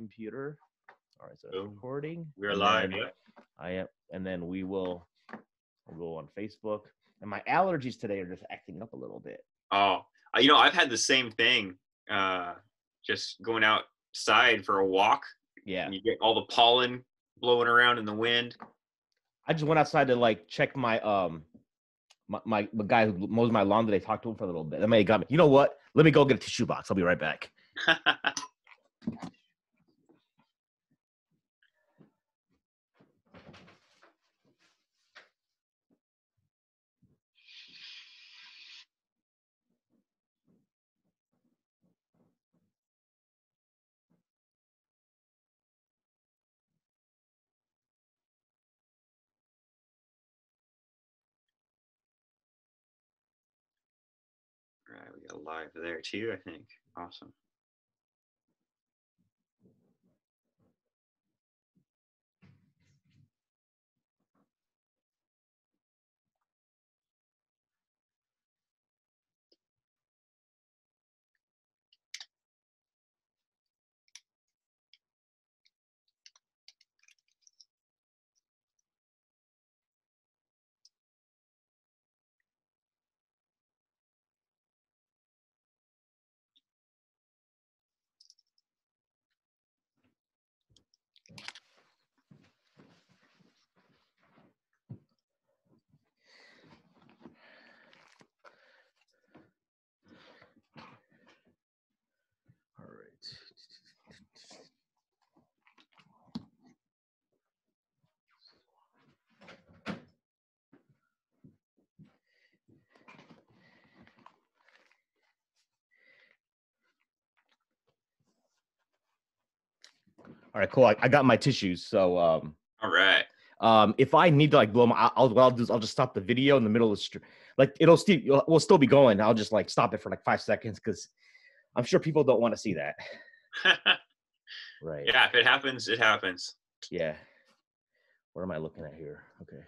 computer. All right, so that's Boom. recording. We're live. Yep. I am, and then we'll go on Facebook. And my allergies today are just acting up a little bit. Oh, I've had the same thing. Just going outside for a walk. Yeah. And you get all the pollen blowing around in the wind. I just went outside to like check my my guy who mows my lawn today. Talked to him for a little bit. That may have got me. You know what? Let me go get a tissue box. I'll be right back. Right, we got live there too, I think. Awesome. All right, cool. I got my tissues. So all right. If I need to like blow them, I'll just stop the video in the middle of the stream. Like we'll still be going. I'll just like stop it for like 5 seconds because I'm sure people don't want to see that. Right. Yeah, if it happens, it happens. Yeah. What am I looking at here? Okay.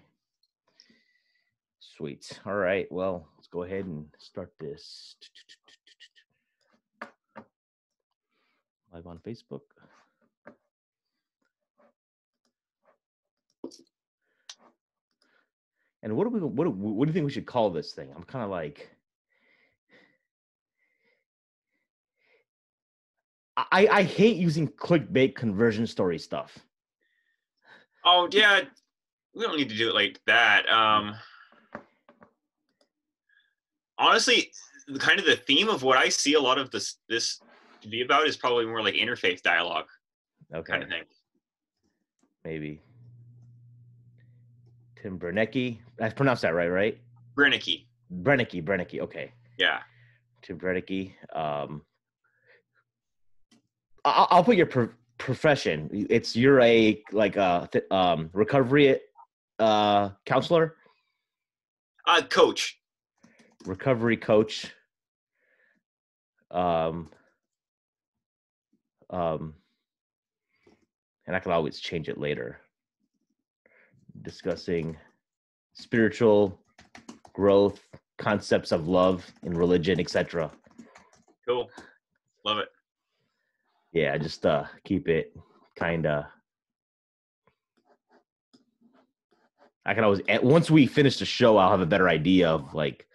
Sweet. All right. Well, let's go ahead and start this. Live on Facebook. And what do you think we should call this thing? I'm kind of like, I hate using clickbait conversion story stuff. Oh yeah, we don't need to do it like that. Honestly, kind of the theme of what I see a lot of this to be about is probably more like interfaith dialogue. Okay. Kind of thing. Maybe. Tim Brennecke. I pronounced that right? Brennecke. Brennecke. Okay. Yeah. Tim Brennecke. I'll put your profession. You're a like recovery counselor. Coach. Recovery coach. And I can always change it later. Discussing spiritual growth, concepts of love in religion, etc. Cool. Love it. Yeah, just keep it kind of. I can always, once we finish the show, I'll have a better idea of like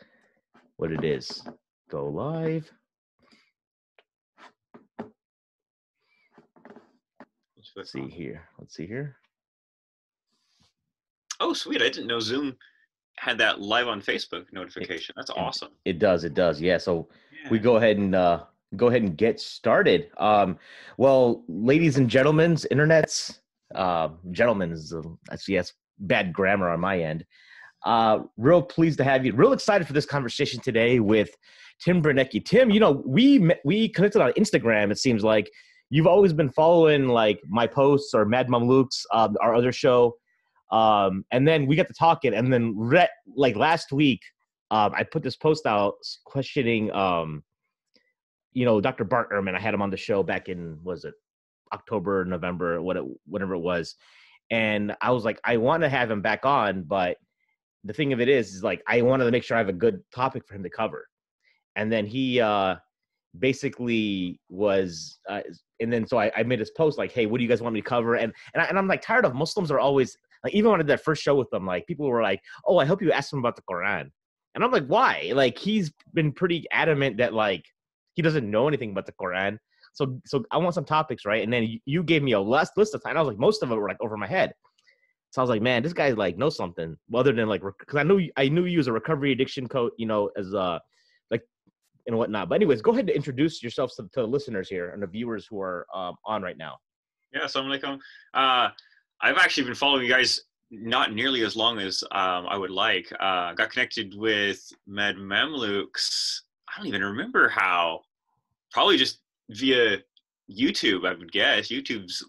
what it is. Go live. Let's see here. Oh, sweet. I didn't know Zoom had that live on Facebook notification. That's awesome. It does. Yeah. So we go ahead and get started. Well, ladies and gentlemen, internets, gentlemen's, that's bad grammar on my end. Real pleased to have you. Real excited for this conversation today with Tim Brennecke. Tim, we connected on Instagram. It seems like you've always been following like my posts or Mad Mamluks, our other show. And then we got to talking, and then like last week, I put this post out questioning, Dr. Bart Ehrman. I had him on the show back in, was it October, November, whatever it was. And I was like, I want to have him back on, but the thing of it is like, I wanted to make sure I have a good topic for him to cover. And then he basically was, and then so I made this post like, hey, what do you guys want me to cover? And I'm like tired of Muslims are always like, even when I did that first show with them, like people were like, oh, I hope you ask him about the Quran. And I'm like, why? Like he's been pretty adamant that like he doesn't know anything about the Quran. So I want some topics, right? And then you gave me a list of time. I was like, most of it were like over my head. So I was like, man, this guy like knows something other than like, because I knew you as a recovery addiction coach, you know, as like and whatnot. But anyways, go ahead and introduce yourself to the listeners here and the viewers who are on right now. Yeah, assalamu alaikum. I've actually been following you guys not nearly as long as I would like. Got connected with Med Mamluks. I don't even remember how. Probably just via YouTube, I would guess. YouTube's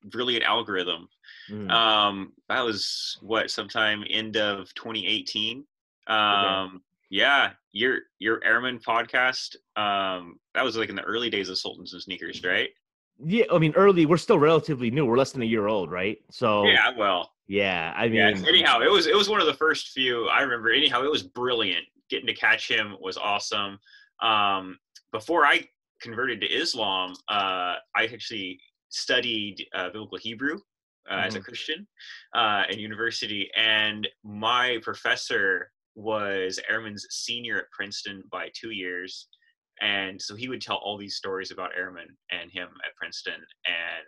brilliant algorithm. That was sometime end of 2018. Okay. Yeah, your Airman podcast. That was like in the early days of Sultans and Sneakers, right? Yeah, I mean, early. We're still relatively new. We're less than a year old, right? So yeah, well, yeah. I mean, yeah, anyhow, it was one of the first few I remember. Anyhow, it was brilliant. Getting to catch him was awesome. Before I converted to Islam, I actually studied biblical Hebrew as a Christian in university, and my professor was Ehrman's senior at Princeton by 2 years, and so he would tell all these stories about Ehrman and him at Princeton and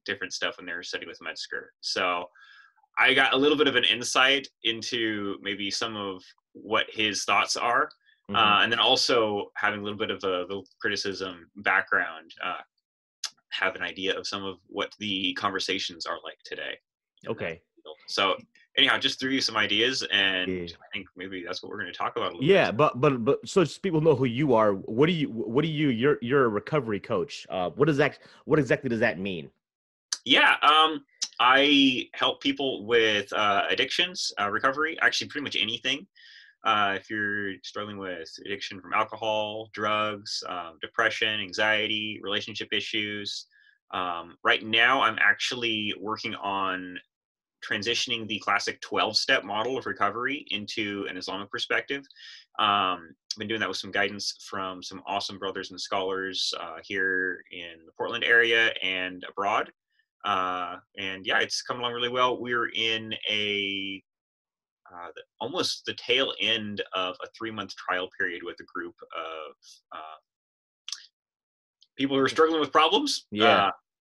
different stuff when they were studying with Metzger. So I got a little bit of an insight into maybe some of what his thoughts are. And then also having a little bit of a criticism background, have an idea of some of what the conversations are like today. Okay. So anyhow, just threw you some ideas, and I think maybe that's what we're going to talk about a little bit. Yeah, but so just people know who you are. What do you? You're a recovery coach. What exactly does that mean? Yeah, I help people with addictions, recovery, actually pretty much anything. If you're struggling with addiction from alcohol, drugs, depression, anxiety, relationship issues. Right now, I'm actually working on transitioning the classic 12-step model of recovery into an Islamic perspective. I've been doing that with some guidance from some awesome brothers and scholars here in the Portland area and abroad. And yeah, it's coming along really well. We're in almost the tail end of a 3-month trial period with a group of people who are struggling with problems. Yeah,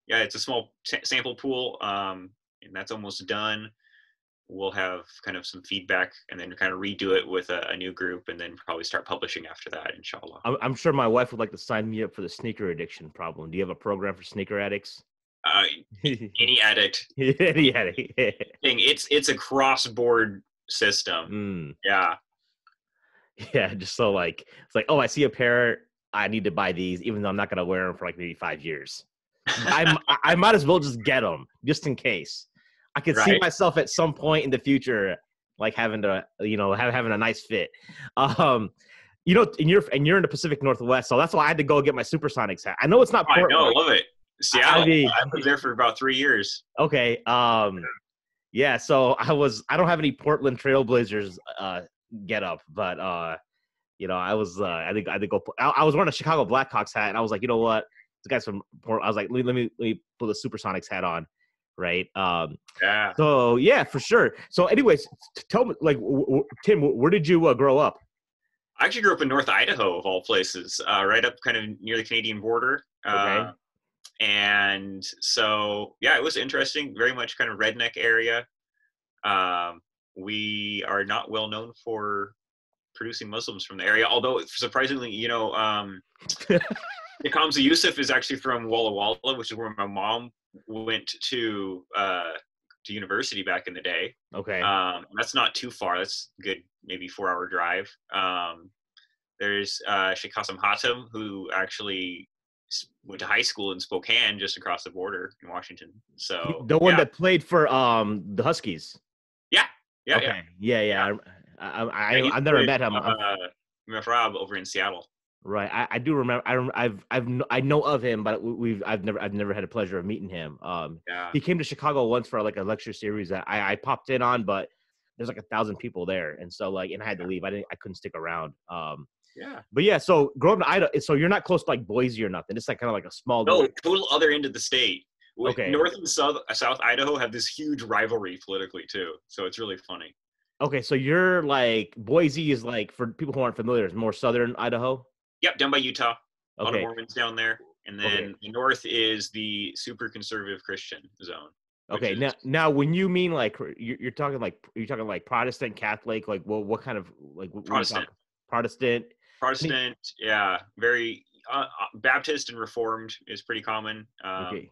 it's a small sample pool, and that's almost done. We'll have kind of some feedback and then kind of redo it with a new group, and then probably start publishing after that, inshallah. I'm sure my wife would like to sign me up for the sneaker addiction problem. Do you have a program for sneaker addicts? Any addict. Any addict. It's a cross-board system. Yeah, just so like it's like, oh, I see a pair, I need to buy these, even though I'm not gonna wear them for like maybe 5 years. I might as well just get them just in case. I could see myself at some point in the future like having to, having a nice fit. And you're in the Pacific Northwest, so that's why I had to go get my Supersonics hat. I know it's not Portland. I know, love it. Seattle. I was there for about 3 years. Okay. Yeah, so I don't have any Portland Trailblazers get up, but I was I was wearing a Chicago Blackhawks hat, and I was like, you know what, this guy's from Portland. I was like, let me put a Supersonics hat on, right? Yeah. So yeah, for sure. So anyways, tell me, like, Tim, where did you grow up? I actually grew up in North Idaho, of all places, right up kind of near the Canadian border. Okay. And so, yeah, it was interesting, very much kind of redneck area. We are not well known for producing Muslims from the area, although surprisingly, Kamsa Yusuf is actually from Walla Walla, which is where my mom went to university back in the day. Okay. That's not too far. That's a good, maybe 4-hour drive. There's Sheikh Qasim Hatem, who actually went to high school in Spokane, just across the border in Washington. So the one that played for the Huskies. Yeah. Okay. Yeah. I've never met him. Rob over in Seattle. Right. I do remember. I know of him, but I've never had the pleasure of meeting him. He came to Chicago once for like a lecture series that I popped in on, but there's like 1,000 people there, and so and I had to leave. I couldn't stick around. Yeah. But yeah, so growing up in Idaho, so you're not close to like Boise or nothing. It's like kind of like a small No, little. total other end of the state. Okay. North and South Idaho have this huge rivalry politically too, so it's really funny. Okay, so you're like Boise is like, for people who aren't familiar, is more southern Idaho. Yep, down by Utah. A lot of Okay. Mormons down there, and Okay. then the north is the super conservative Christian zone. Which Okay. is Now, when you mean like you're talking like Protestant, Catholic, like what kind of like what are you Protestant. talking? Protestant. Protestant, yeah, very Baptist and Reformed is pretty common. Okay.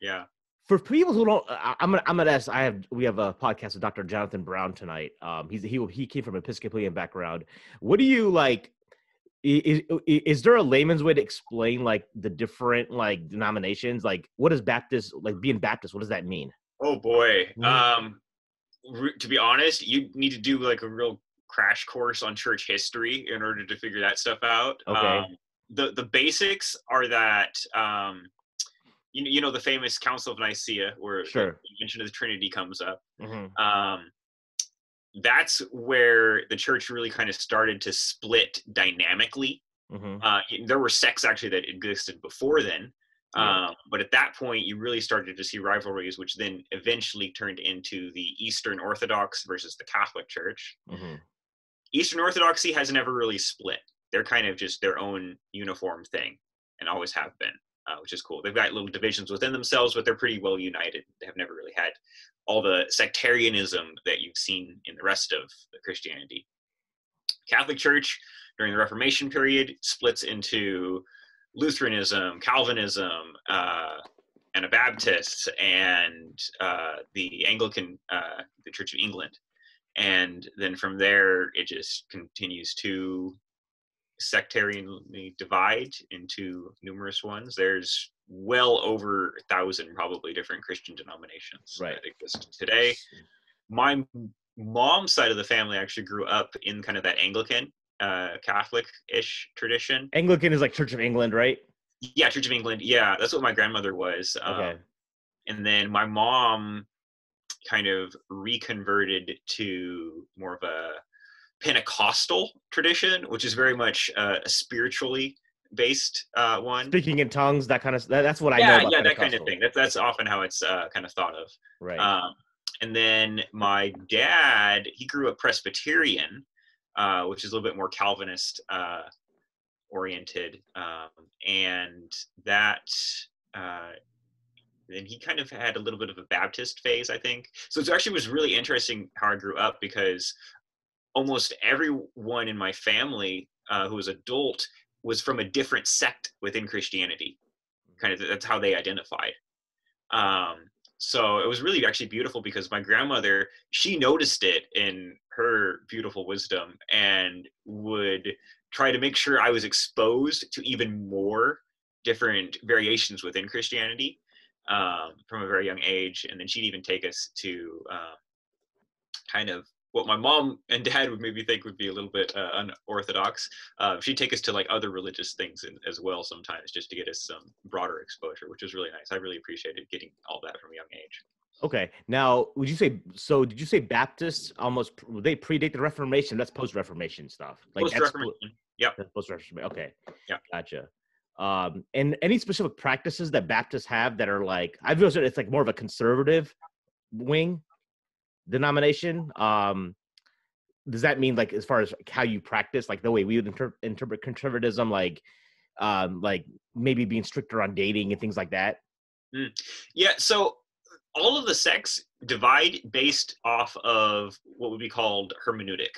Yeah. For people who don't, I'm gonna ask. We have a podcast with Dr. Jonathan Brown tonight. He came from an Episcopalian background. What do you like? Is there a layman's way to explain like the different like denominations? Like, what is Baptist, like being Baptist? What does that mean? Oh boy. Mhm. To be honest, you need to do like a real crash course on church history in order to figure that stuff out. Okay. The basics are that you know the famous Council of Nicaea where the Sure. mention of the Trinity comes up. Hmm. Um, that's where the church really kind of started to split dynamically. Hmm. There were sects actually that existed before then, Yeah. but at that point, you really started to see rivalries, which then eventually turned into the Eastern Orthodox versus the Catholic Church. Hmm. Eastern Orthodoxy has never really split. They're kind of just their own uniform thing and always have been, which is cool. They've got little divisions within themselves, but they're pretty well united. They have never really had all the sectarianism that you've seen in the rest of Christianity. Catholic Church during the Reformation period splits into Lutheranism, Calvinism, Anabaptists, and the Anglican, the Church of England. And then from there, it just continues to sectarianly divide into numerous ones. There's well over 1,000 probably different Christian denominations Right. that exist today. My mom's side of the family actually grew up in kind of that Anglican, Catholic-ish tradition. Anglican is like Church of England, right? Yeah, Church of England. Yeah, that's what my grandmother was. Okay. And then my mom kind of reconverted to more of a Pentecostal tradition, which is very much a spiritually based one. Speaking in tongues, that kind of that's what I know Yeah, about yeah, that kind of Pentecostal. thing. That's Okay. often how it's kind of thought of. Right. And then my dad, he grew up Presbyterian, which is a little bit more Calvinist oriented, and that. And he kind of had a little bit of a Baptist phase, I think. So it actually was really interesting how I grew up because almost everyone in my family who was adult was from a different sect within Christianity. Kind of that's how they identified. Um, so it was really actually beautiful because my grandmother, she noticed it in her beautiful wisdom and would try to make sure I was exposed to even more different variations within Christianity from a very young age. And then she'd even take us to kind of what my mom and dad would maybe think would be a little bit unorthodox. She'd take us to like other religious things as well sometimes just to get us some broader exposure, which was really nice. I really appreciated getting all that from a young age. Okay. Now, would you say so? Did you say Baptists almost they predate the Reformation? That's post-Reformation stuff. Like Post-Reformation. Yep. that's post-Reformation. Okay. Yep. Gotcha. And any specific practices that Baptists have that are like I've noticed it's like more of a conservative wing denomination. Does that mean like as far as how you practice, like the way we would interpret conservatism, like maybe being stricter on dating and things like that? Yeah. So all of the sects divide based off of what would be called hermeneutic.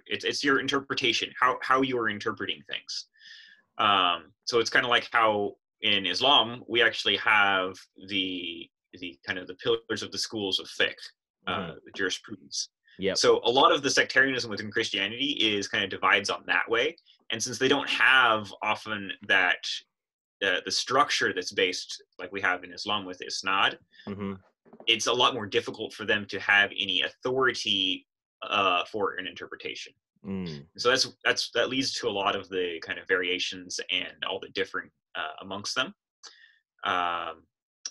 It's your interpretation, how you are interpreting things. So it's kind of like how in Islam we actually have the kind of the pillars of the schools of fiqh, the jurisprudence. Yep. So a lot of the sectarianism within Christianity is kind of divides on that way, and since they don't have often that the structure that's based like we have in Islam with Isnad, Mm-hmm. it's a lot more difficult for them to have any authority for an interpretation. Mm. So that leads to a lot of the kind of variations and all the different amongst them.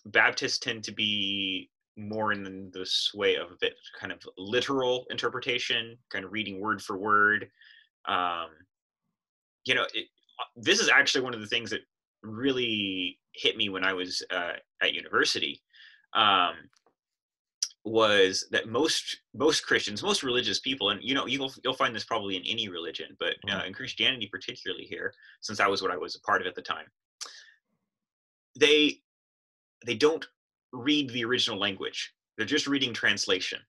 Baptists tend to be more in the sway of a bit kind of literal interpretation, kind of reading word for word. this is actually one of the things that really hit me when I was at university. Was that most Christians, most religious people, and you'll find this probably in any religion, but in Christianity particularly here, since that was what I was a part of at the time, they don't read the original language. They're just reading translation.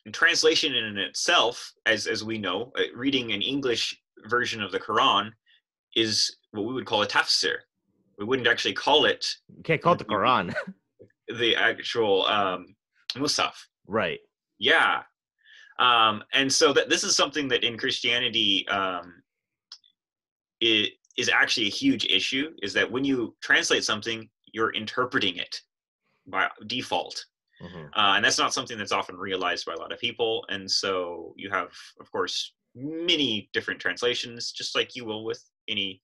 And translation in itself, as we know, reading an English version of the Quran is what we would call a tafsir. We wouldn't actually call it. You can't call it the Quran. The actual Musaf. Right. Yeah. And so this is something that in Christianity it is actually a huge issue, is that when you translate something, you're interpreting it by default. And that's not something that's often realized by a lot of people. And so you have, of course, many different translations, just like you will with any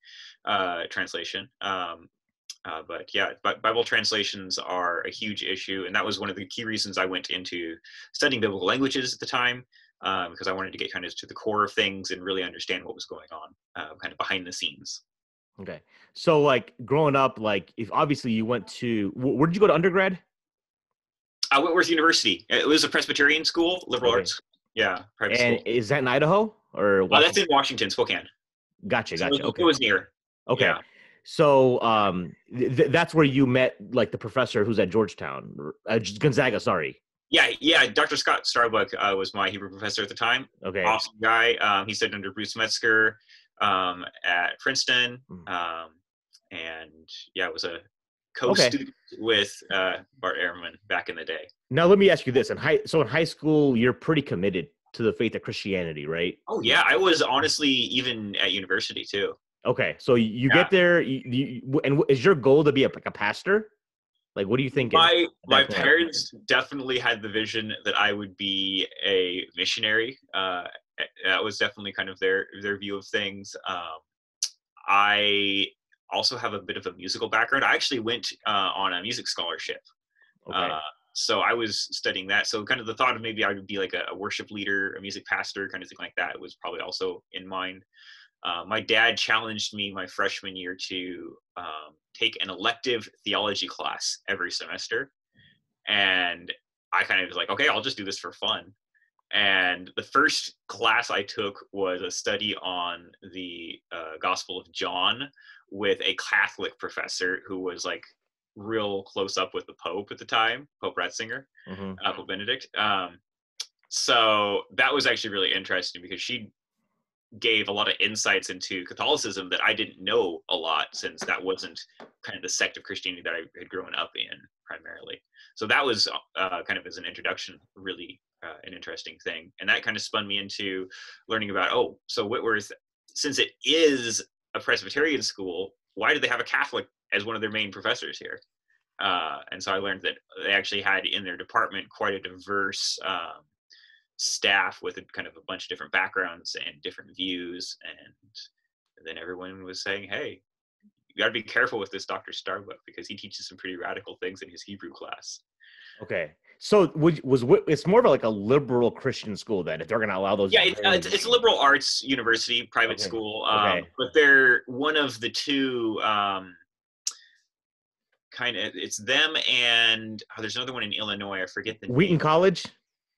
translation. But yeah, Bible translations are a huge issue. And that was one of the key reasons I went into studying biblical languages at the time, because I wanted to get kind of to the core of things and really understand what was going on kind of behind the scenes. Okay. So like growing up, like if obviously you went to, where did you go to undergrad? Whitworth University. It was a Presbyterian school, liberal arts. Yeah, private and school. Is that in Idaho or? That's in Washington, Spokane. Gotcha. So Okay. it was near. Okay. Yeah. So that's where you met like the professor who's at Georgetown, Gonzaga. Sorry. Yeah. Dr. Scott Starbuck was my Hebrew professor at the time. Okay. Awesome guy. He studied under Bruce Metzger at Princeton, and yeah, was a co-student with Bart Ehrman back in the day. Now let me ask you this: in high school, you're pretty committed to the faith of Christianity, right? Oh yeah, I was honestly even at university too. Okay, so you get there, and is your goal to be like a pastor? Like, what do you think? My parents definitely had the vision that I would be a missionary. That was definitely kind of their view of things. I also have a bit of a musical background. I actually went on a music scholarship. Okay. So I was studying that. So kind of the thought of maybe I would be like a worship leader, a music pastor, kind of thing like that was probably also in mind. My dad challenged me my freshman year to take an elective theology class every semester. And I kind of was like, okay, I'll just do this for fun. And the first class I took was a study on the Gospel of John with a Catholic professor who was like real close up with the Pope at the time, Pope Ratzinger, Pope Benedict. So that was actually really interesting because she gave a lot of insights into Catholicism that I didn't know a lot, since that wasn't kind of the sect of Christianity that I had grown up in primarily. So that was kind of as an introduction, really an interesting thing. And that kind of spun me into learning about, so Whitworth, since it is a Presbyterian school, why do they have a Catholic as one of their main professors here? And so I learned that they actually had in their department quite a diverse staff with kind of a bunch of different backgrounds and different views. And then everyone was saying, hey, you got to be careful with this Dr. Starbuck because he teaches some pretty radical things in his Hebrew class. Okay. So it's more of like a liberal Christian school then, if they're going to allow those? Yeah, it's a liberal arts university, private school. But they're one of the two kind of, it's them and there's another one in Illinois. I forget the Wheaton name. College?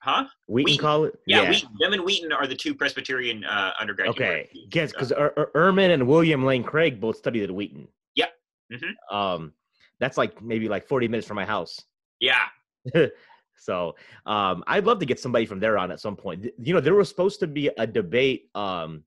Huh? Wheaton College? Yeah. Wheaton. Them and Wheaton are the two Presbyterian undergraduate. Okay. Yes, because Ehrman and William Lane Craig both studied at Wheaton. Yep. That's like maybe like 40 minutes from my house. Yeah. So I'd love to get somebody from there on at some point. There was supposed to be a debate. I'll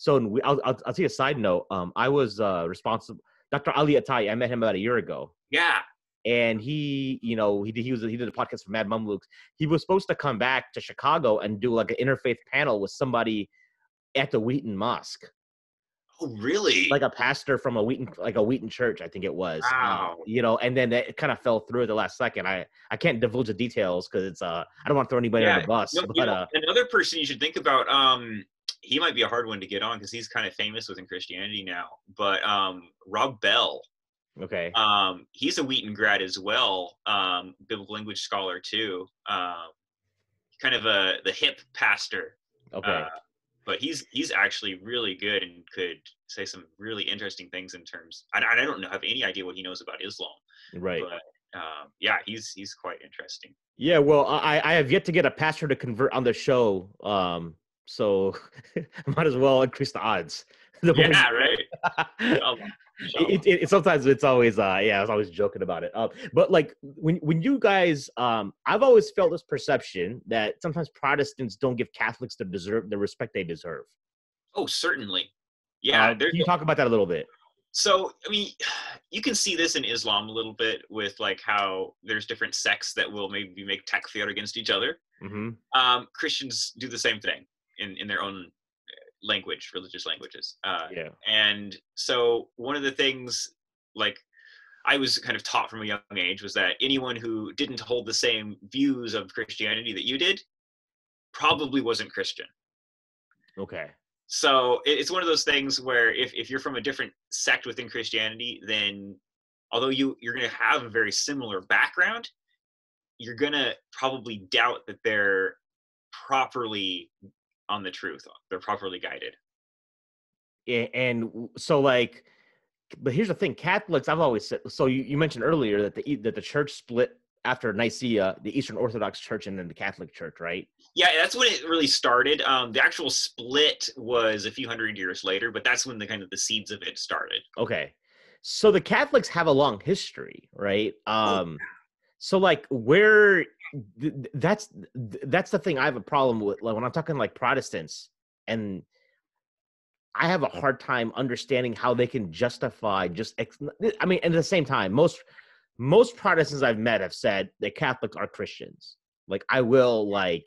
tell you a side note. I was responsible. Dr. Ali Atai, I met him about a year ago. Yeah. And he did a podcast for Mad Mumlukes. He was supposed to come back to Chicago and do like an interfaith panel with somebody at the Wheaton Mosque. Oh, really? Like a pastor from a Wheaton church, I think it was. Wow. And then it kind of fell through at the last second. I can't divulge the details because it's I don't want to throw anybody on the bus. Another person you should think about, he might be a hard one to get on because he's kind of famous within Christianity now. But Rob Bell. Okay. He's a Wheaton grad as well, biblical language scholar too. Kind of the hip pastor. Okay. but he's actually really good and could say some really interesting things in terms. I don't have any idea what he knows about Islam, Right. but yeah, he's quite interesting. Yeah, well, I have yet to get a pastor to convert on the show, so might as well increase the odds. The more Yeah, right. Inshallah. Inshallah. sometimes it's always yeah, I was always joking about it. But like when you guys I've always felt this perception that sometimes Protestants don't give Catholics the respect they deserve. Oh, certainly. Yeah, Can you talk about that a little bit? so I mean, you can see this in Islam a little bit with like how there's different sects that will maybe make takfir against each other. Christians do the same thing in their own language, religious languages. Yeah. And so one of the things, like, I was kind of taught from a young age was that anyone who didn't hold the same views of Christianity that you did probably wasn't Christian. Okay. So it's one of those things where if you're from a different sect within Christianity, then although you're going to have a very similar background, you're going to probably doubt that they're properly on the truth. They're properly guided. And so like, but here's the thing, Catholics, I've always said, so you mentioned earlier that the church split after Nicaea, the Eastern Orthodox Church and then the Catholic Church, right? Yeah, that's when it really started. The actual split was a few hundred years later, but that's when the seeds of it started. Okay. So the Catholics have a long history, right? So like where that's the thing I have a problem with, like when I'm talking like Protestants, and I have a hard time understanding how they can justify I mean, and at the same time, most Protestants I've met have said that Catholics are Christians. Like I will like,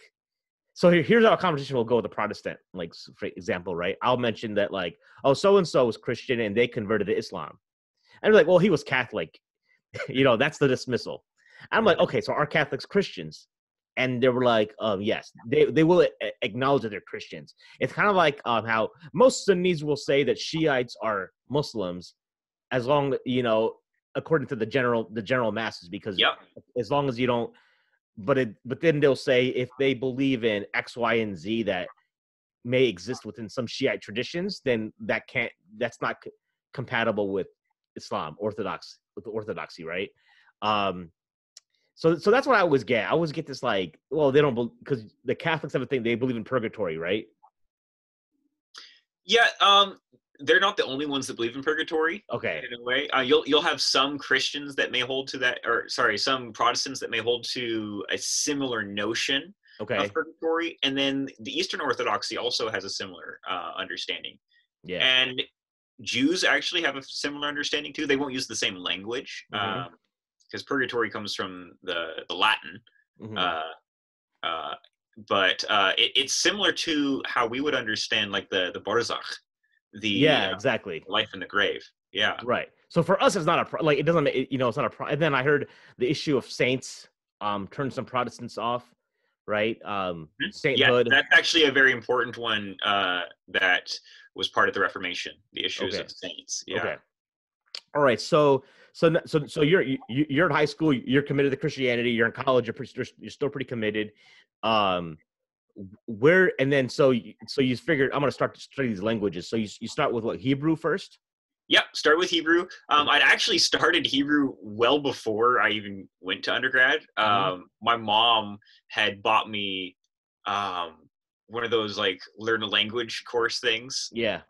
so here's how a conversation will go with a Protestant, like for example, right? I'll mention that like, oh, so-and-so was Christian and they converted to Islam. And they're like, well, he was Catholic. That's the dismissal. I'm like, okay, so are Catholics Christians? And they were like, yes, they will acknowledge that they're Christians. It's kind of like how most Sunnis will say that Shiites are Muslims, as long according to the general masses, because as long as you don't, but then they'll say if they believe in X, Y, and Z that may exist within some Shiite traditions, then that's not compatible with Islam, orthodoxy, right? So that's what I always get. I always get this like, well, they don't because the Catholics have a thing, they believe in purgatory, right? Yeah, they're not the only ones that believe in purgatory. Okay. In a way, you'll have some Christians that may hold to that, or sorry, some Protestants that may hold to a similar notion of purgatory, and then the Eastern Orthodoxy also has a similar understanding. Yeah. And Jews actually have a similar understanding too. They won't use the same language because purgatory comes from the Latin. But it's similar to how we would understand like the barzakh, exactly, life in the grave. Yeah, right. So for us, it's not like it doesn't, it's not a and then I heard the issue of saints turned some Protestants off, right? Sainthood. Yeah, that's actually a very important one that was part of the Reformation. The issues of saints. Yeah. Okay. All right. So you're in high school. You're committed to Christianity. You're in college. You're still pretty committed. Where and then so you figured I'm going to start to study these languages. So you start with what, Hebrew first? Yep, start with Hebrew. I'd actually started Hebrew well before I even went to undergrad. My mom had bought me one of those like learn a language course things. Yeah.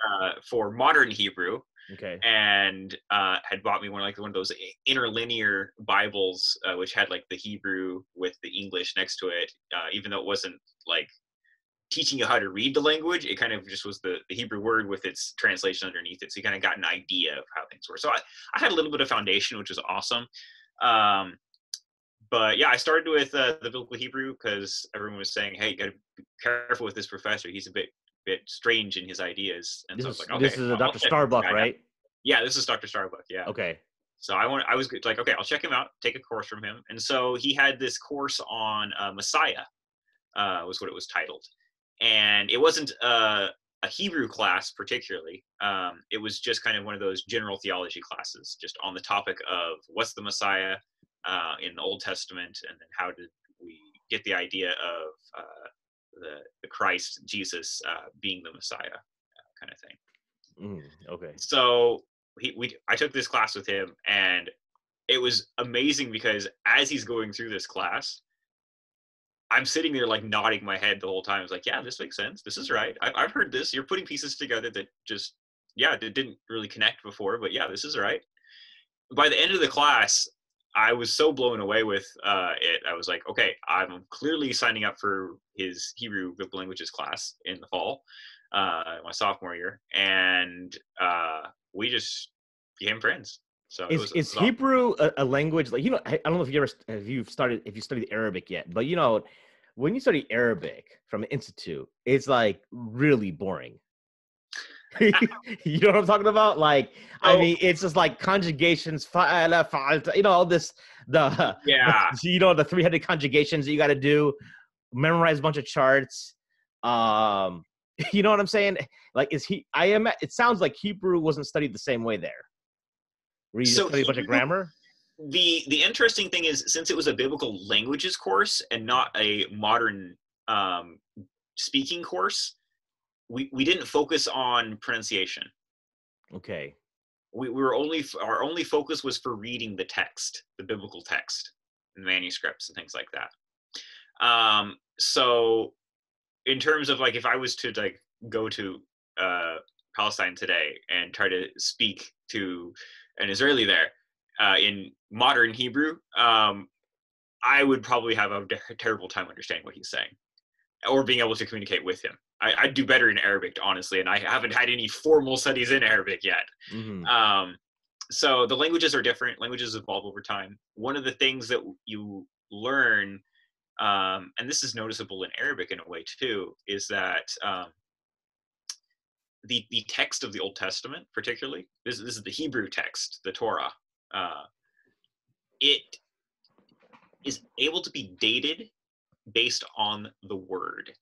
For modern Hebrew. Okay. And had bought me one of those interlinear Bibles, which had like the Hebrew with the English next to it. Even though it wasn't like teaching you how to read the language, it kind of just was the Hebrew word with its translation underneath it. So you kind of got an idea of how things were. So I had a little bit of foundation, which was awesome. But yeah, I started with the biblical Hebrew because everyone was saying, hey, you got to be careful with this professor. He's a bit strange in his ideas. And so I was like, okay. This is a Dr. Starbuck, right? Yeah, this is Dr. Starbuck. Yeah. Okay. So I was like, okay, I'll check him out, take a course from him. And so he had this course on Messiah, was what it was titled. And it wasn't a Hebrew class particularly. It was just kind of one of those general theology classes, just on the topic of what's the Messiah in the Old Testament, and then how did we get the idea of the Christ, Jesus, being the Messiah, kind of thing. Okay. So I took this class with him, and it was amazing because as he's going through this class, I'm sitting there like nodding my head the whole time. I was like, yeah, this makes sense. This is right. I've heard this. You're putting pieces together that just, yeah, it didn't really connect before, but yeah, this is right. By the end of the class, I was so blown away with it. I was like, okay, I'm clearly signing up for his Hebrew Biblical Languages class in the fall, my sophomore year. And we just became friends. So it was awesome. Hebrew a language like, I don't know if you studied Arabic yet, but when you study Arabic from an institute, it's like really boring. You know what I'm talking about? Like, I mean, it's just like conjugations, all this, the 300 conjugations that you got to do, memorize a bunch of charts. You know what I'm saying? Like, it sounds like Hebrew wasn't studied the same way there. Where you just study a bunch of grammar? The interesting thing is, since it was a biblical languages course and not a modern speaking course, we didn't focus on pronunciation. Okay. Our only focus was for reading the text, the biblical text, and manuscripts and things like that. So in terms of like, if I was to like go to Palestine today and try to speak to an Israeli there in modern Hebrew, I would probably have a terrible time understanding what he's saying or being able to communicate with him. I'd do better in Arabic, honestly, and I haven't had any formal studies in Arabic yet. Mm-hmm. So the languages are different. Languages evolve over time. One of the things that you learn, and this is noticeable in Arabic in a way too, is that the text of the Old Testament, particularly, this is the Hebrew text, the Torah, it is able to be dated based on the word.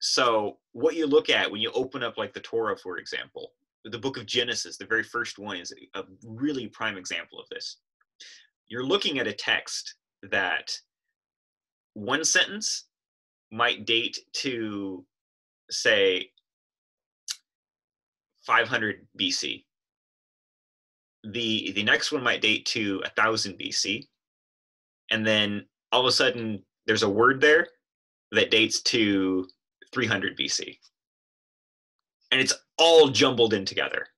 So what you look at when you open up like the Torah, for example, the book of Genesis, the very first one, is a really prime example of this. You're looking at a text that one sentence might date to, say, 500 BC. The next one might date to 1000 BC. And then all of a sudden there's a word there that dates to 300 BC. And it's all jumbled in together.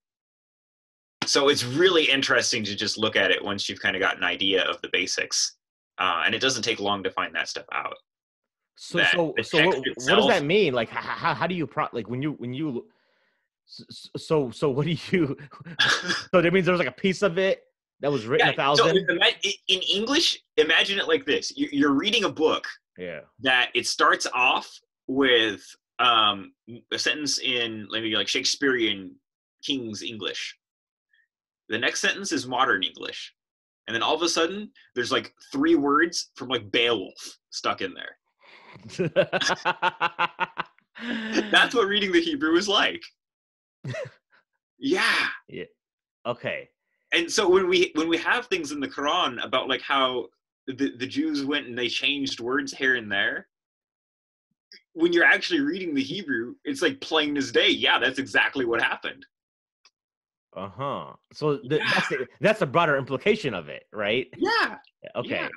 So it's really interesting to just look at it once you've kind of got an idea of the basics. And it doesn't take long to find that stuff out. So what does that mean? Like, how do you like when you so what do you so that means there's like a piece of it that was written 1000. So in English, imagine it like this. You're reading a book that it starts off with a sentence in maybe like Shakespearean King's English. The next sentence is modern English. And then all of a sudden, there's like 3 words from like Beowulf stuck in there. That's what reading the Hebrew is like. Yeah. Okay. And so when we have things in the Quran about like how the Jews went and they changed words here and there, when you're actually reading the Hebrew, it's like plain as day. Yeah, that's exactly what happened. So that's a broader implication of it, right? Yeah. Okay. Yeah.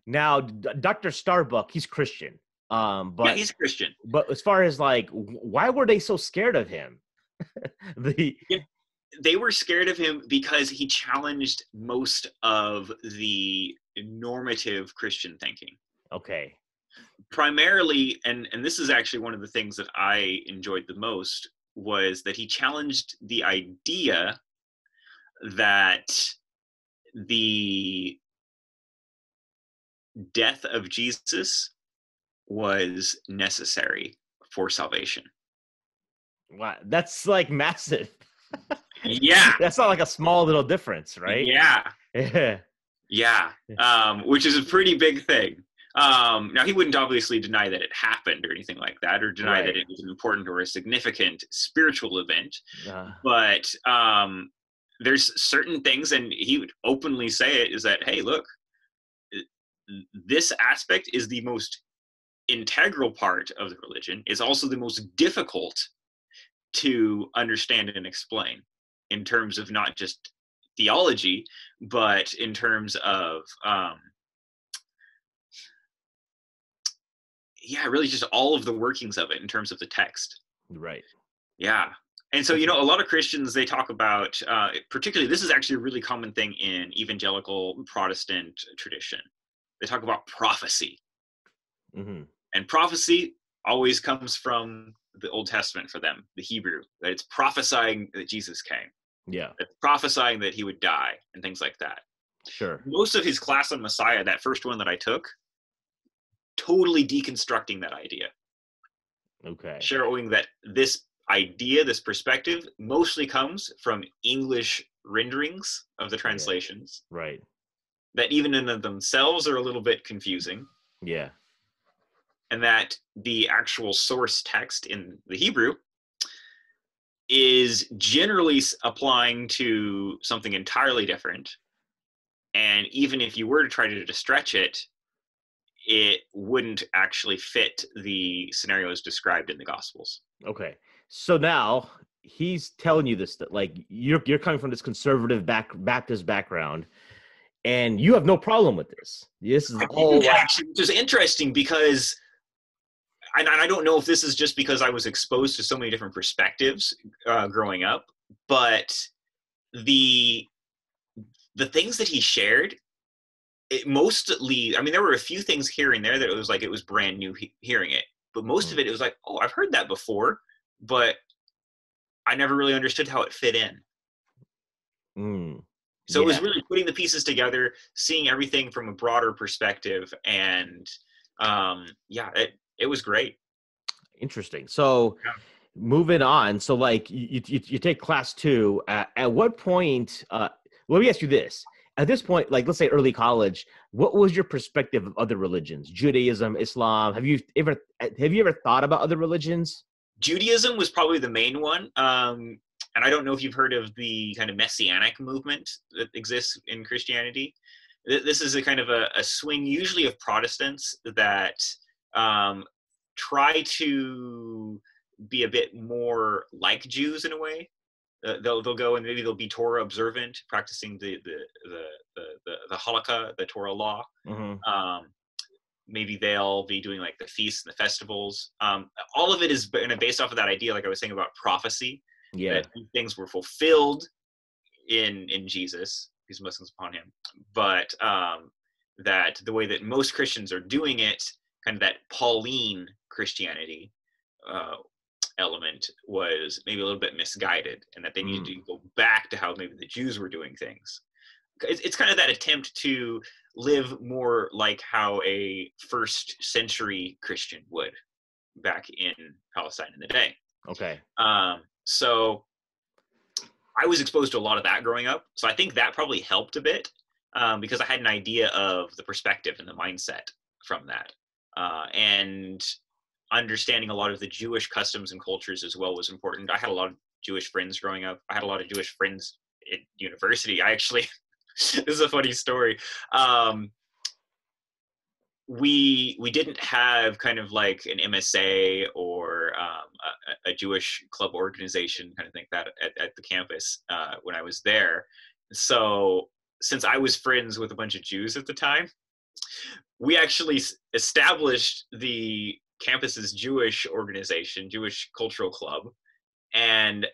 Now, Dr. Starbuck, he's Christian. But yeah, he's Christian. But as far as like, why were they so scared of him? They were scared of him because he challenged most of the normative Christian thinking. Okay. Primarily, and this is actually one of the things that I enjoyed the most, was that he challenged the idea that the death of Jesus was necessary for salvation. Wow, that's like massive. Yeah. That's not like a small little difference, right? Yeah. Yeah. Which is a pretty big thing. Now, he wouldn't obviously deny that it happened or anything like that, or deny that it was an important or a significant spiritual event. But there's certain things, and he would openly say it, is that, hey, look, this aspect is the most integral part of the religion is also the most difficult to understand and explain in terms of not just theology, but in terms of really just all of the workings of it in terms of the text. Right. Yeah. And so, a lot of Christians, they talk about, particularly, this is actually a really common thing in evangelical Protestant tradition. They talk about prophecy. Mm-hmm. And prophecy always comes from the Old Testament for them, the Hebrew, that it's prophesying that Jesus came. Yeah. It's prophesying that he would die and things like that. Sure. Most of his class on Messiah, that first one that I took, totally deconstructing that idea. Okay. Showing that this idea, this perspective, mostly comes from English renderings of the translations. Yeah. Right. That even in themselves are a little bit confusing. Yeah. And that the actual source text in the Hebrew is generally applying to something entirely different. And even if you were to try to stretch it, it wouldn't actually fit the scenarios described in the Gospels. Okay. So now he's telling you this, that like you're coming from this conservative Baptist background, and you have no problem with this. This is all actually, which is interesting because I don't know if this is just because I was exposed to so many different perspectives growing up, but the things that he shared, mostly, I mean, there were a few things here and there that it was like it was brand new hearing it, but most of it was like, oh, I've heard that before, but I never really understood how it fit in. So it was really putting the pieces together, seeing everything from a broader perspective, and it was great. Interesting. So moving on. So like you take class 2. At what point? Let me ask you this. At this point, like let's say early college, what was your perspective of other religions? Judaism, Islam. Have you ever thought about other religions? Judaism was probably the main one. And I don't know if you've heard of the kind of messianic movement that exists in Christianity. This is a kind of a swing, usually of Protestants, that try to be a bit more like Jews in a way. They'll go and maybe they'll be Torah observant, practicing the halakha, the Torah law. Mm-hmm. Maybe they'll be doing like the feasts and the festivals. All of it is based off of that idea, like I was saying about prophecy. Yeah. That things were fulfilled in Jesus, peace and blessings upon him. But that the way that most Christians are doing it, kind of that Pauline Christianity element, was maybe a little bit misguided, and that they needed to go back to how maybe the Jews were doing things. It's kind of that attempt to live more like how a first century Christian would back in Palestine in the day. Okay. So I was exposed to a lot of that growing up. So I think that probably helped a bit because I had an idea of the perspective and the mindset from that. And understanding a lot of the Jewish customs and cultures as well was important. I had a lot of Jewish friends growing up. I had a lot of Jewish friends at university. I actually, this is a funny story. We didn't have kind of like an MSA or a Jewish club organization kind of thing that at the campus when I was there. So since I was friends with a bunch of Jews at the time, we actually established the campus's Jewish organization, Jewish Cultural Club, and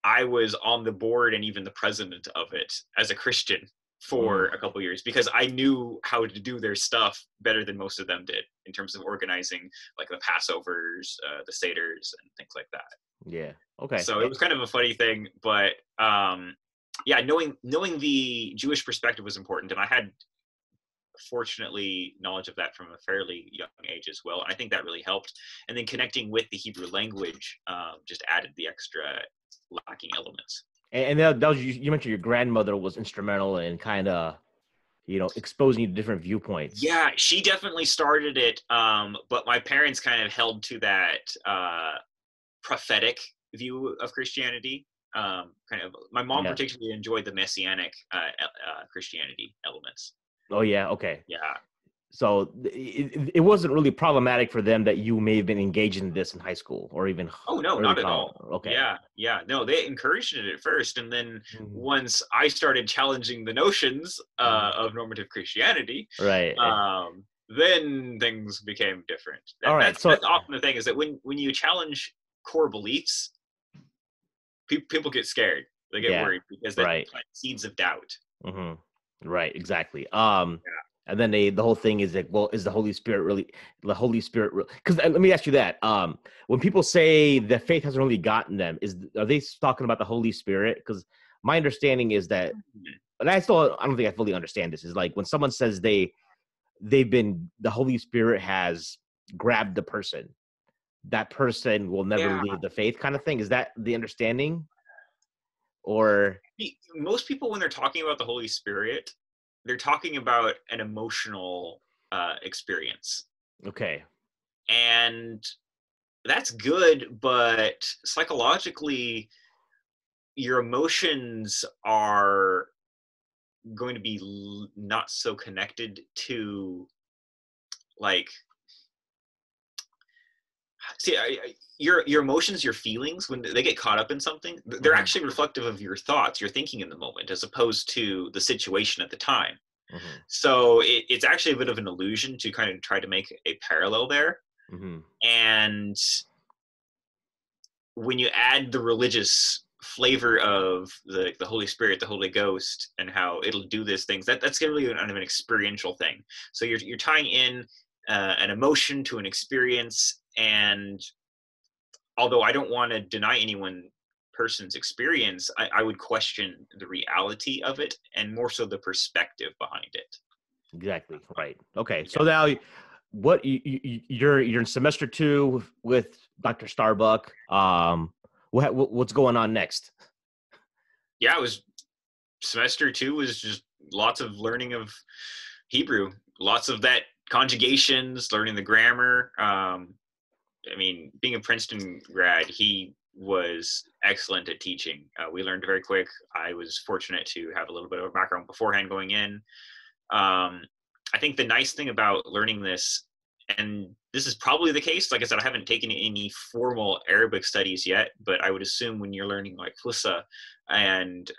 I was on the board and even the president of it as a Christian for a couple of years because I knew how to do their stuff better than most of them did in terms of organizing like the Passovers, the Seders, and things like that. Yeah. Okay. So it was kind of a funny thing, but knowing the Jewish perspective was important, and I had fortunately knowledge of that from a fairly young age as well, and I think that really helped. And then connecting with the Hebrew language just added the extra lacking elements. And that was you mentioned your grandmother was instrumental in kind of, exposing you to different viewpoints. Yeah, she definitely started it, but my parents kind of held to that prophetic view of Christianity. My mom particularly enjoyed the messianic Christianity elements. Oh yeah, okay. Yeah. So it wasn't really problematic for them that you may have been engaged in this in high school or even Oh no, early not at college. all. Okay. Yeah. No, they encouraged it at first, and then Mhm. once I started challenging the notions Mhm. of normative Christianity, Right. then things became different. All right. That's So, often the thing, is that when you challenge core beliefs, people get scared. They get yeah. worried because that Right. plants seeds of doubt. hmm Right. Exactly. Yeah. And then the whole thing is like, well, is the Holy Spirit really the Holy Spirit? Because let me ask you that. When people say that faith hasn't really gotten them, are they talking about the Holy Spirit? Because my understanding is that, and I don't think I fully understand this. Is like when someone says the Holy Spirit has grabbed the person, that person will never Yeah. leave the faith, kind of thing. Is that the understanding? Or Most people, when they're talking about the Holy Spirit, they're talking about an emotional experience, okay, and that's good, but psychologically, your emotions are going to be not so connected to, like, see, your emotions, your feelings, when they get caught up in something, they're hmm actually reflective of your thoughts, your thinking in the moment, as opposed to the situation at the time. hmm So it's actually a bit of an illusion to kind of try to make a parallel there. hmm And when you add the religious flavor of the Holy Spirit, the Holy Ghost, and how it'll do these things, that's really kind of an experiential thing. So you're tying in an emotion to an experience, and although I don't want to deny anyone person's experience, I would question the reality of it and more so the perspective behind it. exactly right. Okay, Yeah. so now what you're in semester 2 with Dr. Starbuck. What's going on next? Yeah, it was semester 2 was just lots of learning of Hebrew, lots of that conjugations, learning the grammar. I mean, being a Princeton grad, he was excellent at teaching. We learned very quick. I was fortunate to have a little bit of a background beforehand going in. I think the nice thing about learning this, and this is probably the case, like I said, I haven't taken any formal Arabic studies yet, but I would assume when you're learning like Fusa and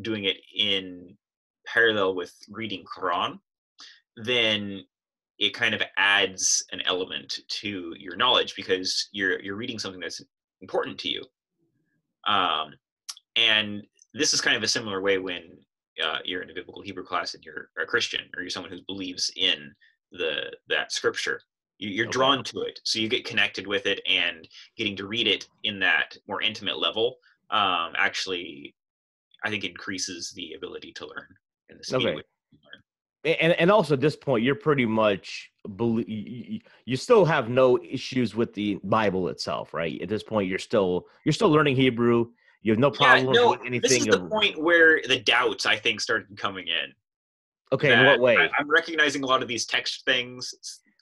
doing it in parallel with reading Quran, then it kind of adds an element to your knowledge because you're reading something that's important to you. Um, and this is kind of a similar way when you're in a biblical Hebrew class and you're a Christian or you're someone who believes in that scripture. You're Okay. drawn to it, so you get connected with it, and getting to read it in that more intimate level actually, I think, increases the ability to learn and the speed at Okay. which you learn. And also at this point, you're pretty much you still have no issues with the Bible itself, right? At this point, you're still learning Hebrew. You have no Yeah, problems no, with this is anything the of point where the doubts, I think, started coming in. okay. In That what way? I'm recognizing a lot of these text things,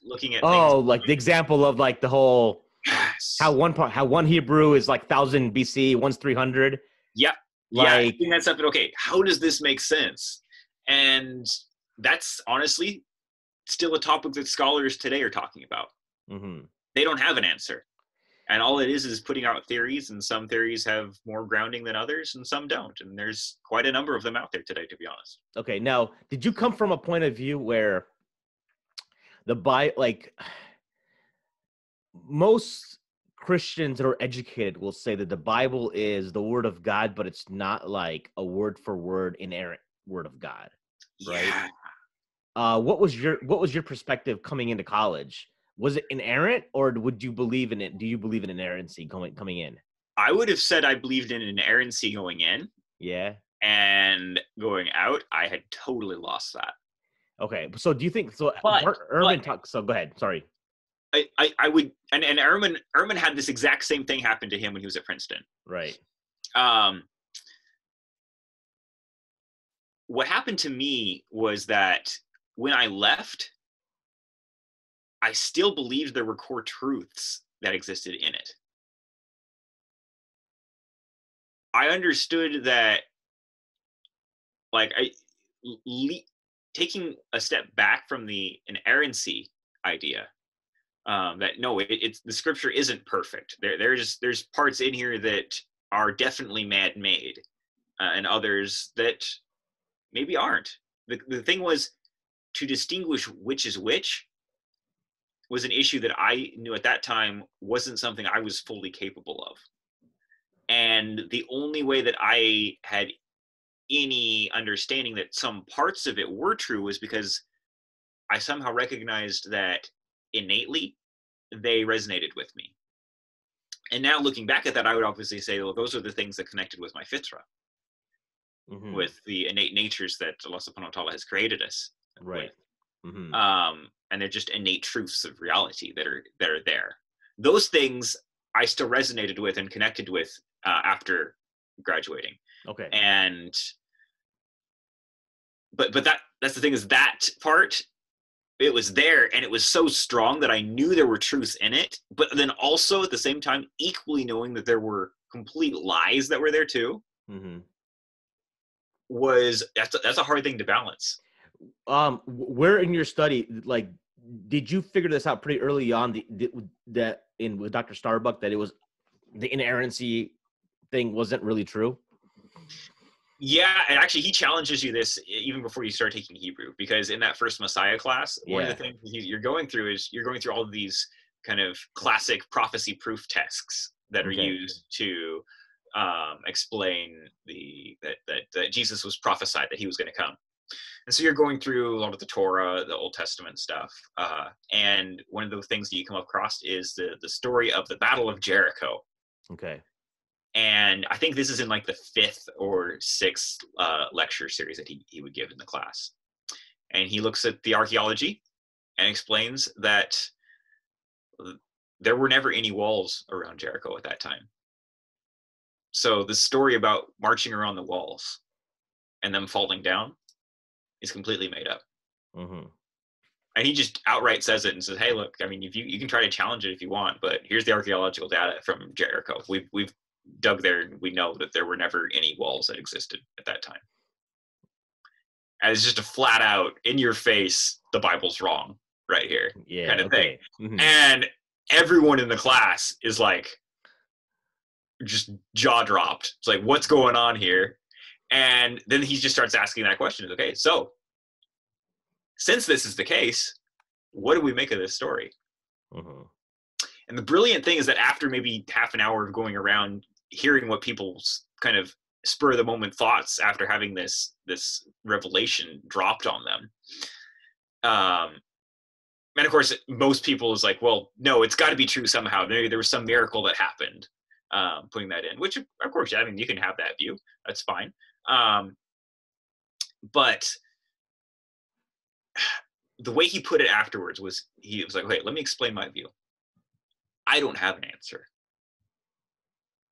looking at things. Oh, like the example of like the whole Yes. how one Hebrew is like 1000 BC, one's 300. Yep. Yeah. Like Doing that stuff, but okay, how does this make sense? And that's honestly still a topic that scholars today are talking about. mhm. They don't have an answer. And all it is putting out theories, and some theories have more grounding than others, and some don't. And there's quite a number of them out there today, to be honest. Okay, now did you come from a point of view where the Bible, like most Christians that are educated will say that the Bible is the word of God, but it's not like a word for word inerrant word of God, right? Yeah. What was your perspective coming into college? Was it inerrant, or would you believe in it? Do you believe in inerrancy coming in? I would have said I believed in inerrancy going in, Yeah. and going out, I had totally lost that. Okay. So do you think so? But Urban talk. So go ahead. Sorry. I would, and Ehrman had this exact same thing happen to him when he was at Princeton. Right. Um, what happened to me was that when I left, I still believed there were core truths that existed in it. I understood that, like, taking a step back from the inerrancy idea, that no, it's the scripture isn't perfect. There's parts in here that are definitely man-made, and others that maybe aren't. The thing was, to distinguish which is which was an issue that I knew at that time wasn't something I was fully capable of. And the only way that I had any understanding that some parts of it were true was because I somehow recognized that innately they resonated with me. And now looking back at that, I would obviously say, well, those are the things that connected with my fitra, with the innate natures that Allah subhanahu wa ta'ala has created us with. And they're just innate truths of reality that are there. Those things I still resonated with and connected with after graduating. Okay. And but that's the thing, is that part, it was there and it was so strong that I knew there were truths in it, but then also at the same time equally knowing that there were complete lies that were there too. That's a hard thing to balance. Where in your study, like, did you figure this out pretty early on, that in with Dr. Starbuck, that it was the inerrancy thing wasn't really true? Yeah, and actually he challenges you this even before you start taking Hebrew, because in that first Messiah class, one of the things you're going through all of these kind of classic prophecy proof texts that are used to explain that Jesus was prophesied that he was going to come. And so you're going through a lot of the Torah, the Old Testament stuff, and one of the things that you come across is the story of the Battle of Jericho. Okay. And I think this is in like the 5th or 6th lecture series that he would give in the class. And he looks at the archaeology and explains that there were never any walls around Jericho at that time. So the story about marching around the walls and them falling down is completely made up. And he just outright says it and says, hey, look, I mean, if you can try to challenge it if you want, but here's the archaeological data from Jericho. We've dug there and we know that there were never any walls that existed at that time. And it's just a flat out in your face, the Bible's wrong right here kind of thing. And everyone in the class is like just jaw dropped. It's like, what's going on here? And then he just starts asking that question. Okay, so since this is the case, what do we make of this story? And the brilliant thing is that after maybe half an hour of going around hearing what people's kind of spur of the moment thoughts after having this revelation dropped on them, and of course most people is like, well, no, it's got to be true somehow. Maybe there was some miracle that happened, putting that in, which of course, I mean, you can have that view, that's fine. But the way he put it afterwards was, he was like, okay, let me explain my view. I don't have an answer.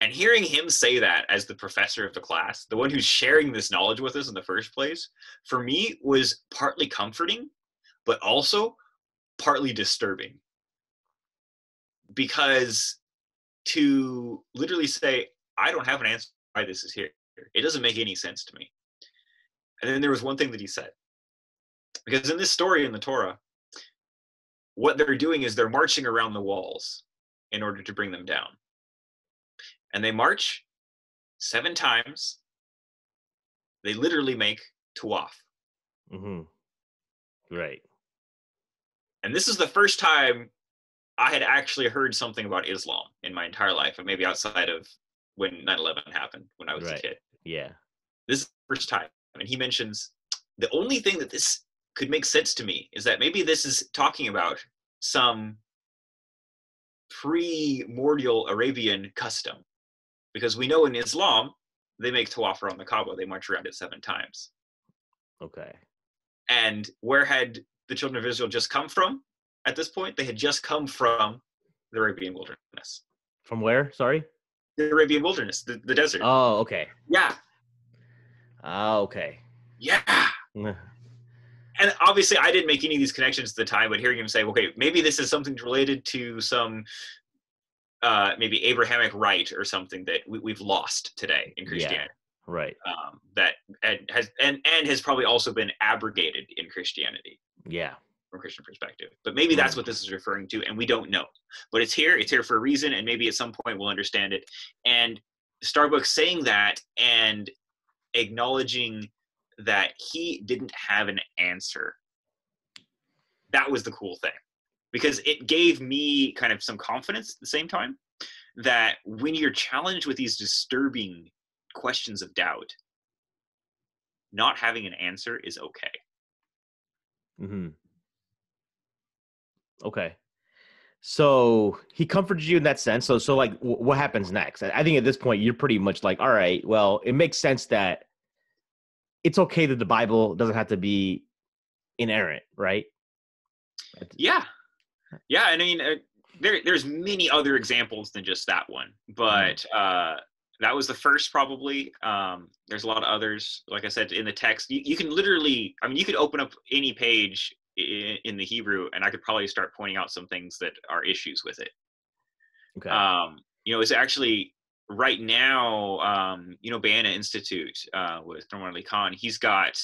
And hearing him say that as the professor of the class, the one who's sharing this knowledge with us in the first place, for me was partly comforting, but also partly disturbing. Because to literally say, I don't have an answer why this is here, it doesn't make any sense to me. And then there was one thing that he said. Because in this story in the Torah, what they're doing is they're marching around the walls in order to bring them down. And they march 7 times. They literally make tawaf. Right. And this is the first time I had actually heard something about Islam in my entire life, and maybe outside of when 9/11 happened when I was a kid. Yeah. This is the first time. And he mentions the only thing that this could make sense to me is that maybe this is talking about some primordial Arabian custom. Because we know in Islam, they make tawaf around the Kaaba. They march around it 7 times. Okay. And where had the children of Israel just come from at this point? They had just come from the Arabian wilderness. From where? Sorry? The Arabian wilderness, the desert. Oh, okay. Yeah. Okay. Yeah. And obviously, I didn't make any of these connections at the time, but hearing him say, okay, maybe this is something related to some maybe Abrahamic rite or something that we've lost today in Christianity. Right. That has probably also been abrogated in Christianity. Yeah. From a Christian perspective. But maybe that's what this is referring to, and we don't know. But it's here for a reason, and maybe at some point we'll understand it. And Starbucks saying that and acknowledging that he didn't have an answer, that was the cool thing. Because it gave me kind of some confidence at the same time that when you're challenged with these disturbing questions of doubt, not having an answer is okay. Mm-hmm. Okay. So he comforted you in that sense. So like, what happens next? I think at this point you're pretty much like, all right, well, it makes sense that it's okay that the Bible doesn't have to be inerrant, right? Yeah, yeah. And I mean, there's many other examples than just that one, but that was the first probably. There's a lot of others. Like I said, in the text, you can literally, I mean, you could open up any page in the Hebrew, and I could probably start pointing out some things that are issues with it. Okay. It's actually right now, Bayana Institute with Norman Khan, he's got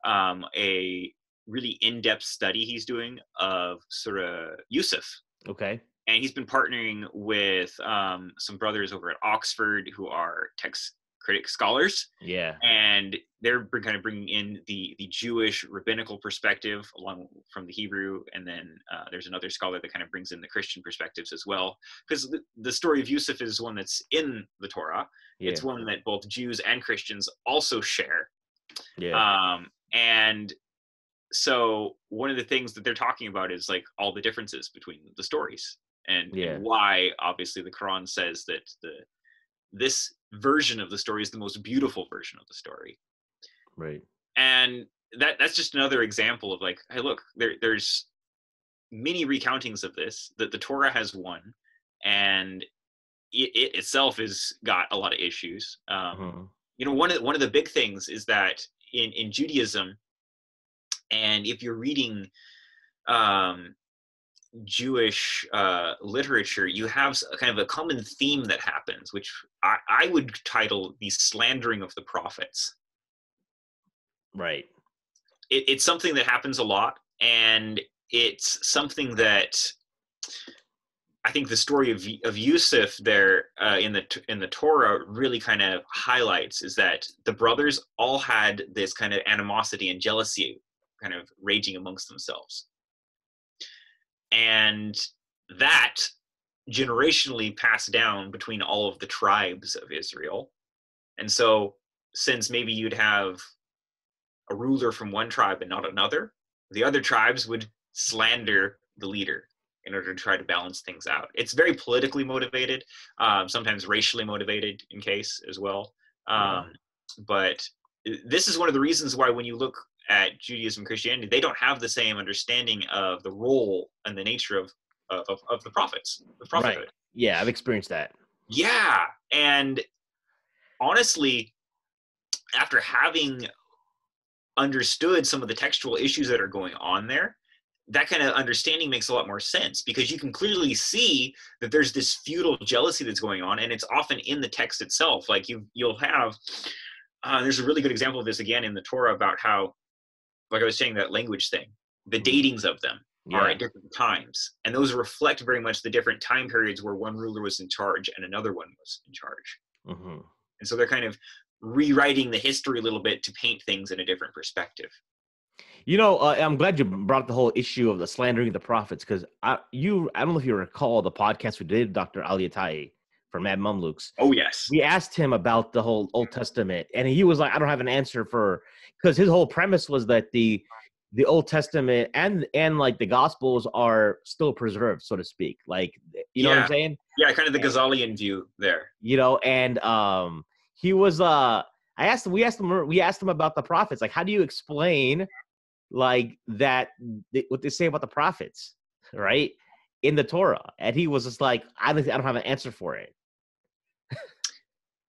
a really in-depth study he's doing of Surah Yusuf. Okay. And he's been partnering with some brothers over at Oxford who are text critic scholars. Yeah. And they're kind of bringing in the Jewish rabbinical perspective along from the Hebrew. And then there's another scholar that kind of brings in the Christian perspectives as well. Because the story of Yusuf is one that's in the Torah. Yeah. It's one that both Jews and Christians also share. Yeah. And so one of the things that they're talking about is like all the differences between the stories and why obviously the Quran says that this version of the story is the most beautiful version of the story. Right. And that's just another example of like, hey, look, there's many recountings of this, that the Torah has one, and it itself has got a lot of issues. One of the big things is that in Judaism, and if you're reading Jewish literature, you have kind of a common theme that happens, which I would title the slandering of the prophets. Right. It's something that happens a lot, and it's something that I think the story of Yusuf there in the Torah really kind of highlights, is that the brothers all had this kind of animosity and jealousy kind of raging amongst themselves. And that generationally passed down between all of the tribes of Israel. And so since maybe you'd have a ruler from one tribe and not another, the other tribes would slander the leader in order to try to balance things out. It's very politically motivated, sometimes racially motivated in case as well. But this is one of the reasons why when you look at Judaism and Christianity, they don't have the same understanding of the role and the nature of the prophets, the prophethood. Right. Yeah, I've experienced that. Yeah, and honestly, after having understood some of the textual issues that are going on there, that kind of understanding makes a lot more sense, because you can clearly see that there's this feudal jealousy that's going on, and it's often in the text itself. Like you'll have, there's a really good example of this again in the Torah about how, like I was saying, that language thing, the datings of them are at different times. And those reflect very much the different time periods where one ruler was in charge and another one was in charge. Mm-hmm. And so they're kind of rewriting the history a little bit to paint things in a different perspective. I'm glad you brought up the whole issue of the slandering of the prophets, because I don't know if you recall the podcast we did, Dr. Ali Atai from Mad Mamluks. Oh, yes. We asked him about the whole Old Testament, and he was like, I don't have an answer because his whole premise was that the Old Testament and like the Gospels are still preserved, so to speak. Like, you know what I'm saying? Yeah, kind of the Ghazalian view there. And he was we asked him about the prophets. Like, how do you explain like that, what they say about the prophets, right, in the Torah? And he was just like, I don't have an answer for it.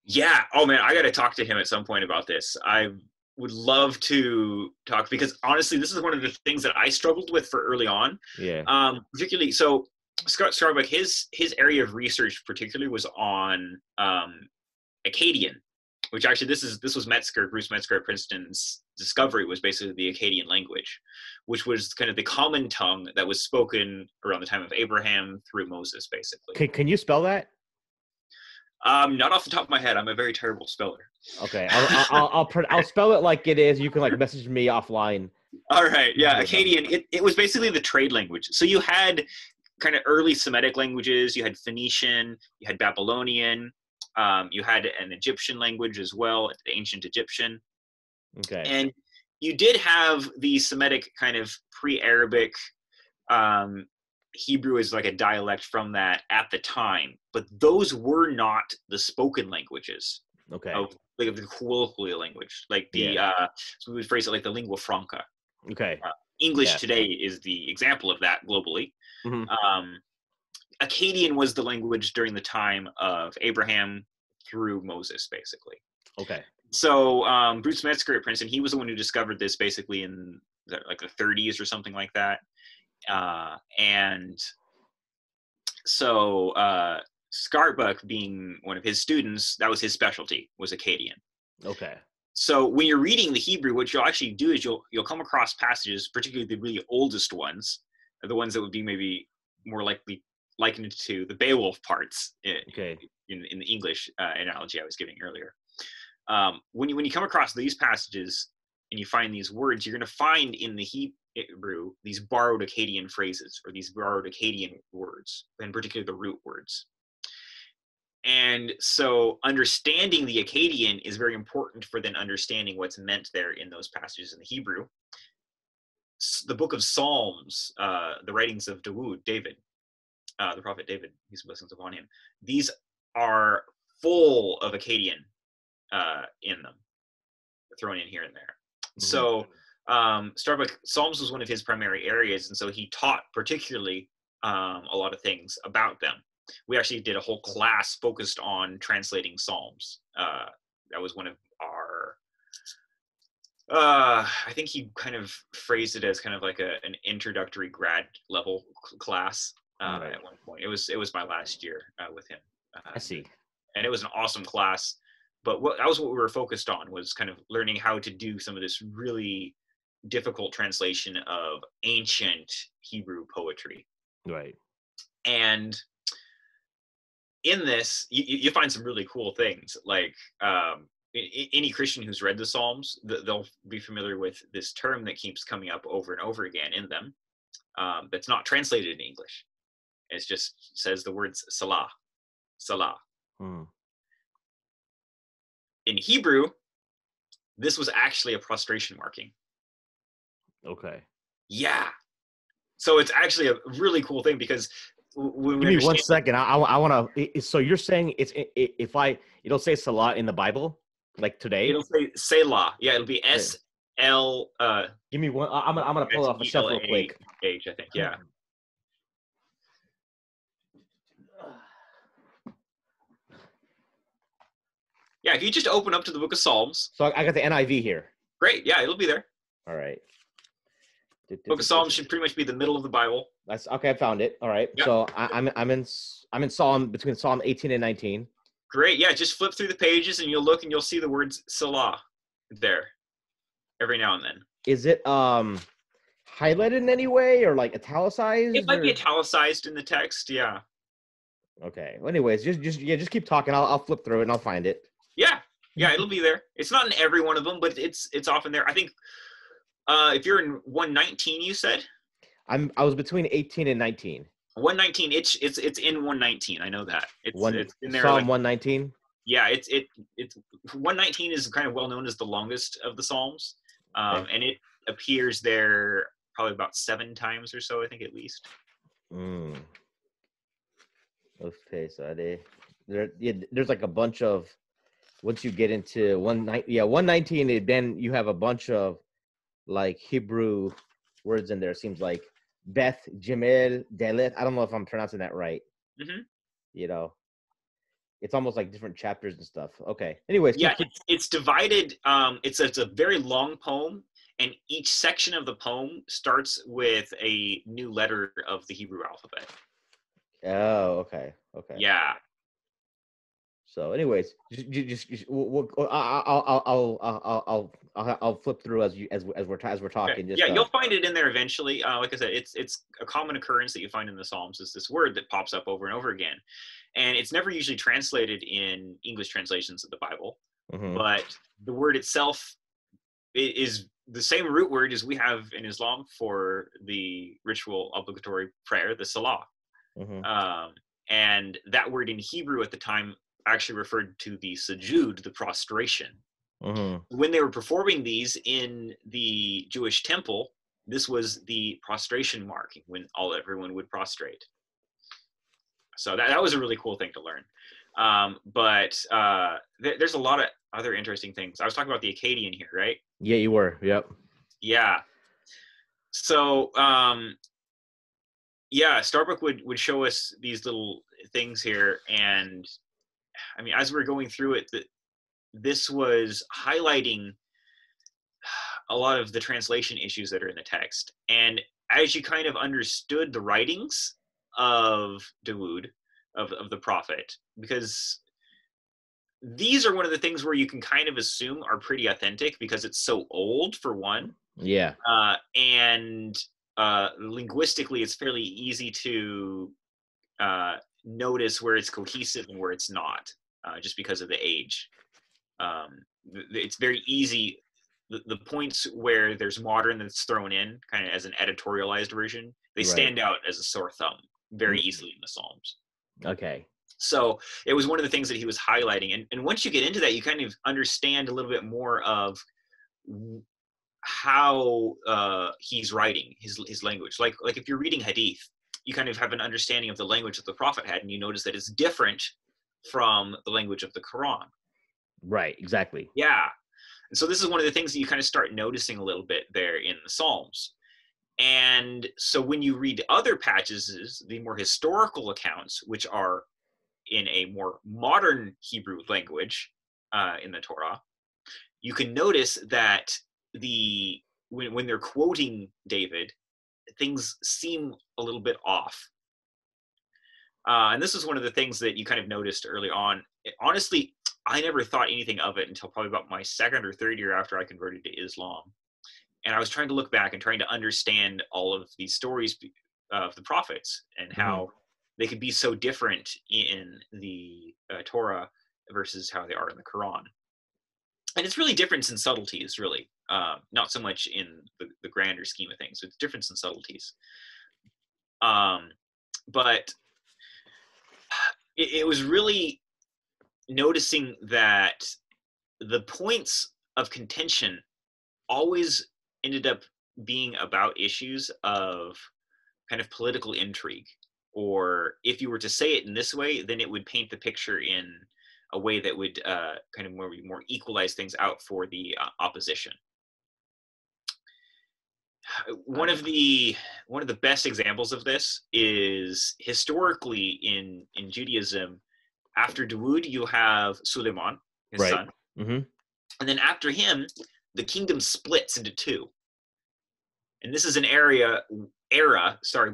Yeah. Oh man, I got to talk to him at some point about this. I would love to talk, because honestly, this is one of the things that I struggled with for early on. Yeah. Particularly, so Scott Starbuck, his area of research particularly was on Akkadian which actually this was Bruce Metzger at Princeton's discovery, was basically the Akkadian language, which was kind of the common tongue that was spoken around the time of Abraham through Moses, basically. Can you spell that? Not off the top of my head. I'm a very terrible speller. Okay, I'll spell it like it is. You can like message me offline. All right, yeah, Akkadian. It was basically the trade language. So you had kind of early Semitic languages. You had Phoenician. You had Babylonian. You had an Egyptian language as well, the ancient Egyptian. Okay. And you did have the Semitic kind of pre-Arabic Hebrew as like a dialect from that at the time, but those were not the spoken languages. Okay. Of like the colloquial language, like the so we would phrase it like the lingua franca. Okay. English today is the example of that globally. Mm-hmm. Akkadian was the language during the time of Abraham through Moses, basically. Okay. So Bruce Metzger at Princeton, he was the one who discovered this basically in the 30s or something like that. And so Starbuck, being one of his students, that was his specialty, was Akkadian. Okay. So when you're reading the Hebrew, what you'll actually do is you'll come across passages, particularly the really oldest ones, the ones that would be maybe more likely likened to the Beowulf parts in the English analogy I was giving earlier. When you come across these passages and you find these words, you're going to find in the Hebrew these borrowed Akkadian phrases or these borrowed Akkadian words, and particularly the root words. And so understanding the Akkadian is very important for then understanding what's meant there in those passages in the Hebrew. The book of Psalms, the writings of David, the prophet David, peace and blessings upon him, these are full of Akkadian in them, thrown in here and there. Mm-hmm. So Starbuck, Psalms was one of his primary areas, and so he taught particularly a lot of things about them. We actually did a whole class focused on translating Psalms. That was one of our, I think he kind of phrased it as kind of like an introductory grad level class at one point. It was my last year with him. I see. And it was an awesome class. But that was what we were focused on, was kind of learning how to do some of this really difficult translation of ancient Hebrew poetry. Right. And in this, you find some really cool things. Like any Christian who's read the Psalms, they'll be familiar with this term that keeps coming up over and over again in them. That's not translated in English. It just says the words Salah, Salah. In Hebrew, this was actually a prostration marking. Okay. Yeah. So it's actually a really cool thing, because when give me 1 second. I want to. So you're saying it'll say Salah in the Bible, like today? It'll say Selah. Yeah, it'll be S-L. Give me one. I'm gonna pull it off the shelf real quick. H, I think. Yeah. Yeah, if you just open up to the book of Psalms. So I got the NIV here. Great. Yeah, it'll be there. All right. Book of Psalms should pretty much be the middle of the Bible. That's okay. I found it. All right. Yep. So I'm in Psalm, between Psalm 18 and 19. Great. Yeah, just flip through the pages and you'll look and you'll see the words Salah there every now and then. Is it highlighted in any way or like italicized? It might be italicized in the text. Yeah. Okay. Well, anyways, just keep talking. I'll flip through it and I'll find it. Yeah, it'll be there. It's not in every one of them, but it's often there. I think if you're in 119, you said? I was between 18 and 19. 119. It's in 119. I know that. It's in there. Psalm 119. Yeah, it's 119 is kind of well known as the longest of the Psalms, okay. And it appears there probably about 7 times or so, I think, at least. Okay, so there's like a bunch of. Once you get into 119, then you have a bunch of like Hebrew words in there. It seems like Beth, Jemel, Delet. I don't know if I'm pronouncing that right. Mm-hmm. You know, it's almost like different chapters and stuff. Okay. Anyways. Yeah, it's divided. It's a very long poem, and each section of the poem starts with a new letter of the Hebrew alphabet. Oh, okay. Okay. Yeah. So, anyways, I'll flip through as we're Okay. talking. Yeah, you'll find it in there eventually. Like I said, it's a common occurrence that you find in the Psalms is this word that pops up over and over again, and it's never usually translated in English translations of the Bible, but the word itself is the same root word as we have in Islam for the ritual obligatory prayer, the Salah. And that word in Hebrew at the time actually referred to the sujood, the prostration. When they were performing these in the Jewish temple, this was the prostration mark when everyone would prostrate. So that was a really cool thing to learn. But there's a lot of other interesting things. I was talking about the Akkadian here, right? Yeah, you were. Yep. Yeah. So yeah, Starbuck would show us these little things here, and I mean, as we're going through it, this was highlighting a lot of the translation issues that are in the text. And as you kind of understood the writings of Dawood, of the prophet, because these are one of the things where you can kind of assume are pretty authentic because it's so old, for one. Yeah. And linguistically, it's fairly easy to notice where it's cohesive and where it's not, just because of the age. It's very easy. The points where there's modern that's thrown in, kind of as an editorialized version, they stand out as a sore thumb very easily in the Psalms. Okay. So it was one of the things that he was highlighting. And once you get into that, you kind of understand a little bit more of how he's writing his language. Like if you're reading Hadith, you kind of have an understanding of the language that the Prophet had, and you notice that it's different from the language of the Quran. Right, exactly. Yeah. And so this is one of the things that you kind of start noticing a little bit there in the Psalms. And so when you read other passages, the more historical accounts, which are in a more modern Hebrew language in the Torah, you can notice that when they're quoting David, things seem a little bit off. And this is one of the things that you kind of noticed early on. Honestly, I never thought anything of it until probably about my second or third year after I converted to Islam. And I was trying to look back and trying to understand all of these stories of the prophets and how they could be so different in the Torah versus how they are in the Quran. And it's really difference in subtleties, really, not so much in the grander scheme of things. It's difference in subtleties. But it was really noticing that the points of contention always ended up being about issues of kind of political intrigue, or if you were to say it in this way, then it would paint the picture in a way that would kind of more equalize things out for the opposition. One of the best examples of this is historically in Judaism. After Dawood, you have Suleiman, his son, and then after him, the kingdom splits into two. And this is an era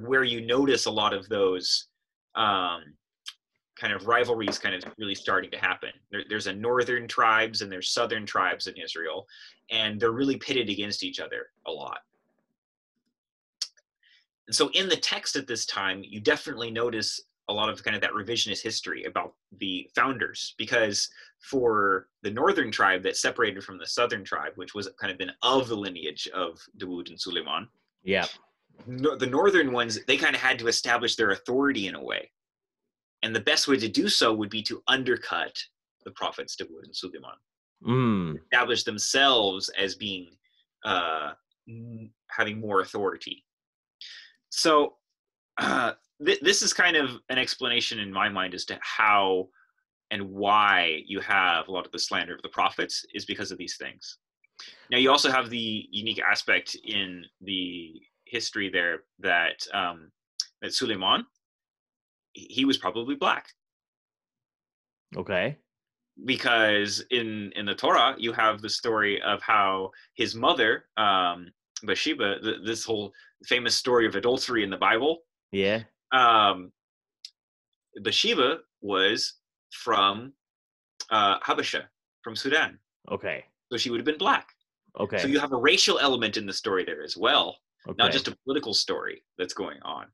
where you notice a lot of those kind of rivalries kind of really starting to happen. There's a northern tribes and there's southern tribes in Israel, and they're really pitted against each other a lot. And so in the text at this time, you definitely notice a lot of kind of that revisionist history about the founders, because for the northern tribe that separated from the southern tribe, which was kind of been of the lineage of Dawood and Suleiman, the northern ones, they kind of had to establish their authority in a way. And the best way to do so would be to undercut the prophets Dawood and Suleiman, establish themselves as being having more authority. So this is kind of an explanation in my mind as to how and why you have a lot of the slander of the prophets is because of these things. Now, you also have the unique aspect in the history there that that Suleiman, he was probably black. Okay. Because in the Torah, you have the story of how his mother, Bathsheba, this whole famous story of adultery in the Bible. Yeah. Bathsheba was from Habasha from Sudan. Okay. So she would have been black. So Okay. you have a racial element in the story there as well, not Okay. just a political story that's going on.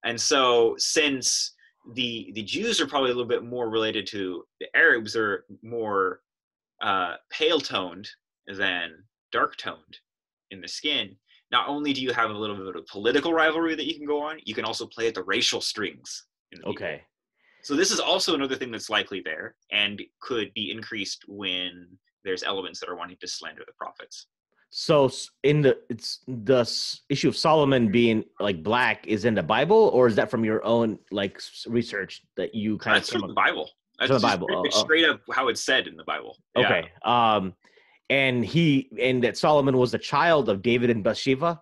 And so since the Jews are probably a little bit more related to the Arabs, are more pale toned than dark toned in the skin. Not only do you have a little bit of political rivalry that you can go on, you can also play at the racial strings in the people. Okay. So this is also another thing that's likely there and could be increased when there's elements that are wanting to slander the prophets. So it's the issue of Solomon being like black is in the Bible, or is that from your own like research that you kind of That's came from up the Bible. from That's the just Bible? it's straight up how it's said in the Bible. Yeah. Okay. And that Solomon was the child of David and Bathsheba.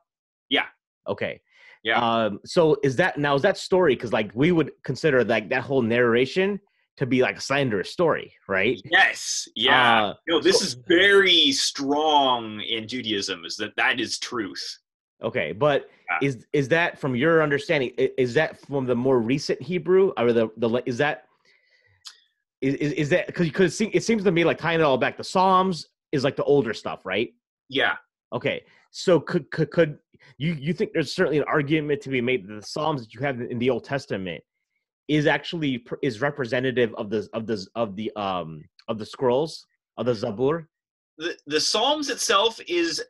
Yeah. Okay. Yeah. So is that story? Because like we would consider like that whole narration to be like a slanderous story, right? Yes. Yeah. This So is very strong in Judaism. Is that is truth. okay, but Yeah. is that from your understanding? Is that from the more recent Hebrew, or the is that because it seems to me like tying it all back. The Psalms is like the older stuff, right? Yeah. Okay, so could you think there's certainly an argument to be made that the Psalms that you have in the Old Testament is representative of the scrolls of the Zabur? The Psalms itself is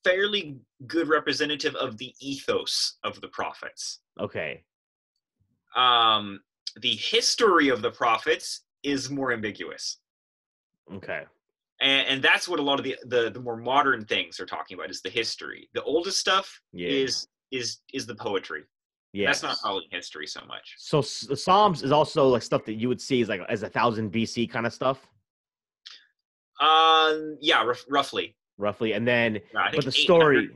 fairly good representative of the ethos of the prophets. Okay. The history of the prophets is more ambiguous. Okay. And that's what a lot of the more modern things are talking about, is the history. The oldest stuff is the poetry. Yeah. That's not following history so much. So the Psalms is also like stuff that you would see as 1000 BC kind of stuff. Yeah, roughly. Roughly, and then Yeah, but the story.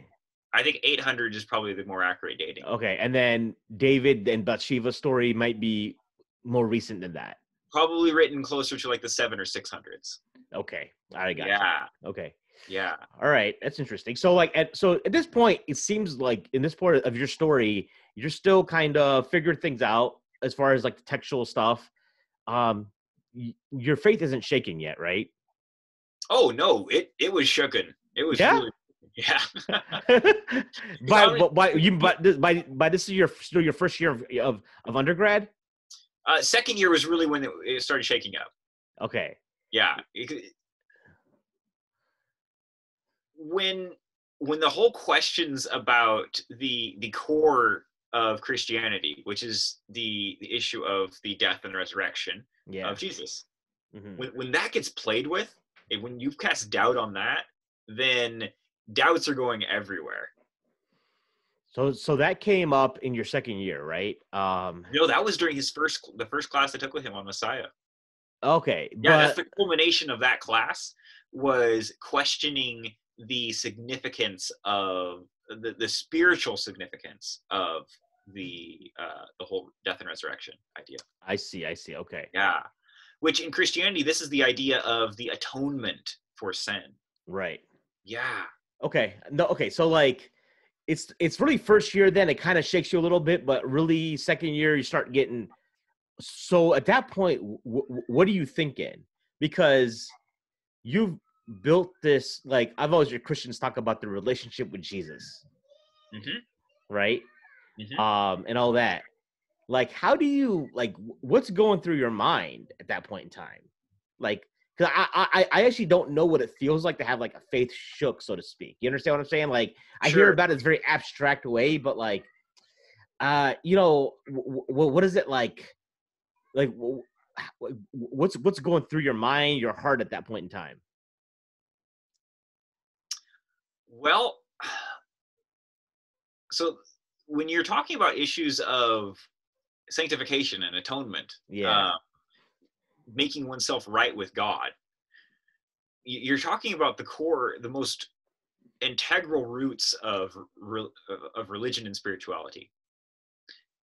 I think 800 is probably the more accurate dating. Okay, and then David and Bathsheba's story might be more recent than that. Probably written closer to like the 700s or 600s. Okay, I got yeah. you. Okay. Yeah. All right, that's interesting. So like at this point, it seems like in this part of your story, you're still kind of figuring things out as far as like the textual stuff. Your faith isn't shaking yet, right? Oh no, it was shooken. It was really by this is your first year of undergrad. Second year was really when it started shaking up. Okay. Yeah. When the whole questions about the core of Christianity, which is the issue of the death and resurrection of Jesus, when that gets played with, and when you've cast doubt on that, then doubts are going everywhere. So that came up in your second year, right? No, that was during the first class I took with him on Messiah. Okay. Yeah, that's the culmination of that class, was questioning the significance of the spiritual significance of the whole death and resurrection idea. I see. Okay. Yeah. Which in Christianity, this is the idea of the atonement for sin. Right. Yeah. Okay. No. Okay. So like, it's really first year. Then it kind of shakes you a little bit, but really second year you start getting. So at that point, what are you thinking? Because you've built this. Like I've always heard Christians talk about the relationship with Jesus, right? And all that. Like, how do you what's going through your mind at that point in time? Like, because I actually don't know what it feels like to have like a faith shook, so to speak. You understand what I'm saying? Like, I hear about it in a very abstract way, but like, what is it like? Like, what's going through your mind, your heart at that point in time? Well, so when you're talking about issues of sanctification and atonement, making oneself right with God, you're talking about the core, the most integral roots of religion and spirituality.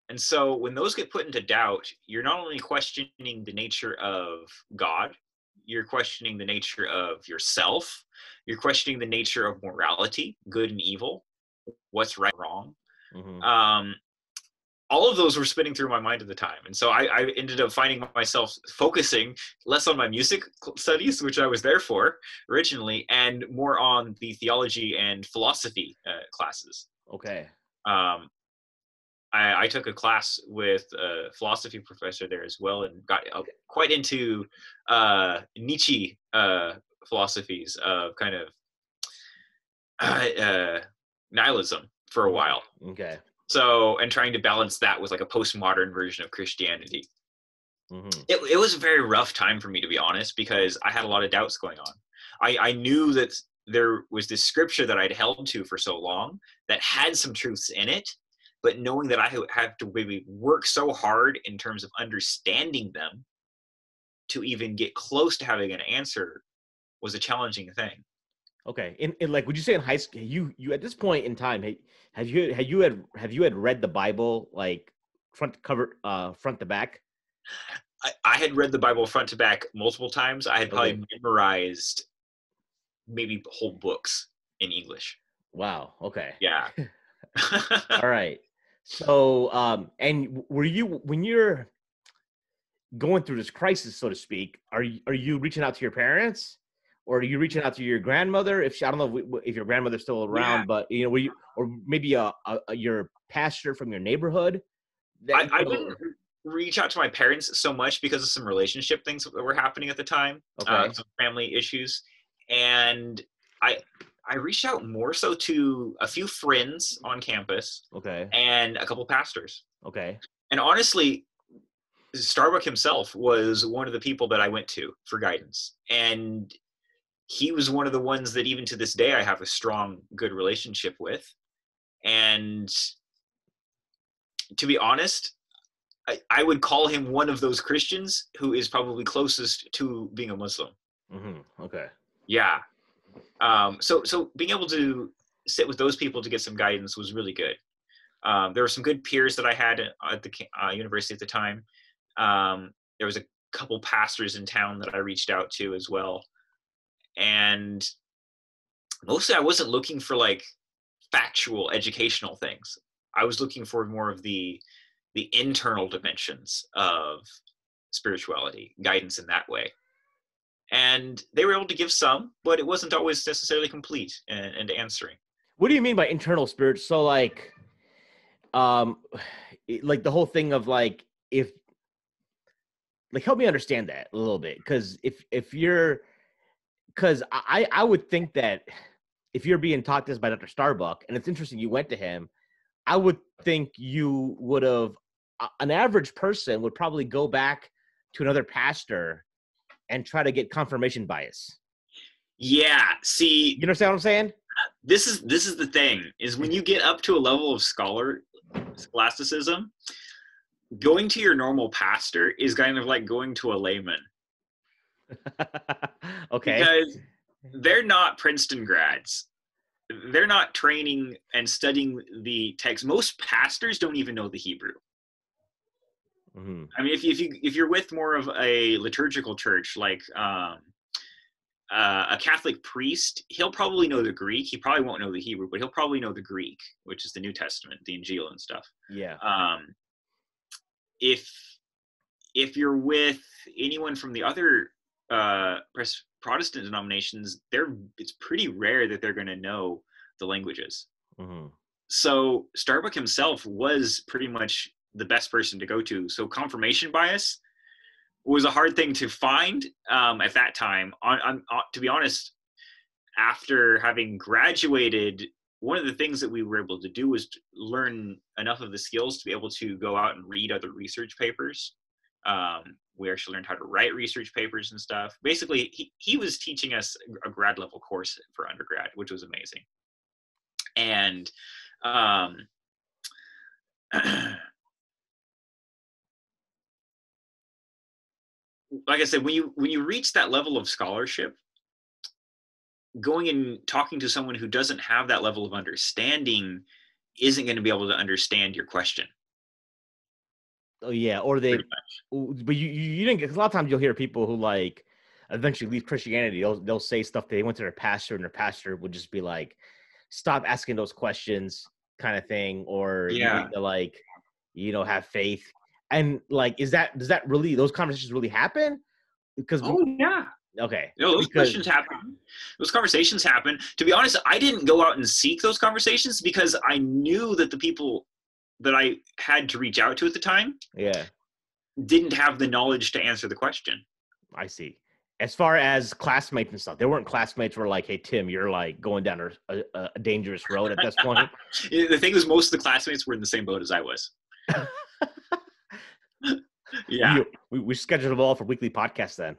And so when those get put into doubt, you're not only questioning the nature of God, you're questioning the nature of yourself, you're questioning the nature of morality, good and evil, what's right and wrong. all of those were spinning through my mind at the time. And so I ended up finding myself focusing less on my music studies, which I was there for originally, and more on the theology and philosophy classes. Okay. I took a class with a philosophy professor there as well, and got quite into Nietzsche philosophies of kind of nihilism for a while. Okay. So, and trying to balance that with like a postmodern version of Christianity. Mm-hmm. It was a very rough time for me, to be honest, because I had a lot of doubts going on. I knew that there was this scripture that I'd held to for so long that had some truths in it, but knowing that I have to maybe work so hard in terms of understanding them to even get close to having an answer was a challenging thing. Okay. In like, would you say in high school, you at this point in time, have you had read the Bible like front to back? I had read the Bible front to back multiple times. I had probably memorized maybe whole books in English. Wow. Okay. Yeah. All right. So, and were you, when you're going through this crisis, so to speak, are you reaching out to your parents, or are you reaching out to your grandmother? If I don't know if your grandmother's still around, but you know, were you, or maybe your pastor from your neighborhood? I didn't reach out to my parents so much because of some relationship things that were happening at the time, some family issues, and I reached out more so to a few friends on campus, and a couple pastors. And honestly, Starbuck himself was one of the people that I went to for guidance, and he was one of the ones that even to this day I have a strong, good relationship with. And to be honest, I would call him one of those Christians who is probably closest to being a Muslim. Mm-hmm. Okay. Yeah. So being able to sit with those people to get some guidance was really good. There were some good peers that I had at the university at the time. There was a couple pastors in town that I reached out to as well. And mostly I wasn't looking for like factual educational things. I was looking for more of the internal dimensions of spirituality, guidance in that way. And they were able to give some, but it wasn't always necessarily complete and answering. What do you mean by internal spirit? So like the whole thing of like, if like, help me understand that a little bit. Because if you're, because I would think that if you're being taught this by Dr. Starbuck, and it's interesting you went to him, I would think you would have, an average person would probably go back to another pastor and try to get confirmation bias. Yeah, see, you understand what I'm saying? This is the thing, is when you get up to a level of scholasticism, going to your normal pastor is kind of like going to a layman. Okay. Because they're not Princeton grads. They're not training and studying the text. Most pastors don't even know the Hebrew. Mm-hmm. I mean, if you're with more of a liturgical church, like a Catholic priest, he'll probably know the Greek. He probably won't know the Hebrew, but he'll probably know the Greek, which is the New Testament, the Injil and stuff. Yeah. If you're with anyone from the other Protestant denominations, it's pretty rare that they're going to know the languages. Mm-hmm. So Starbuck himself was pretty much the best person to go to. So confirmation bias was a hard thing to find at that time. To be honest, after having graduated, one of the things that we were able to do was to learn enough of the skills to be able to go out and read other research papers. We actually learned how to write research papers and stuff. Basically, he was teaching us a grad level course for undergrad, which was amazing. And like I said, when you reach that level of scholarship, going and talking to someone who doesn't have that level of understanding isn't going to be able to understand your question. Oh yeah, or they, but you didn't get, because a lot of times you'll hear people who like eventually leave Christianity. They'll say stuff they went to their pastor, and their pastor would just be like, "Stop asking those questions," kind of thing, or like, have faith. And like, does that really, those conversations really happen? Because yeah. Okay. Those questions happen. Those conversations happen. To be honest, I didn't go out and seek those conversations because I knew that the people that I had to reach out to at the time didn't have the knowledge to answer the question. I see. As far as classmates and stuff, there weren't classmates who were like, hey, Tim, you're like going down a dangerous road at this point. The thing is, most of the classmates were in the same boat as I was. Yeah. We scheduled them all for weekly podcasts then.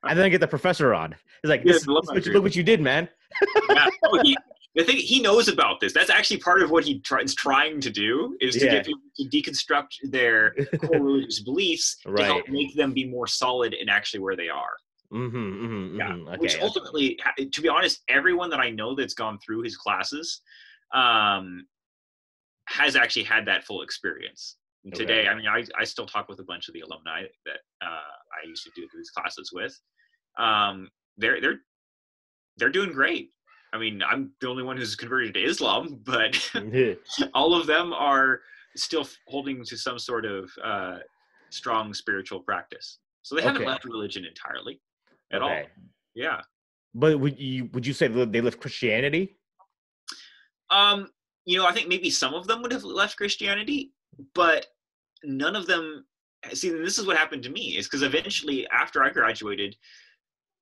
And then get the professor on. He's like, look what you did, man. Yeah. The thing, he knows about this. That's actually part of what he is trying to do, is to get people to deconstruct their core religious beliefs to help make them be more solid in actually where they are. Okay, which ultimately, to be honest, everyone that I know that's gone through his classes has actually had that full experience. Today, I mean, I still talk with a bunch of the alumni that I used to do these classes with. They're doing great. I mean, I'm the only one who's converted to Islam, but all of them are still holding to some sort of strong spiritual practice. So they haven't left religion entirely at all. Yeah. But would you say they left Christianity? I think maybe some of them would have left Christianity, but none of them. See, this is what happened to me, is because eventually, after I graduated,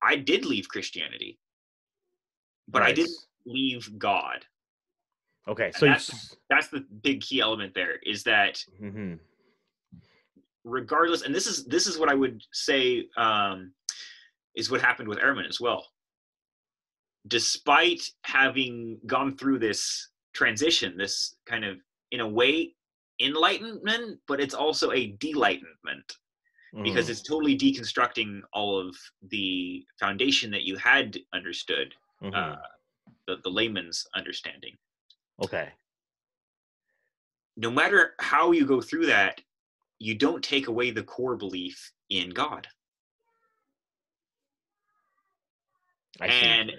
I did leave Christianity. But I didn't leave God. Okay, so that's the big key element there, is that regardless, and this is what I would say is what happened with Ehrman as well. Despite having gone through this transition, this kind of, in a way, enlightenment, but it's also a delightment, because it's totally deconstructing all of the foundation that you had understood. The layman's understanding. Okay. No matter how you go through that, you don't take away the core belief in God. And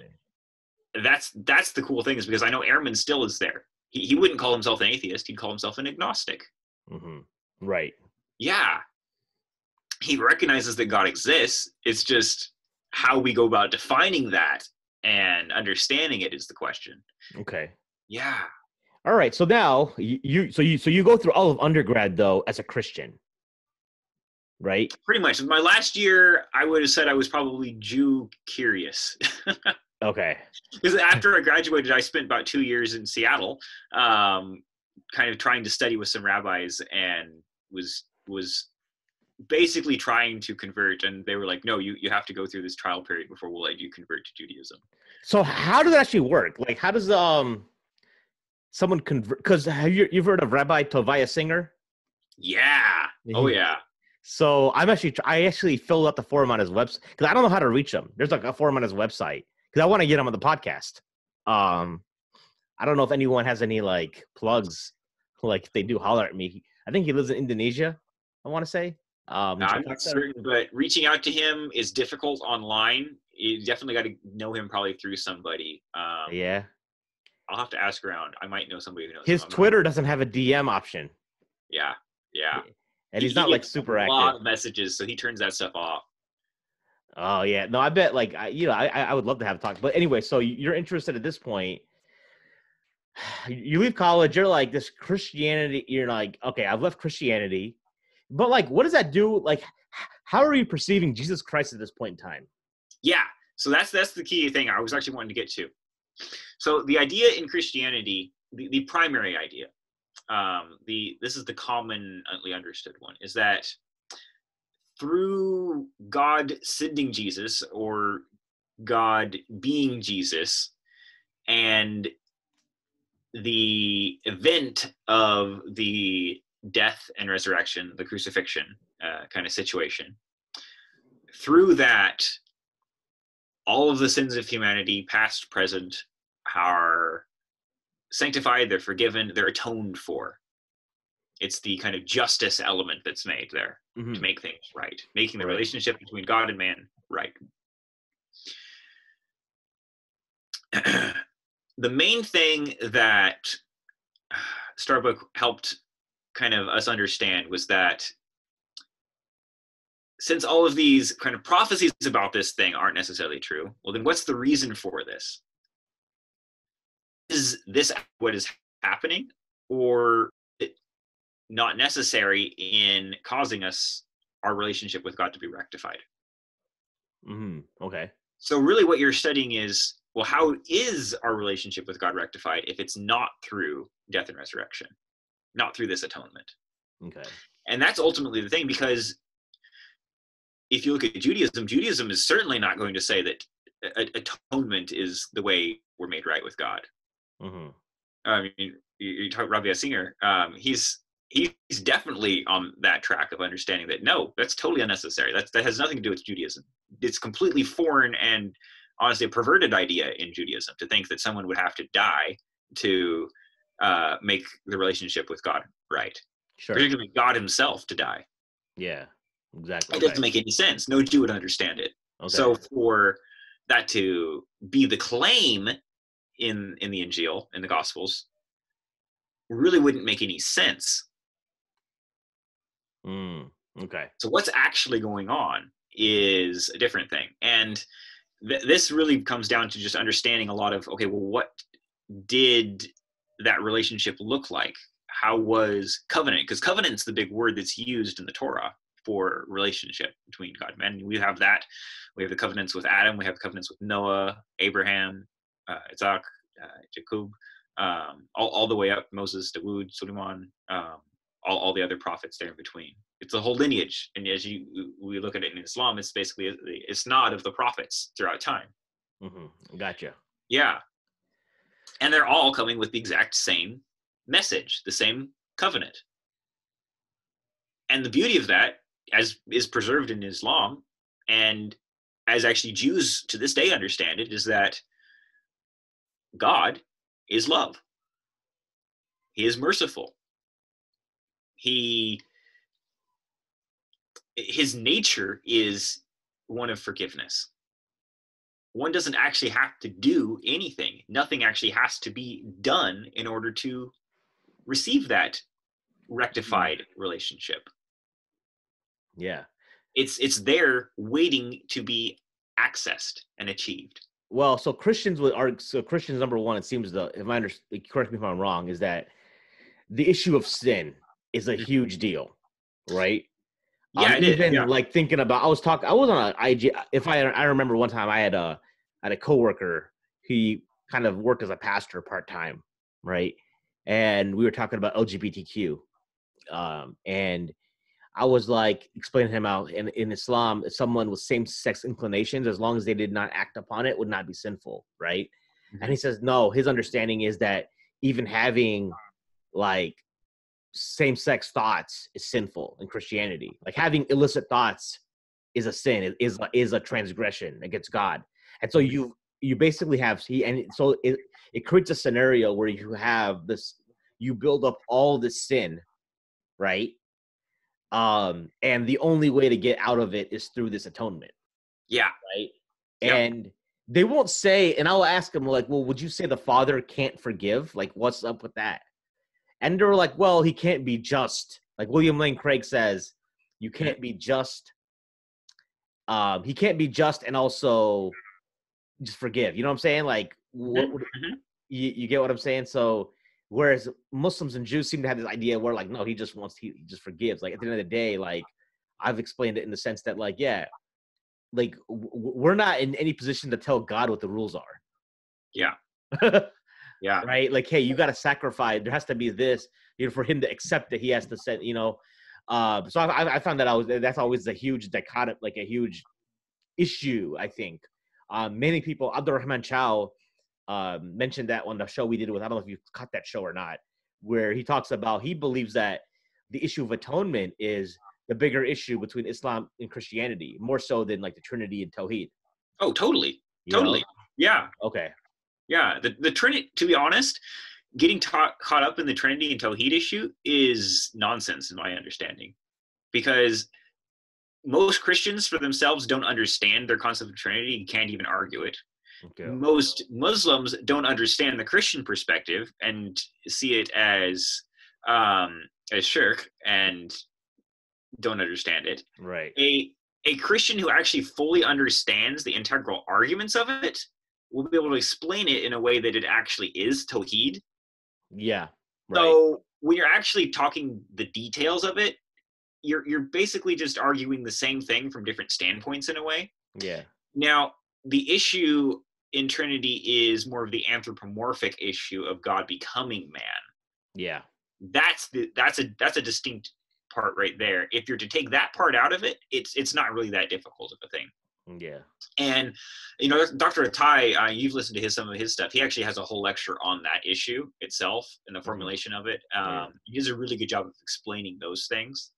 that's the cool thing, is because I know Ehrman still is there. He wouldn't call himself an atheist. He'd call himself an agnostic. Right. Yeah. He recognizes that God exists. It's just how we go about defining that and understanding it is the question. Okay. Yeah. All right. So now you go through all of undergrad though as a Christian, right? Pretty much. In my last year, I would have said I was probably Jew curious. Okay. Because after I graduated, I spent about 2 years in Seattle, kind of trying to study with some rabbis, and was basically trying to convert, and they were like, no, you have to go through this trial period before we'll let you convert to Judaism. So how does that actually work? Like, how does someone convert? Because you've heard of Rabbi Tovia Singer? Yeah. Oh yeah. So I actually filled out the form on his website, because I don't know how to reach him. There's like a form on his website, because I want to get him on the podcast. I don't know if anyone has any like plugs, like if they do, holler at me. I think he lives in Indonesia, I want to say. I'm not certain, but reaching out to him is difficult online. You definitely got to know him probably through somebody. Yeah. I'll have to ask around. I might know somebody who knows his him. Twitter doesn't have a DM option. Yeah. And he's not like super active. A lot of messages, so he turns that stuff off. Oh yeah. No, I bet like I would love to have a talk. But anyway, so you're interested at this point. You leave college, you're like, this Christianity, you're like, okay, I've left Christianity. But like, what does that do? Like, how are you perceiving Jesus Christ at this point in time? Yeah, so that's the key thing I was actually wanting to get to. So the idea in Christianity, the primary idea, this is the commonly understood one, is that through God sending Jesus, or God being Jesus, and the event of the death and resurrection, the crucifixion kind of situation, through that, all of the sins of humanity, past, present, are sanctified, they're forgiven, they're atoned for. It's the kind of justice element that's made there to make things right, making the relationship between God and man right. The main thing that Starbuck helped kind of us understand was that since all of these kind of prophecies about this thing aren't necessarily true, well, then what's the reason for this? Is this what is happening, or it not necessary in causing us our relationship with God to be rectified? Okay. So really what you're studying is, well, how is our relationship with God rectified if it's not through death and resurrection, not through this atonement? Okay. And that's ultimately the thing, because if you look at Judaism, Judaism is certainly not going to say that atonement is the way we're made right with God. I mean, you talk Rabbi Singer, he's definitely on that track of understanding that no, that's totally unnecessary. That has nothing to do with Judaism. It's completely foreign and honestly a perverted idea in Judaism to think that someone would have to die to make the relationship with God right. Sure. Particularly God himself to die. Yeah, exactly. It doesn't make any sense. No Jew would understand it. Okay. So for that to be the claim in the Injil, in the Gospels, really wouldn't make any sense. Okay. So what's actually going on is a different thing. And this really comes down to just understanding a lot of, okay, well, what did that relationship look like? How was covenant? Because covenant's the big word that's used in the Torah for relationship between God and man. We have that. We have the covenants with Adam. We have covenants with Noah, Abraham, Isaac, Jacob, all the way up, Moses, Dawood, Suleiman, all the other prophets there in between. It's a whole lineage. And as we look at it in Islam, it's basically a isnad of the prophets throughout time. Gotcha. Yeah. And they're all coming with the exact same message, the same covenant. And the beauty of that, as is preserved in Islam, and as actually Jews to this day understand it, is that God is love. He is merciful. His nature is one of forgiveness. One doesn't actually have to do anything. Nothing actually has to be done in order to receive that rectified relationship. Yeah. It's there waiting to be accessed and achieved. Well, so Christians number one, it seems if I understand, correct me if I'm wrong, is that the issue of sin is a huge deal, right? Yeah, like thinking about, I was on a IG. If I remember one time I had a coworker. He kind of worked as a pastor part-time, right? And we were talking about LGBTQ. And I was like explaining to him how in Islam, someone with same-sex inclinations, as long as they did not act upon it, would not be sinful, right? And he says, no, his understanding is that even having like same-sex thoughts is sinful in Christianity. Like having illicit thoughts is a sin, is a transgression against God. And so you basically have it creates a scenario where you have this, you build up all this sin, right? And the only way to get out of it is through this atonement. Yeah. Right. Yep. And they won't say, and I'll ask them like, well, would you say the Father can't forgive? Like, what's up with that? And they're like, well, he can't be just. Like William Lane Craig says, you can't be just. He can't be just and also just forgive. You know what I'm saying? Like, you get what I'm saying? So, whereas Muslims and Jews seem to have this idea where, like, no, he just forgives. Like, at the end of the day, like, I've explained it in the sense that, like, yeah, like, we're not in any position to tell God what the rules are. Yeah. Yeah. Right? Like, hey, you got to sacrifice. There has to be this, for him to accept it, he has to set, so I found that's always a huge dichotomy, like a huge issue, I think. Many people, Abdurrahman Chow mentioned that on the show we did with, I don't know if you caught that show or not, where he talks about, he believes that the issue of atonement is the bigger issue between Islam and Christianity, more so than like the Trinity and Tawhid. Oh, totally. Totally. Yeah. Okay. Yeah. The Trinity, to be honest, getting caught up in the Trinity and Tawhid issue is nonsense in my understanding, because most Christians for themselves don't understand their concept of Trinity and can't even argue it. Okay. Most Muslims don't understand the Christian perspective and see it as shirk and don't understand it. Right. A Christian who actually fully understands the integral arguments of it will be able to explain it in a way that it actually is Tawheed. Yeah. Right. So when you're actually talking the details of it, you're basically just arguing the same thing from different standpoints in a way. Yeah. Now, the issue in Trinity is more of the anthropomorphic issue of God becoming man. Yeah. That's a distinct part right there. If you're to take that part out of it, it's not really that difficult of a thing. Yeah. And Dr. Atai, you've listened to some of his stuff. He actually has a whole lecture on that issue itself and the formulation of it. He does a really good job of explaining those things.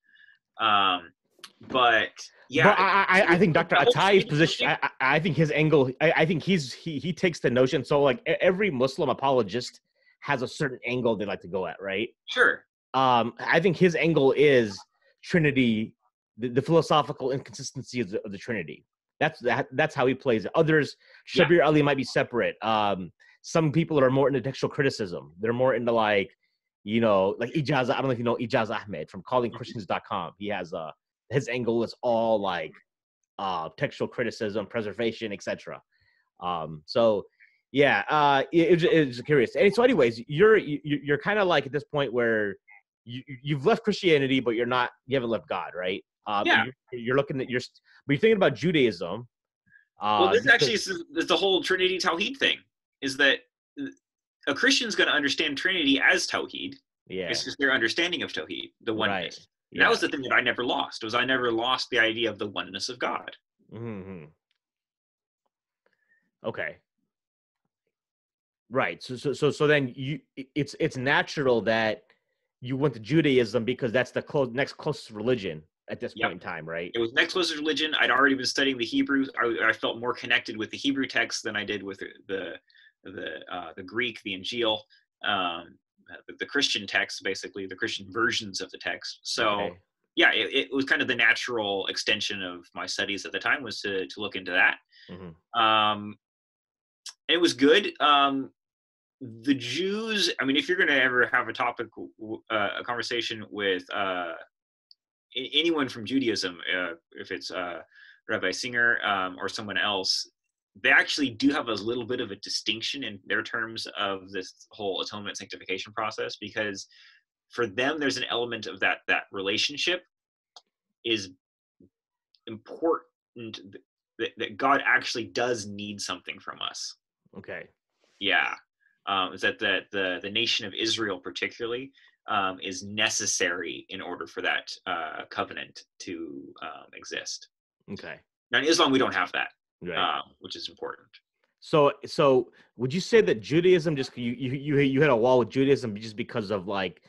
But yeah, but I think Dr. Atai's position, I think his angle, I think he takes the notion. So like every Muslim apologist has a certain angle they like to go at, right? Sure. I think his angle is Trinity, the philosophical inconsistency of the Trinity. That's how he plays it. Others, Shabir Ali might be separate. Some people are more into textual criticism. They're more into like Ijaz. I don't know if you know Ijaz Ahmed from callingchristians.com. He has his angle is all like textual criticism, preservation, etc. So yeah, it's curious. And so, anyways, you're kind of like at this point where you've left Christianity, but you haven't left God, right? You're looking at but you're thinking about Judaism. Well, this actually is the whole Trinity Tawheed thing. Is that a Christian's going to understand Trinity as Tawheed? Yeah, it's just their understanding of Tawheed, the oneness. Right. Yeah. That was the thing that I never lost. I never lost the idea of the oneness of God. Mm-hmm. Okay. Right. So then it's natural that you went to Judaism because that's the next closest religion at this point in time, right? It was next closest religion. I'd already been studying the Hebrew. I felt more connected with the Hebrew text than I did with the Greek, the Injil, the Christian text, basically the Christian versions of the text. So it was kind of the natural extension of my studies at the time was to look into that. Mm-hmm. It was good. The Jews, I mean, if you're going to ever have a conversation with anyone from Judaism, if it's Rabbi Singer or someone else, they actually do have a little bit of a distinction in their terms of this whole atonement sanctification process, because for them, there's an element of that relationship is important, that God actually does need something from us. Okay. Yeah. Is that the nation of Israel particularly is necessary in order for that covenant to exist. Okay. Now in Islam we don't have that, right. Which is important. So would you say that Judaism just you hit a wall with Judaism just because of like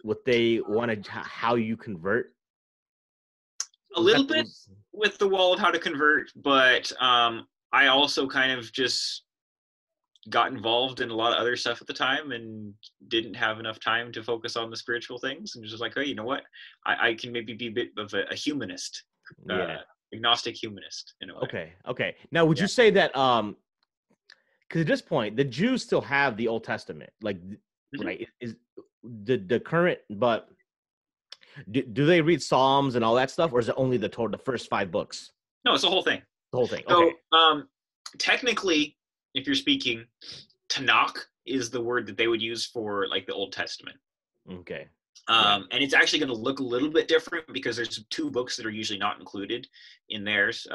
what they wanted, how you convert? A little bit with the wall of how to convert, but I also kind of just got involved in a lot of other stuff at the time and didn't have enough time to focus on the spiritual things, and just like, oh, you know what, I can maybe be a bit of a humanist, agnostic humanist in a way. Okay. Now, would you say that because at this point the Jews still have the Old Testament, like, mm-hmm. right? Is the current, but do they read Psalms and all that stuff, or is it only the first 5 books? No, it's the whole thing. The whole thing. Okay. So technically, if you're speaking, Tanakh is the word that they would use for like the Old Testament. Okay. And it's actually going to look a little bit different because there's 2 books that are usually not included in theirs.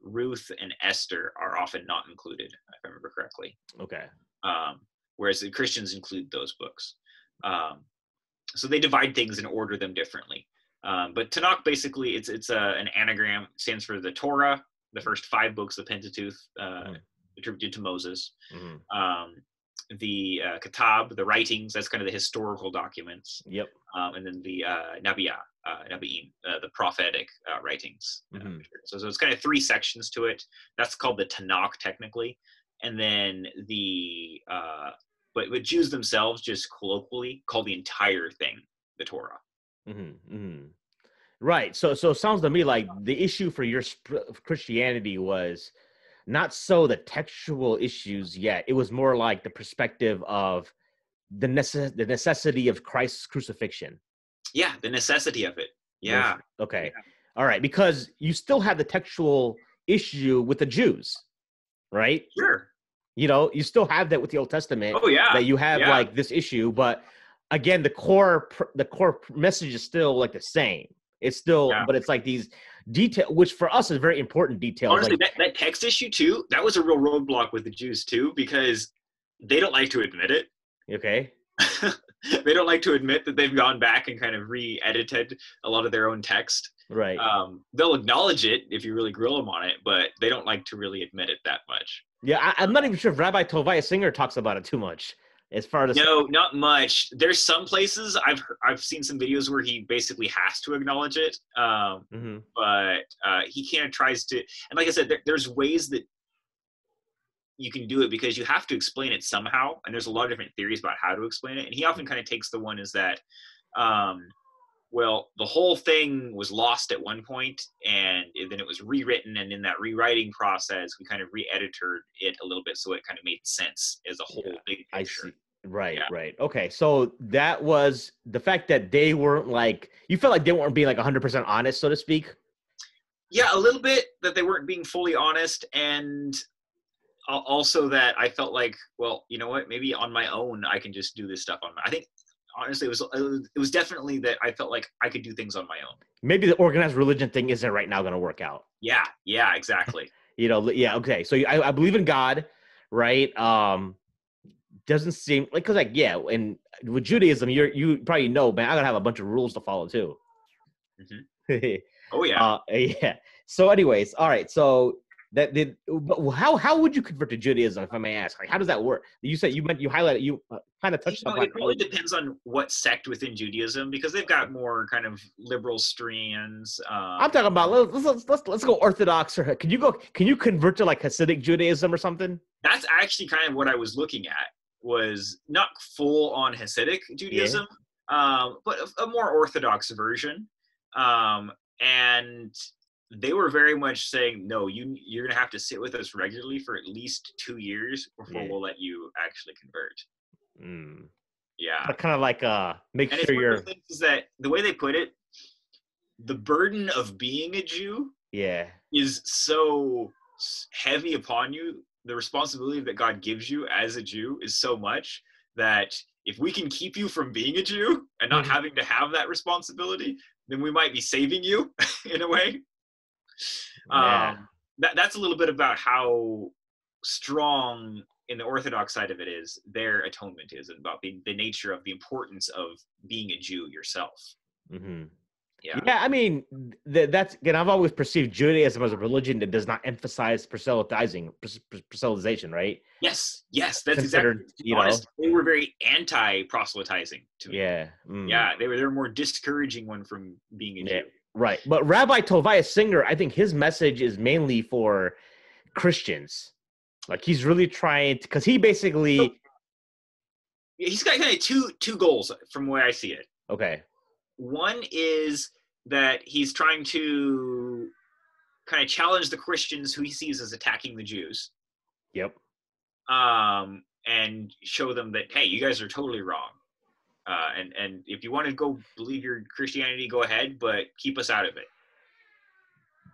Ruth and Esther are often not included, if I remember correctly. Okay. Whereas the Christians include those books. So they divide things and order them differently. But Tanakh, basically, it's an anagram. It stands for the Torah, the first 5 books, the Pentateuch, attributed to Moses. Mm-hmm. The Kitab, the writings, that's kind of the historical documents. Yep. And then the Nabi'im, the prophetic writings. Mm-hmm. So it's kind of 3 sections to it. That's called the Tanakh, technically. And then but Jews themselves just colloquially call the entire thing the Torah. Mm-hmm. Mm-hmm. Right. So it sounds to me like the issue for your Christianity was not so the textual issues yet. It was more like the perspective of the necessity of Christ's crucifixion. Yeah, the necessity of it. Yeah. Okay. Yeah. All right. Because you still have the textual issue with the Jews, right? Sure. You know, you still have that with the Old Testament. Oh yeah. That you have Yeah. like this issue, but again, the core message is still like the same. It's still, but it's like these detail, which for us is very important details. Honestly, like that text issue too, that was a real roadblock with the Jews too, because they don't like to admit it. Okay. They don't like to admit that they've gone back and kind of re-edited a lot of their own text. Right. They'll acknowledge it if you really grill them on it, but they don't like to really admit it that much. Yeah, I'm not even sure if Rabbi Tovia Singer talks about it too much. As far as no, not much. There's some places I've seen some videos where he basically has to acknowledge it, but he kind of tries to. And like I said, there's ways that you can do it because you have to explain it somehow, and there's a lot of different theories about how to explain it. And he often kind of takes the one is that, well, the whole thing was lost at one point, and then it was rewritten, and in that rewriting process, we kind of re-edited it a little bit so it kind of made sense as a whole big picture. I see. Right, right. Okay, so that was the fact that they weren't like, you felt like they weren't being like 100% honest, so to speak? Yeah, a little bit that they weren't being fully honest, and also that I felt like, well, you know what, maybe on my own I can just do this stuff on my I think honestly it was definitely that I felt like I could do things on my own. Maybe the organized religion thing isn't right now going to work out. Yeah, exactly. You know, yeah, okay. So I believe in God, right? Doesn't seem like, because like, yeah, and with Judaism, you probably know, man, I gotta have a bunch of rules to follow too. Oh yeah. Yeah. So anyways, all right, so that did, but how would you convert to Judaism, if I may ask? Like, how does that work? You said you highlighted, you kind of touched on it really depends on what sect within Judaism, because they've got more kind of liberal strands. I'm talking about, let's go Orthodox, or can you convert to like Hasidic Judaism or something? That's actually kind of what I was looking at, was not full on Hasidic Judaism, but a more Orthodox version. And they were very much saying, no, you're going to have to sit with us regularly for at least 2 years before we'll let you actually convert. Yeah. But kind of like, make and sure it's you're... one of the things is that the way they put it, the burden of being a Jew is so heavy upon you. The responsibility that God gives you as a Jew is so much that if we can keep you from being a Jew and not having to have that responsibility, then we might be saving you in a way. That's a little bit about how strong in the Orthodox side of it is their atonement is, and about the nature of the importance of being a Jew yourself. Yeah, I mean, that's, again, I've always perceived Judaism as a religion that does not emphasize proselytization, right? Yes, that's exactly. Honest, they were very anti-proselytizing to me. Yeah, they were more discouraging one from being a Jew. Right, but Rabbi Tovia Singer, I think his message is mainly for Christians. Like, he's really trying to, because he basically... he's got kind of two goals from the way I see it. Okay. One is that he's trying to kind of challenge the Christians who he sees as attacking the Jews. Yep. And show them that, hey, you guys are totally wrong. And if you want to go believe your Christianity, go ahead, but keep us out of it.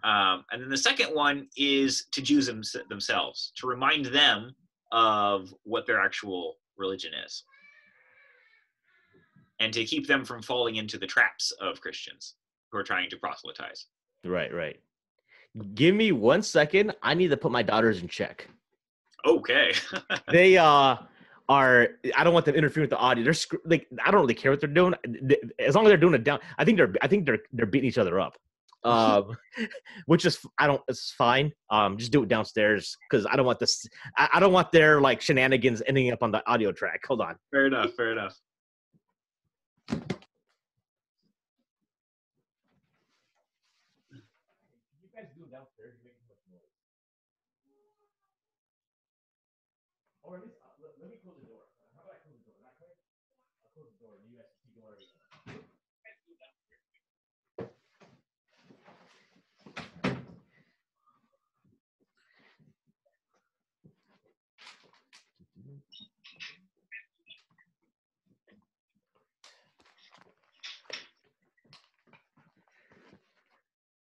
And then the second one is to Jews themselves, to remind them of what their actual religion is, and to keep them from falling into the traps of Christians who are trying to proselytize. Right. Give me 1 second. I need to put my daughters in check. Okay. They are... I don't want them interfering with the audio. They're like, I don't really care what they're doing, as long as they're doing it down. I think they're beating each other up, which is, it's fine. Just do it downstairs, because I don't want this. I don't want their like shenanigans ending up on the audio track. Hold on. Fair enough. You guys do it downstairs. You make too much noise. Or at least let me close the door. How about I close the door? Not quick. I'll close the door, and you guys can keep going wherever you want.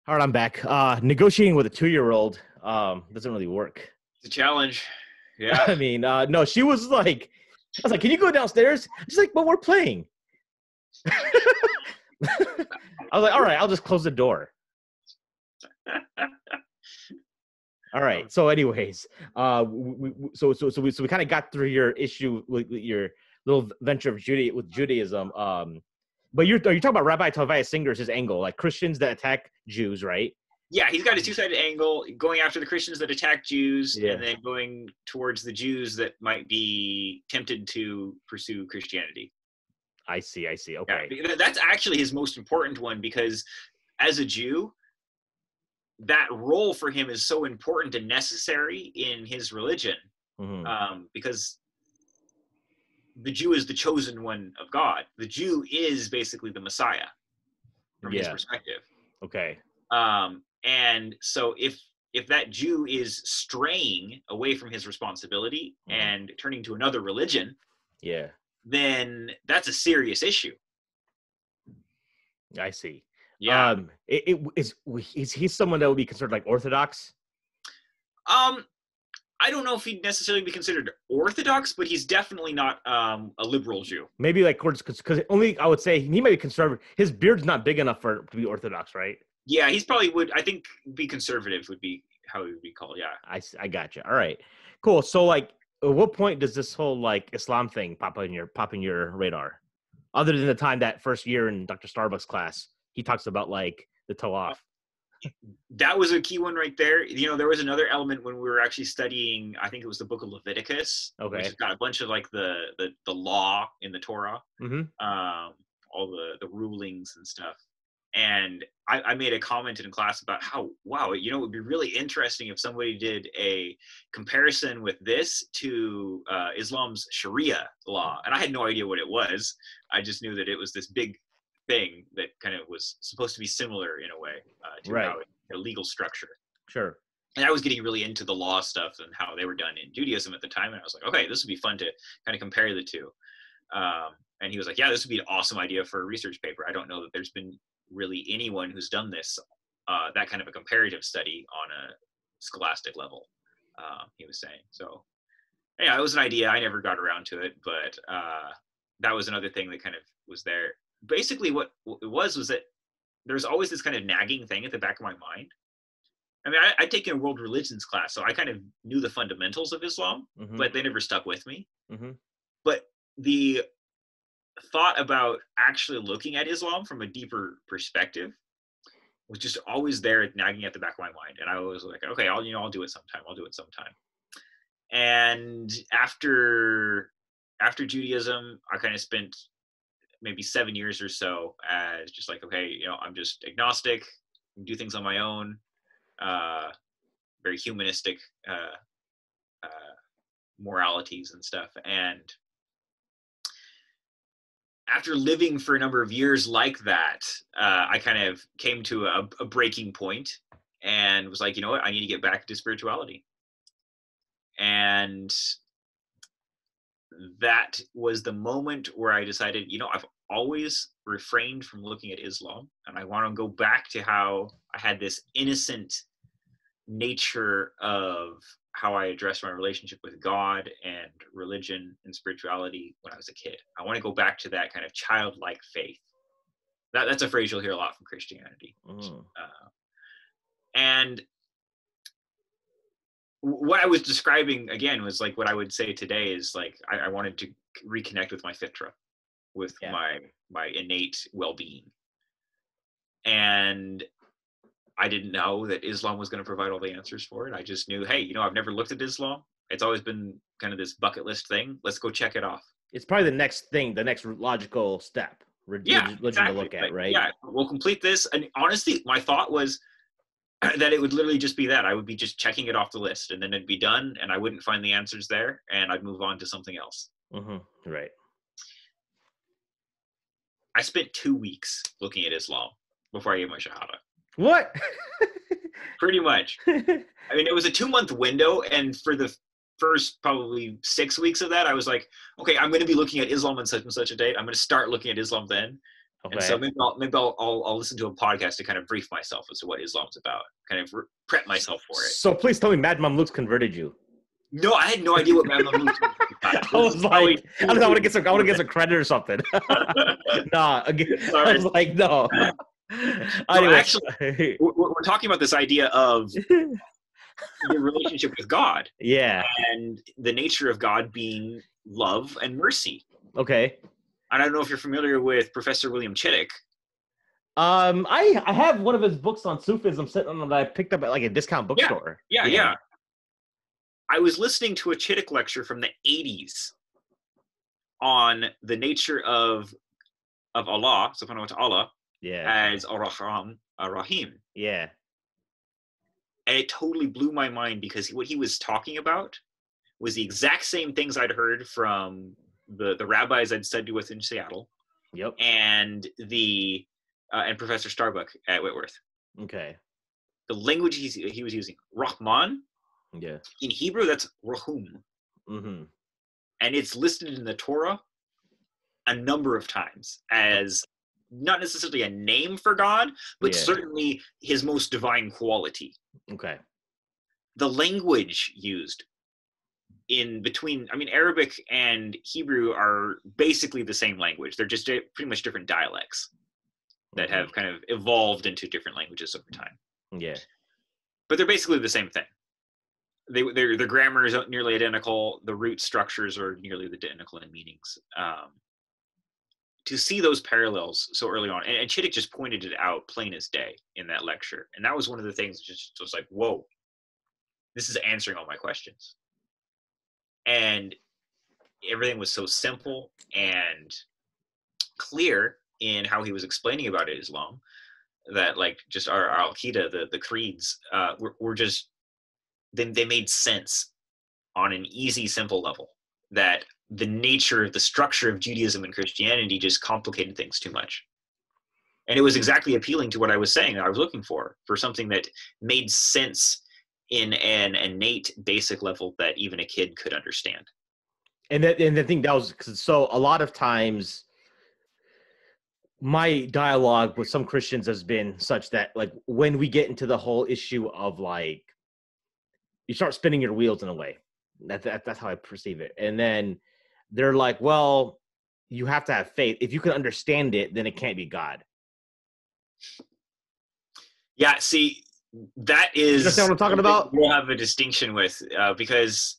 All right, I'm back. Negotiating with a 2-year-old doesn't really work. It's a challenge. Yeah. I mean, no, she was like, I was like, can you go downstairs? She's like, but we're playing. I was like, all right, I'll just close the door. All right. So, anyways, so we kind of got through your issue with your little venture of Judaism. But are you talking about Rabbi Tobias Singer's his angle, like Christians that attack Jews, right? Yeah, he's got a two-sided angle, going after the Christians that attack Jews, Yeah. and then going towards the Jews that might be tempted to pursue Christianity. I see. Okay. Yeah, that's actually his most important one, because as a Jew, that role for him is so important and necessary in his religion, because the Jew is the chosen one of God. The Jew is basically the Messiah from his perspective. Okay. And so if that Jew is straying away from his responsibility and turning to another religion, then that's a serious issue. I see. Yeah. Is he someone that would be considered like Orthodox? I don't know if he'd necessarily be considered Orthodox, but he's definitely not a liberal Jew. Maybe like, because only I would say he might be conservative. His beard's not big enough to be Orthodox, right? Yeah, he's probably would. I think be conservative would be how he would be called. Yeah. I got you. All right, cool. So like, at what point does this whole like Islam thing pop in your radar? Other than the time that first year in Dr. Starbucks class, he talks about like the tawaf. That was a key one right there. You know, there was another element when we were actually studying, I think it was the book of Leviticus, which has got a bunch of like the law in the Torah, all the rulings and stuff. And I made a comment in class about how, wow, you know, it would be really interesting if somebody did a comparison with this to Islam's Sharia law. And I had no idea what it was. I just knew that it was this big thing that kind of was supposed to be similar in a way to how a legal structure. Sure. And I was getting really into the law stuff and how they were done in Judaism at the time. And I was like, okay, this would be fun to kind of compare the two. And he was like, yeah, this would be an awesome idea for a research paper. I don't know that there's been really anyone who's done this, that kind of a comparative study on a scholastic level, he was saying. So yeah, it was an idea. I never got around to it, but that was another thing that kind of was there. Basically what it was that there's always this kind of nagging thing at the back of my mind. I mean, I'd taken a world religions class, so I kind of knew the fundamentals of Islam, but they never stuck with me. But the thought about actually looking at Islam from a deeper perspective was just always there, nagging at the back of my mind. And I was like, okay, I'll do it sometime. And after Judaism, I kind of spent maybe 7 years or so as just like, okay, you know, I'm just agnostic, do things on my own, very humanistic moralities and stuff. And after living for a number of years like that, I kind of came to a breaking point and was like, you know what, I need to get back to spirituality. And that was the moment where I decided, you know, I've always refrained from looking at Islam, and I want to go back to how I had this innocent nature of how I addressed my relationship with God and religion and spirituality when I was a kid. I want to go back to that kind of childlike faith. That's a phrase you'll hear a lot from Christianity. And what I was describing again was like what I would say today is like I wanted to reconnect with my fitra, with my innate well-being. And I didn't know that Islam was going to provide all the answers for it. I just knew, hey, you know, I've never looked at Islam. It's always been kind of this bucket list thing. Let's go check it off. It's probably the next logical step. Religion to look at, right? Yeah, we'll complete this. And honestly, my thought was that it would literally just be that. I would be just checking it off the list, and then it'd be done, and I wouldn't find the answers there, and I'd move on to something else. Right. I spent 2 weeks looking at Islam before I gave my Shahada. What? Pretty much. I mean, it was a 2-month window, and for the first probably 6 weeks of that, I was like, okay, I'm going to be looking at Islam on such and such a date. I'm going to start looking at Islam then. And so Okay. maybe I'll listen to a podcast to kind of brief myself as to what Islam's about, kind of prep myself for it. So please tell me Mad Mamluks converted you. No, I had no idea what Mad Mamluks was at the time. I was like, I don't know, I want to get some credit or something. Nah, again, I was like, no. No, Anyway. actually, we're talking about this idea of the relationship with God Yeah. and the nature of God being love and mercy. Okay. I don't know if you're familiar with Professor William Chittick. I have one of his books on Sufism sitting on that I picked up at like a discount bookstore. Yeah. I was listening to a Chittick lecture from the 80s on the nature of Allah, subhanahu wa ta'ala, as Ar-Rahman, Ar-Rahim. Yeah. And it totally blew my mind because what he was talking about was the exact same things I'd heard from the rabbis I'd studied with in Seattle. Yep. And and Professor Starbuck at Whitworth. Okay. The language he was using, Rahman, Yeah. in Hebrew, that's Rahum. Mm-hmm. And it's listed in the Torah a number of times as not necessarily a name for God, but certainly his most divine quality. Okay. The language used in between, I mean, Arabic and Hebrew are basically the same language. They're just pretty much different dialects that have kind of evolved into different languages over time. Yeah. But they're basically the same thing. The grammar is nearly identical. The root structures are nearly identical in meanings. To see those parallels so early on, and Chittick just pointed it out plain as day in that lecture. And that was one of the things just was like, whoa, this is answering all my questions. And everything was so simple and clear in how he was explaining about Islam that, like, just our Al-Qaeda, the creeds, were just, they made sense on an easy, simple level. That the nature, the structure of Judaism and Christianity just complicated things too much. And it was exactly appealing to what I was saying that I was looking for something that made sense in an innate, basic level that even a kid could understand. And the thing that was, so a lot of times my dialogue with some Christians has been such that, like, when we get into the whole issue of, like, you start spinning your wheels in a way. That's how I perceive it. And then they're like, well, you have to have faith. If you can understand it, then it can't be God. Yeah, see, that is... You understand what I'm talking about? We'll have a distinction with, because,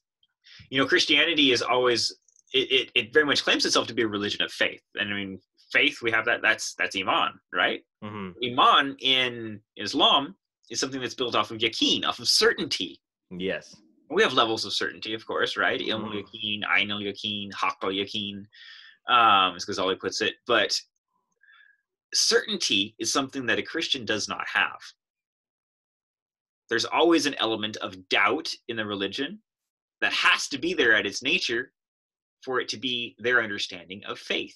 Christianity is always... It very much claims itself to be a religion of faith. And I mean, faith, we have that's Iman, right? Mm-hmm. Iman in Islam is something that's built off of yaqeen, off of certainty. Yes. We have levels of certainty, of course, right? Ilm al-yaqeen, ayn al-yaqeen, haqq al-yaqeen, as Ghazali puts it. But certainty is something that a Christian does not have. There's always an element of doubt in the religion that has to be there at its nature for it to be their understanding of faith.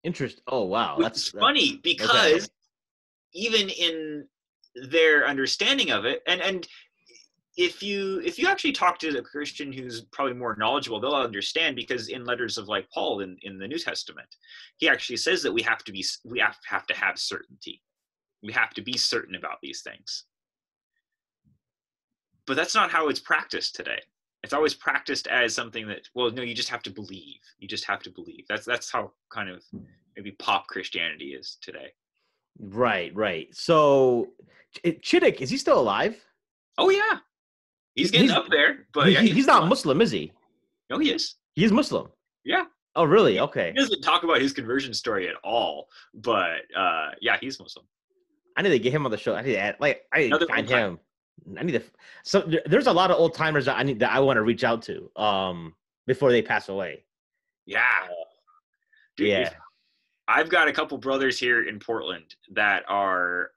Interesting. Oh, wow. That's funny because even in their understanding of it, and if you actually talk to a Christian who's probably more knowledgeable, they'll understand, because in letters of, like, Paul in the New Testament, he actually says that we have to have certainty. We have to be certain about these things. But that's not how it's practiced today. It's always practiced as something that, well, no, you just have to believe. You just have to believe. That's how kind of maybe pop Christianity is today. Right. So Chittick, is he still alive? Oh, yeah. He's getting up there, but he's not Muslim, is he? No, he is. He is Muslim. Yeah. Oh, really? Okay. He doesn't talk about his conversion story at all, but yeah, he's Muslim. I need to get him on the show. I need to find him. So there's a lot of old timers that I want to reach out to before they pass away. Yeah. Dude, yeah. I've got a couple brothers here in Portland that are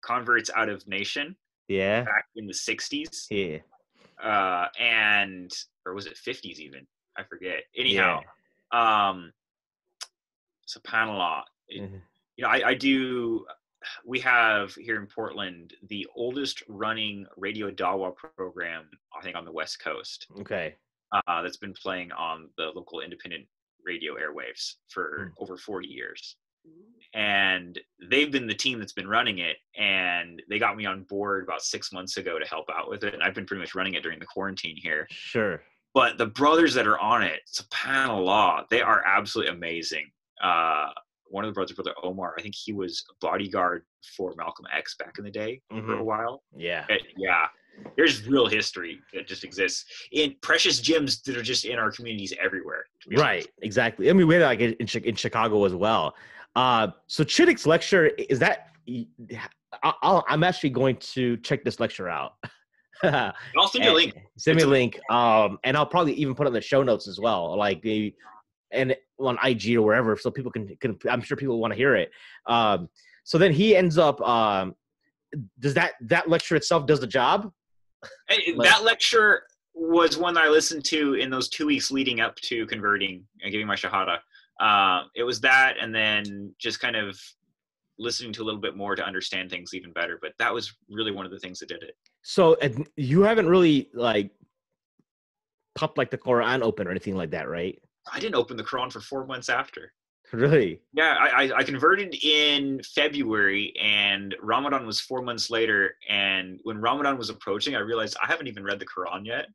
converts out of nation. Yeah. Back in the 60s. Yeah. Or was it 50s even? I forget. Anyhow, subhanAllah. I do. We have here in Portland the oldest running radio Dawa program, I think, on the West Coast. Okay. That's been playing on the local independent radio airwaves for over 40 years. and they've been the team that's been running it, and they got me on board about 6 months ago to help out with it, and I've been pretty much running it during the quarantine here. Sure. But the brothers that are on it, subhanAllah, they are absolutely amazing. One of the brothers, brother Omar, I think he was a bodyguard for Malcolm X back in the day for a while. Yeah. Yeah. There's real history that just exists in precious gems that are just in our communities everywhere. Right. Honest. Exactly. I mean, we had like in Chicago as well. So Chittick's lecture, is that I'm actually going to check this lecture out. I'll send you a link. Send me a link. And I'll probably even put it in the show notes as well, like maybe and on IG or wherever, so people can I'm sure people want to hear it. So then he ends up does that lecture itself does the job? That lecture was one that I listened to in those 2 weeks leading up to converting and getting my Shahada. It was that, and then just kind of listening to a little bit more to understand things even better. But that was really one of the things that did it. So you haven't really like popped like the Quran open or anything like that, right? I didn't open the Quran for 4 months after. Really? Yeah, I converted in February, and Ramadan was 4 months later. And when Ramadan was approaching, I realized I haven't even read the Quran yet.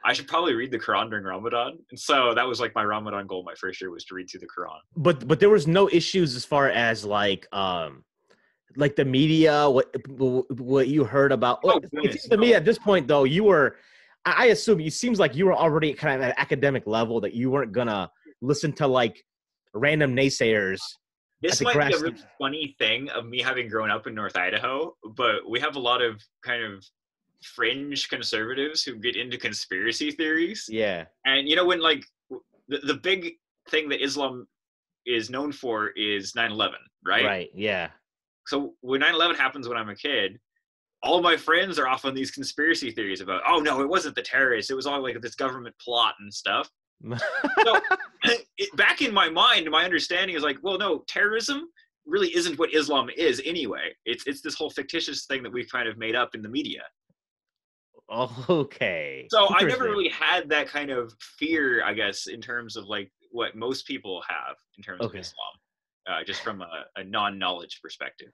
I should probably read the Quran during Ramadan. And so that was like my Ramadan goal my first year, was to read through the Quran. But there was no issues as far as like the media, what you heard about. It seems to me at this point though, you were, I assume it seems like you were already kind of at an academic level that you weren't gonna listen to like random naysayers. This might be a really funny thing of me having grown up in North Idaho, but we have a lot of kind of fringe conservatives who get into conspiracy theories. Yeah. And you know, when like the big thing that Islam is known for is 9/11, right? Right, yeah. So when 9/11 happens when I'm a kid, all of my friends are off on these conspiracy theories about, oh no, it wasn't the terrorists, it was all like this government plot and stuff. So back in my mind, my understanding is like, well, no, terrorism really isn't what Islam is anyway. It's this whole fictitious thing that we've kind of made up in the media. Okay. So I never really had that kind of fear, I guess, in terms of like what most people have in terms of Islam, just from a non-knowledge perspective.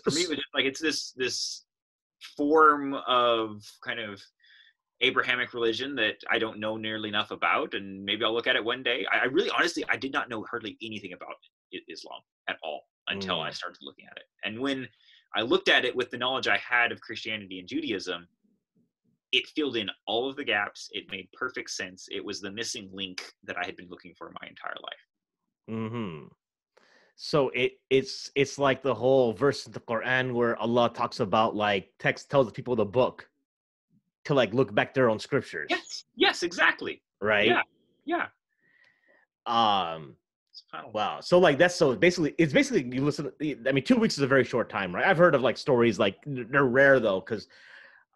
For me, it was just like it's this form of kind of Abrahamic religion that I don't know nearly enough about, and maybe I'll look at it one day. I really, honestly, I did not know hardly anything about Islam at all until I started looking at it. And when I looked at it with the knowledge I had of Christianity and Judaism, it filled in all of the gaps. It made perfect sense. It was the missing link that I had been looking for my entire life. Mm-hmm. So it's like the whole verse in the Quran where Allah talks about like text tells the people the book to like look back their own scriptures. Yes, exactly. Right? Yeah. Wow. So like that's so basically it's basically you listen. I mean, 2 weeks is a very short time, right? I've heard of like stories like they're rare though, because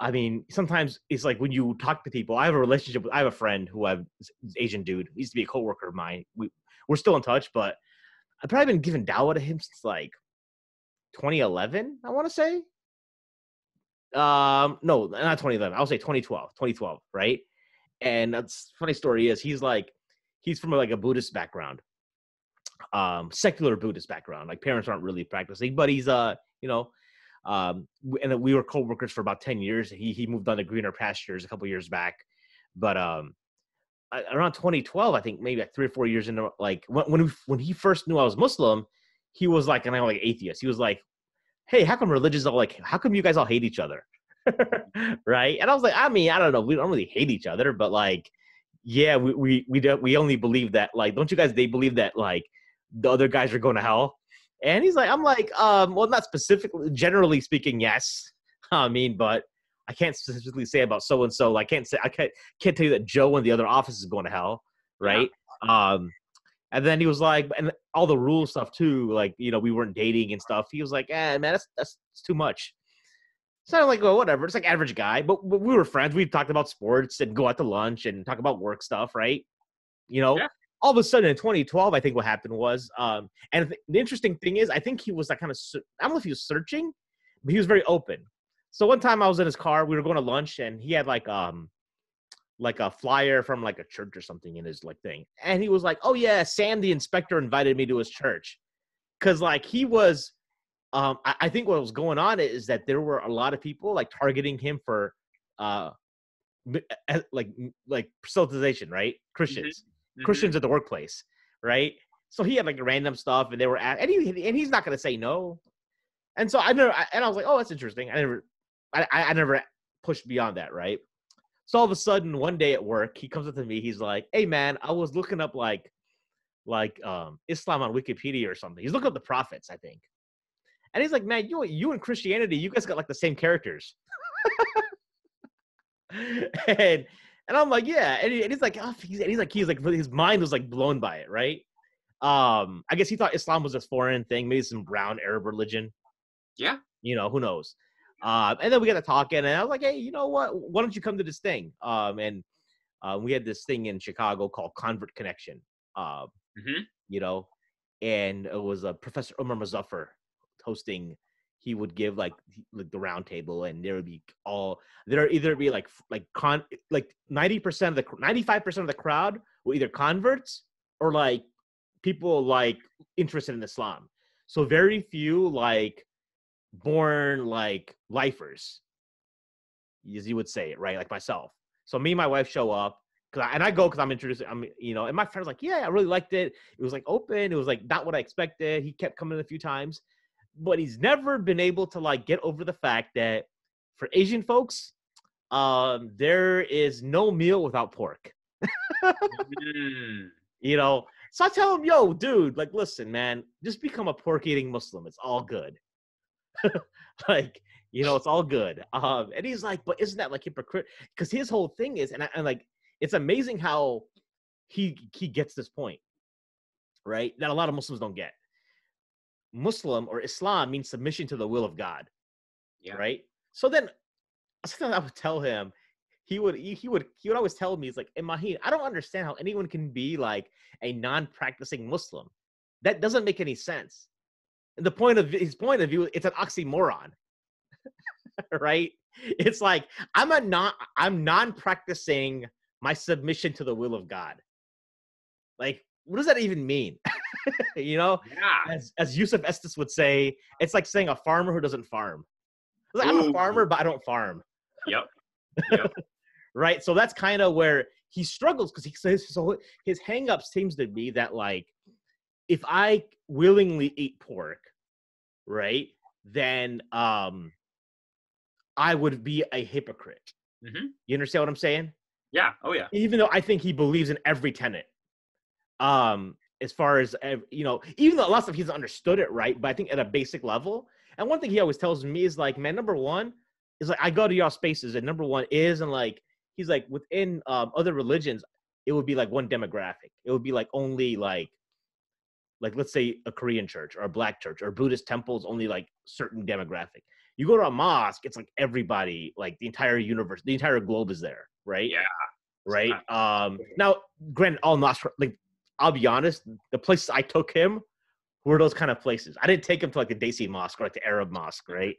I mean sometimes it's like when you talk to people. I have a friend who Asian dude. He used to be a coworker of mine. We're still in touch, but I've probably been giving dawah to him since like 2011. I want to say. No, not 2011. I'll say 2012, right? And that's funny story is he's from like a Buddhist background, secular Buddhist background. Like parents aren't really practicing, but he's and we were co-workers for about 10 years. He moved on to greener pastures a couple years back, but around 2012, I think maybe like 3 or 4 years into like when he first knew I was Muslim, he was like like atheist. He was like, hey, how come religions all like, how come you guys all hate each other? Right? And I was like, I mean, I don't know. We don't really hate each other, but like, yeah, we only believe that, like, don't you guys, they believe that like the other guys are going to hell? And he's like, I'm like, well, not specifically, generally speaking, yes. I mean, but I can't specifically say about so-and-so. I can't tell you that Joe in the other office is going to hell. Right. Yeah. And then he was like, and all the rule stuff too, like, we weren't dating and stuff. He was like, man, that's too much. So I'm like, well, whatever. It's like average guy, but we were friends. We talked about sports and go out to lunch and talk about work stuff, right? All of a sudden in 2012, I think what happened was, and the interesting thing is, I think he was like kind of, I don't know if he was searching, but he was very open. So one time I was in his car, we were going to lunch, and he had like a flyer from like a church or something in his like thing. And he was like, oh yeah, Sam, the inspector, invited me to his church. because like he was, I think what was going on is that there were a lot of people like targeting him for, like proselytization, right? Christians at the workplace, right? So he had like random stuff, and they were and he's not gonna say no. And so I was like, oh, that's interesting. I never pushed beyond that, right? So all of a sudden, one day at work, he comes up to me. He's like, "Hey, man, I was looking up like Islam on Wikipedia or something." He's looking up the prophets, I think. And he's like, "Man, you and Christianity, you guys got like the same characters." and I'm like, "Yeah." And he's like, oh, he's like his mind was like blown by it, right? I guess he thought Islam was a foreign thing, maybe some brown Arab religion. Yeah. Who knows? And then we got to talking, and I was like, "Hey, you know what? Why don't you come to this thing?" And we had this thing in Chicago called Convert Connection. And it was Professor Omar Muzaffar hosting. He would give like the round table, and there would either be like 90% of the 95% of the crowd were either converts or like people like interested in Islam. So very few like born like lifers, as you would say it, right? Like myself. So me and my wife show up, I go because I'm introduced. And my friend's like, "Yeah, I really liked it. It was like open. It was like not what I expected." He kept coming a few times, but he's never been able to like get over the fact that for Asian folks, there is no meal without pork. So I tell him, "Yo, dude, like, listen, man, just become a pork-eating Muslim. It's all good." Like, it's all good. And he's like, "But isn't that like hypocrite?" Because his whole thing is, and like, it's amazing how he gets this point, right? That a lot of Muslims don't get. Muslim or Islam means submission to the will of God, right? So then, sometimes I would tell him, he would always tell me, he's like, "Mahin, I don't understand how anyone can be like a non-practicing Muslim. That doesn't make any sense." And his point of view, it's an oxymoron, right? It's like I'm non-practicing my submission to the will of God. Like, what does that even mean? Yeah. As Yusuf Estes would say, it's like saying a farmer who doesn't farm. Like, I'm a farmer, but I don't farm. Yep. Right. So that's kind of where he struggles, because he says, so his hang-up seems to be that like, if I willingly eat pork, right, then I would be a hypocrite. You understand what I'm saying? Yeah. Oh yeah. Even though I think he believes in every tenet, as far as even though a lot of stuff he hasn't understood it right, but I think at a basic level. And one thing he always tells me is like, man, number one is like, I go to y'all spaces, and number one is, and like, he's like, within other religions, it would be like one demographic. It would be like only like let's say a Korean church or a black church or Buddhist temples, only like certain demographic. You go to a mosque, it's like everybody, like the entire universe, the entire globe is there, right? Yeah. Right. Now, granted, all mosques, like, I'll be honest, the places I took him were those kind of places. I didn't take him to like the Desi Mosque or like the Arab Mosque, right?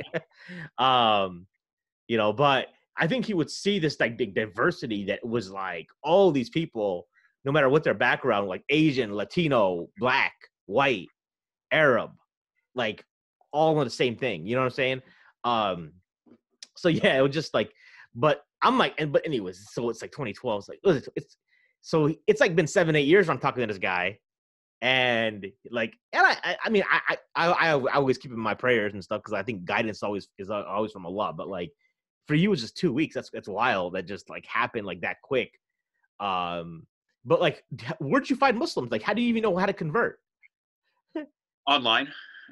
But I think he would see this like big diversity that was like all these people, no matter what their background, like Asian, Latino, black, white, Arab, like all in the same thing. You know what I'm saying? So yeah, it was just like, but I'm like, but anyways, so it's like 2012. It's like been 7-8 years I'm talking to this guy, and like, and I always keep in my prayers and stuff, because I think guidance is always from Allah. But like, for you, it's just 2 weeks. That's wild. That just like happened like that quick. But like, where'd you find Muslims? Like, how do you even know how to convert? Online.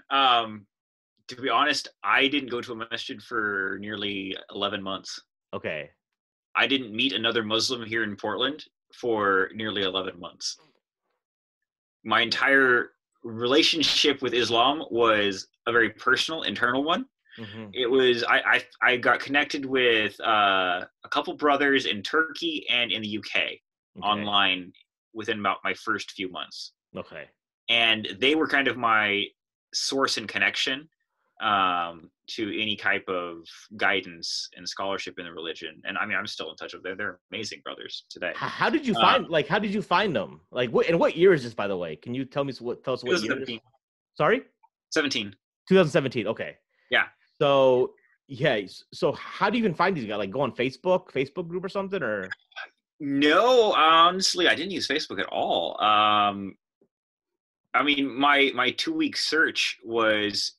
To be honest, I didn't go to a masjid for nearly 11 months. Okay. I didn't meet another Muslim here in Portland for nearly 11 months. My entire relationship with Islam was a very personal, internal one. It was, I got connected with a couple brothers in Turkey and in the UK online within about my first few months. Okay. And they were kind of my source and connection to any type of guidance and scholarship in the religion. And I mean, I'm still in touch with them. They're amazing brothers today. How did you find them? Like, what year is this, by the way? Can you tell us what year? Sorry? 2017. Okay. Yeah. So yeah. So how do you even find these guys? Like go on Facebook group or something, or? No, honestly, I didn't use Facebook at all. I mean, my 2-week search was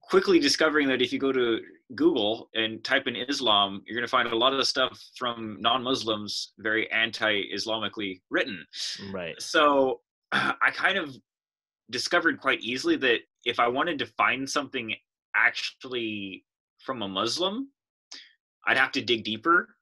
quickly discovering that if you go to Google and type in Islam, you're going to find a lot of the stuff from non-Muslims very anti-Islamically written. Right. So I kind of discovered quite easily that if I wanted to find something actually from a Muslim, I'd have to dig deeper.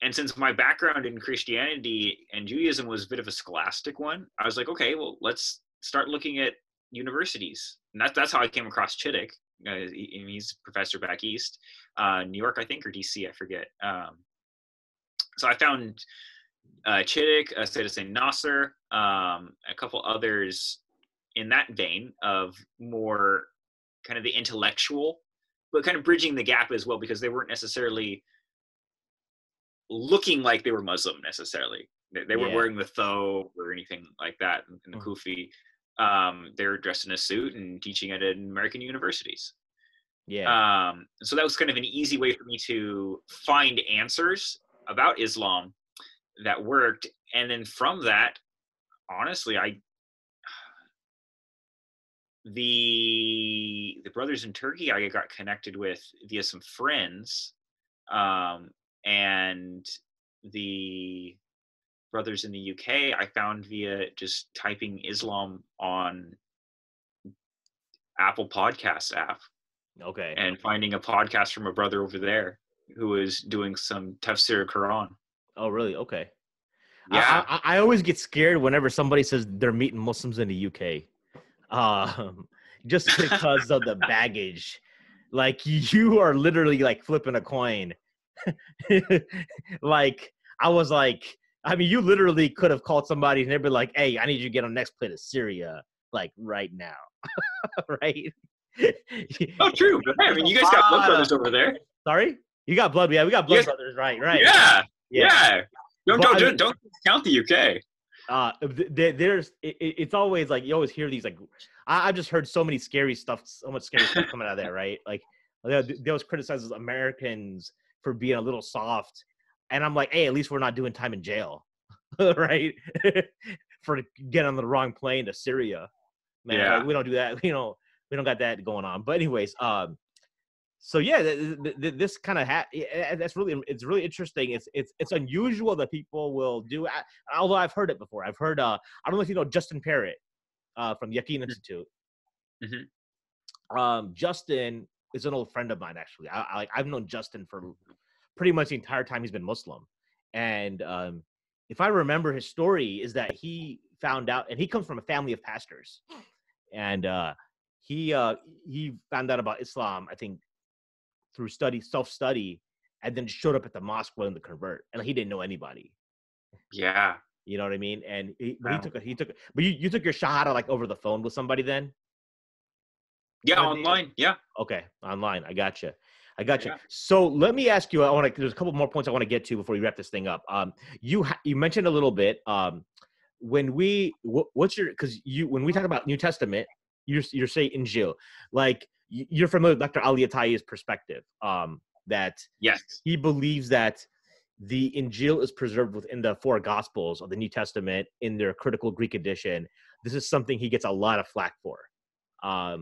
And since my background in Christianity and Judaism was a bit of a scholastic one, I was like, okay, well, let's start looking at universities. And that's how I came across Chittick. He's a professor back east, New York, I think, or DC, I forget. So I found Chittick, Sayyid Hussein Nasser, a couple others in that vein of more kind of the intellectual, but kind of bridging the gap as well, because they weren't necessarily looking like they were Muslim necessarily. They weren't wearing the thobe or anything like that in the kufi. They were dressed in a suit and teaching at American universities. Yeah. So that was kind of an easy way for me to find answers about Islam that worked. And then from that, honestly, the brothers in Turkey I got connected with via some friends, and the brothers in the UK I found via just typing Islam on Apple Podcasts app. Okay. And finding a podcast from a brother over there who was doing some tafsir Quran. Oh, really? Okay. Yeah. I always get scared whenever somebody says they're meeting Muslims in the UK. Just because of the baggage. Like you are literally like flipping a coin. Like I was like, I mean, you literally could have called somebody and they'd be like, hey, I need you to get on the next plate of Syria, like right now. Right? Oh, true. But, I mean, you guys got blood brothers over there. Sorry? You got blood. Yeah, we got blood brothers. Right. Yeah. Don't count the UK. It's always like you always hear these like I've just heard so much scary stuff coming out of there, right? Like they always criticize Americans for being a little soft, and I'm like, hey, at least we're not doing time in jail, right? For getting on the wrong plane to Syria, man. Yeah. Like, we don't do that. We don't got that going on. But anyways, so yeah, this kind of it's really interesting. It's unusual that people will do. Although I've heard it before. I've heard. I don't know if you know Justin Parrott from the Yaqeen Institute. Mm-hmm. Justin is an old friend of mine, actually. I've known Justin for pretty much the entire time he's been Muslim, and if I remember his story, is that he found out, and he comes from a family of pastors, and he found out about Islam, I think, through self-study, and then showed up at the mosque willing to convert, and he didn't know anybody. Yeah. You know what I mean? And he took it. But you took your shahada like over the phone with somebody then? Yeah, online. Yeah. Okay, online. I gotcha. Yeah. So let me ask you. There's a couple more points I want to get to before we wrap this thing up. You mentioned a little bit. When we talk about New Testament, you're saying Injil, like you're familiar with Dr. Ali Atayi's perspective. That yes, he believes that the Injil is preserved within the 4 Gospels of the New Testament in their critical Greek edition. This is something he gets a lot of flack for. I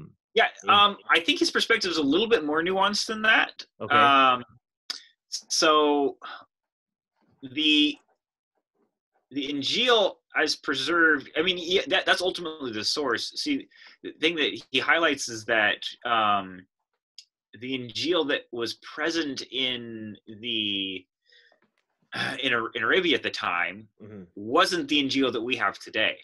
think his perspective is a little bit more nuanced than that. Okay. So the Injil as preserved, I mean, that's ultimately the source. See, the thing that he highlights is that the Injil that was present in Arabia at the time wasn't the Injil that we have today.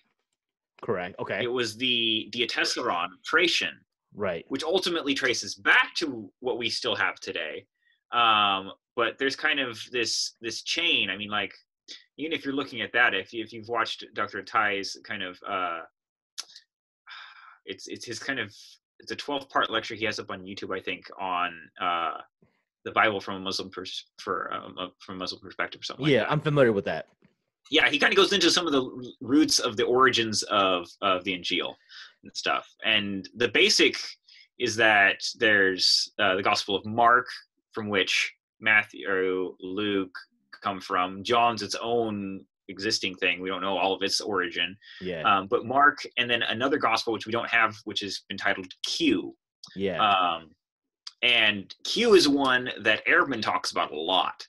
Correct. Okay. It was the Diatessaron, Tracian, right, which ultimately traces back to what we still have today. But there's kind of this chain. I mean, like, even if you're looking at that, if you've watched Dr. Atai's kind of, it's a 12-part lecture he has up on YouTube, I think, on the Bible from a Muslim from a Muslim perspective or something like that. Yeah, I'm familiar with that. Yeah, he kind of goes into some of the roots of the origins of the Injil. and stuff. And the basic is that there's the Gospel of Mark, from which Matthew or Luke come from. John's its own existing thing. We don't know all of its origin. Yeah. But Mark, and then another gospel which we don't have, which has been titled Q. Yeah. And Q is one that Ehrman talks about a lot.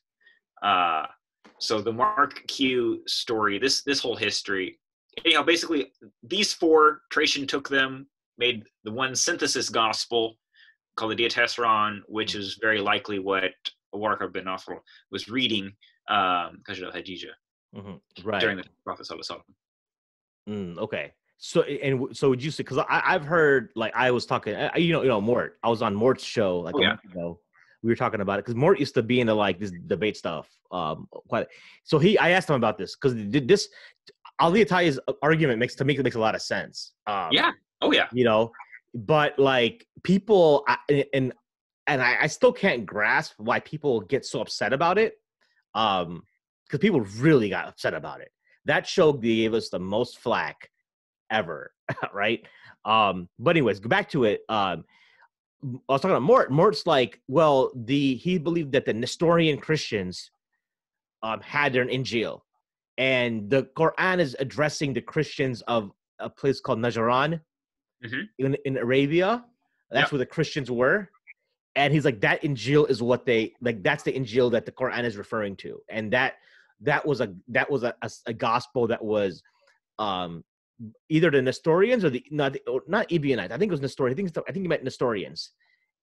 So the Mark Q story, this whole history, anyhow, basically these four, Trajan took them, made the one synthesis gospel called the Diatessaron, which is very likely what Waraka ben Nasr was reading because of Hadija right during the Prophet Sallallahu. Okay. So would you say, because I've heard, like, I was talking, Mort, I was on Mort's show like a month ago. We were talking about it because Mort used to be into like this debate stuff. So I asked him about this because this Ali Ataya's argument makes a lot of sense. But like people, and I still can't grasp why people get so upset about it. Because people really got upset about it. That show gave us the most flack ever, right? But anyways, go back to it. I was talking about Mort. Mort's like, well, he believed that the Nestorian Christians had their Injil, and the Quran is addressing the Christians of a place called Najran in Arabia. That's where the Christians were. And he's like, that Injil is what they like. That's the Injil that the Quran is referring to, and that was a gospel that was either the Nestorians or not Ebionites. I think it was Nestorian. I think he meant Nestorians,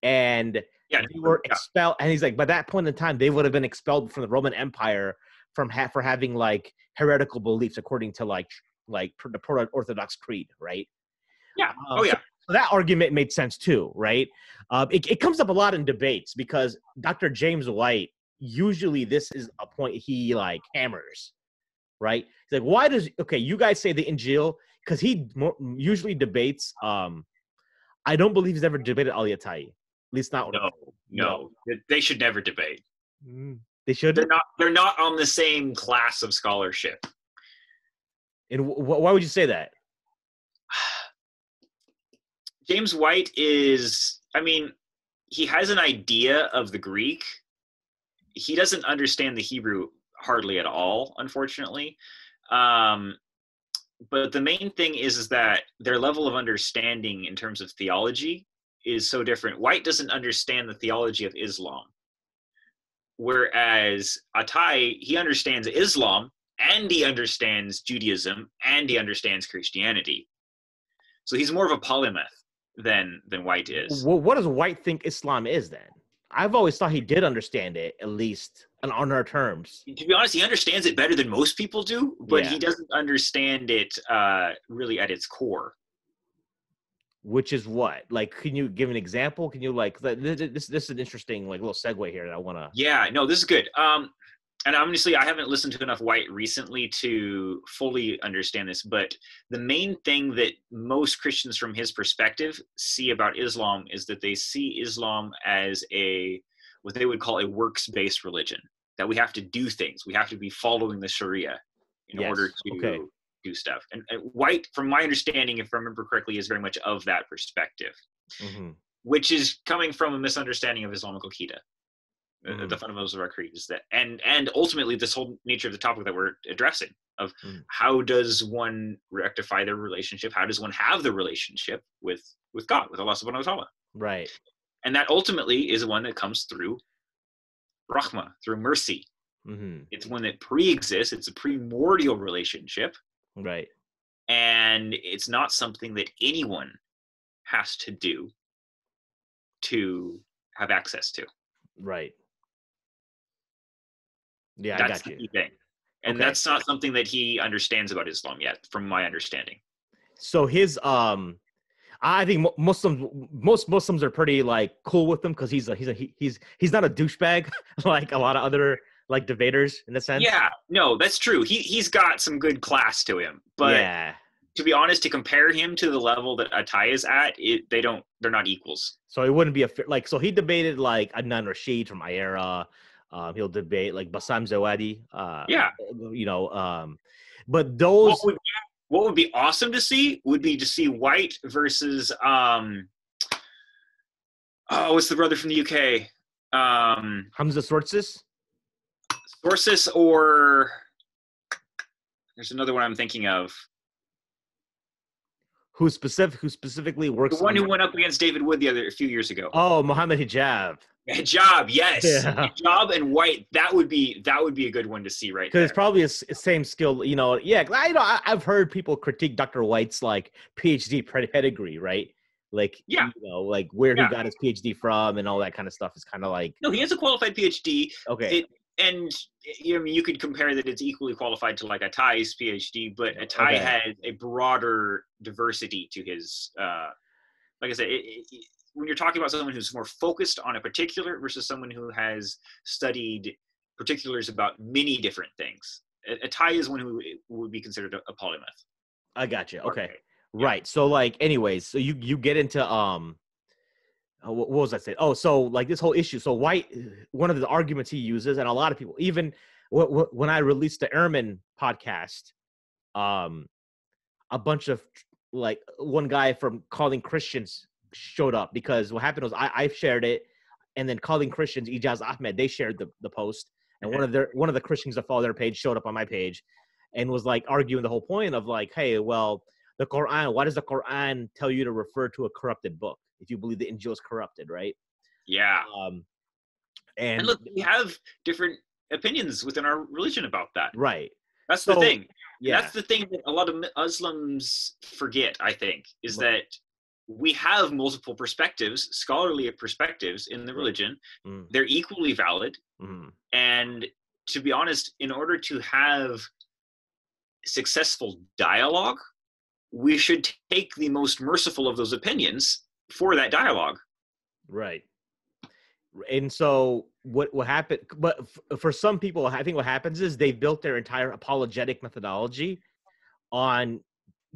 and they were expelled. And he's like, by that point in time, they would have been expelled from the Roman Empire for having like heretical beliefs according to like the Proto-Orthodox Creed, right? Yeah. So that argument made sense too, right? It comes up a lot in debates because Dr. James White, usually this is a point he like hammers, right? He's like, why you guys say the Injil? Because he usually debates. I don't believe he's ever debated Ali Atayi. At least not. No. They should never debate. They should. They're not on the same class of scholarship. And why would you say that? James White he has an idea of the Greek. He doesn't understand the Hebrew hardly at all, unfortunately. But the main thing is that their level of understanding in terms of theology is so different. White doesn't understand the theology of Islam. Whereas Atai, he understands Islam, and he understands Judaism, and he understands Christianity. So he's more of a polymath than White is. Well, what does White think Islam is then? I've always thought he did understand it, at least on our terms. To be honest, he understands it better than most people do, but he doesn't understand it really at its core. Which is what? Like, can you give an example? Can you like this is an interesting like little segue here that I want to. Yeah, no, this is good. And honestly, I haven't listened to enough White recently to fully understand this, but the main thing that most Christians from his perspective see about Islam is that they see Islam as what they would call a works-based religion, that we have to do things. We have to be following the Sharia in order to do stuff. And White, from my understanding, if I remember correctly, is very much of that perspective, which is coming from a misunderstanding of Islamic Aqidah. The fundamentals of our creed is that, and ultimately this whole nature of the topic that we're addressing of how does one rectify their relationship? How does one have the relationship with God, with Allah subhanahu wa ta'ala? Right. And that ultimately is one that comes through rahmah, through mercy. It's one that pre-exists. It's a primordial relationship. Right. And it's not something that anyone has to do to have access to. Right. Yeah, that's I got you. The key thing. And that's not something that he understands about Islam yet, from my understanding. So his I think most Muslims are pretty like cool with him because he's not a douchebag like a lot of other like debaters in a sense. Yeah, no, that's true. He's got some good class to him, but to be honest, to compare him to the level that Atai is at, they're not equals. So it wouldn't be so he debated like Adnan Rashid from IERA. He'll debate like Bassam Zawadi. But those. What would be awesome to see would be to see White versus what's the brother from the UK? Hamza Sortsis? Sorsis, or there's another one I'm thinking of. Who specifically works The one who went up against David Wood a few years ago. Oh, Mohammed Hijab. Hijab, yes. Yeah. Hijab and White, that would be a good one to see right there. Because it's probably a same skill, you know. Yeah, I've heard people critique Dr. White's like PhD pedigree, right? Like, yeah, you know, like where he got his PhD from and all that kind of stuff is kind of like. No, he has a qualified PhD. Okay. And you could compare that it's equally qualified to like Atai's PhD, but Atai has a broader diversity to his. Like I said, when you're talking about someone who's more focused on a particular versus someone who has studied particulars about many different things, Atai is one who would be considered a polymath. I got you. Okay. Right. So like, anyways, so you get into what was I saying? Oh, so like this whole issue. So White, one of the arguments he uses, and a lot of people, even when I released the Airman podcast, a bunch of like one guy from Calling Christians showed up, because what happened was I shared it, and then Calling Christians, Ijaz Ahmed, they shared the post, and one of the Christians that follow their page showed up on my page and was like arguing the whole point of like, hey, well, the Quran, why does the Quran tell you to refer to a corrupted book if you believe the Injil is corrupted, right? Yeah. And look, we have different opinions within our religion about that. Right. That's the thing. Yeah. That's the thing that a lot of Muslims forget, I think, is that we have multiple perspectives, scholarly perspectives in the religion. Mm. They're equally valid. Mm. And to be honest, in order to have successful dialogue, we should take the most merciful of those opinions for that dialogue. Right. And so what happened, but for some people, I think what happens is they built their entire apologetic methodology on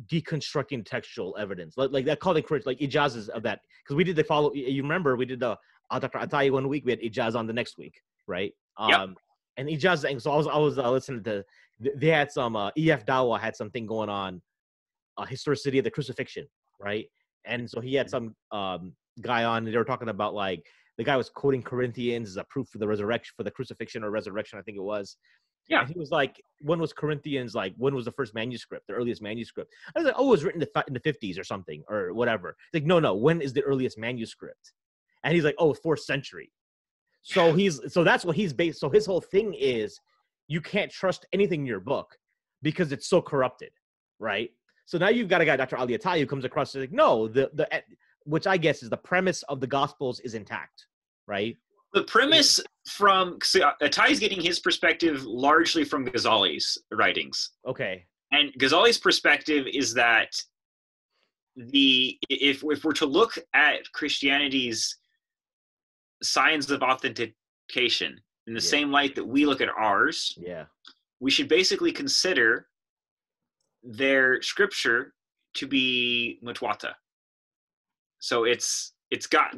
deconstructing textual evidence. Like that called encourage, like Ijaz of that. Because we did the follow, you remember we did the Dr. Atai 1 week, we had Ijaz on the next week, right? Yep. And Ijaz, so I was listening to, they had some, EF Dawa had something going on, historicity of the crucifixion, right? And so he had some guy on, and they were talking about like, the guy was quoting Corinthians as a proof for the resurrection, for the crucifixion or resurrection, I think it was. Yeah. And he was like, when was Corinthians, like, when was the first manuscript, the earliest manuscript? I was like, oh, it was written in the 50s or something, or whatever. He's like, no, when is the earliest manuscript? And he's like, oh, 4th century. So that's what he's based. So his whole thing is, you can't trust anything in your book because it's so corrupted, right? So now you've got a guy, Dr. Ali Atai, who comes across and like, no, which I guess is the premise of the Gospels is intact, right? The premise from Atai's getting his perspective largely from Ghazali's writings. Okay. And Ghazali's perspective is that if we're to look at Christianity's signs of authentication in the same light that we look at ours, we should basically consider their scripture to be mutwata. So it's got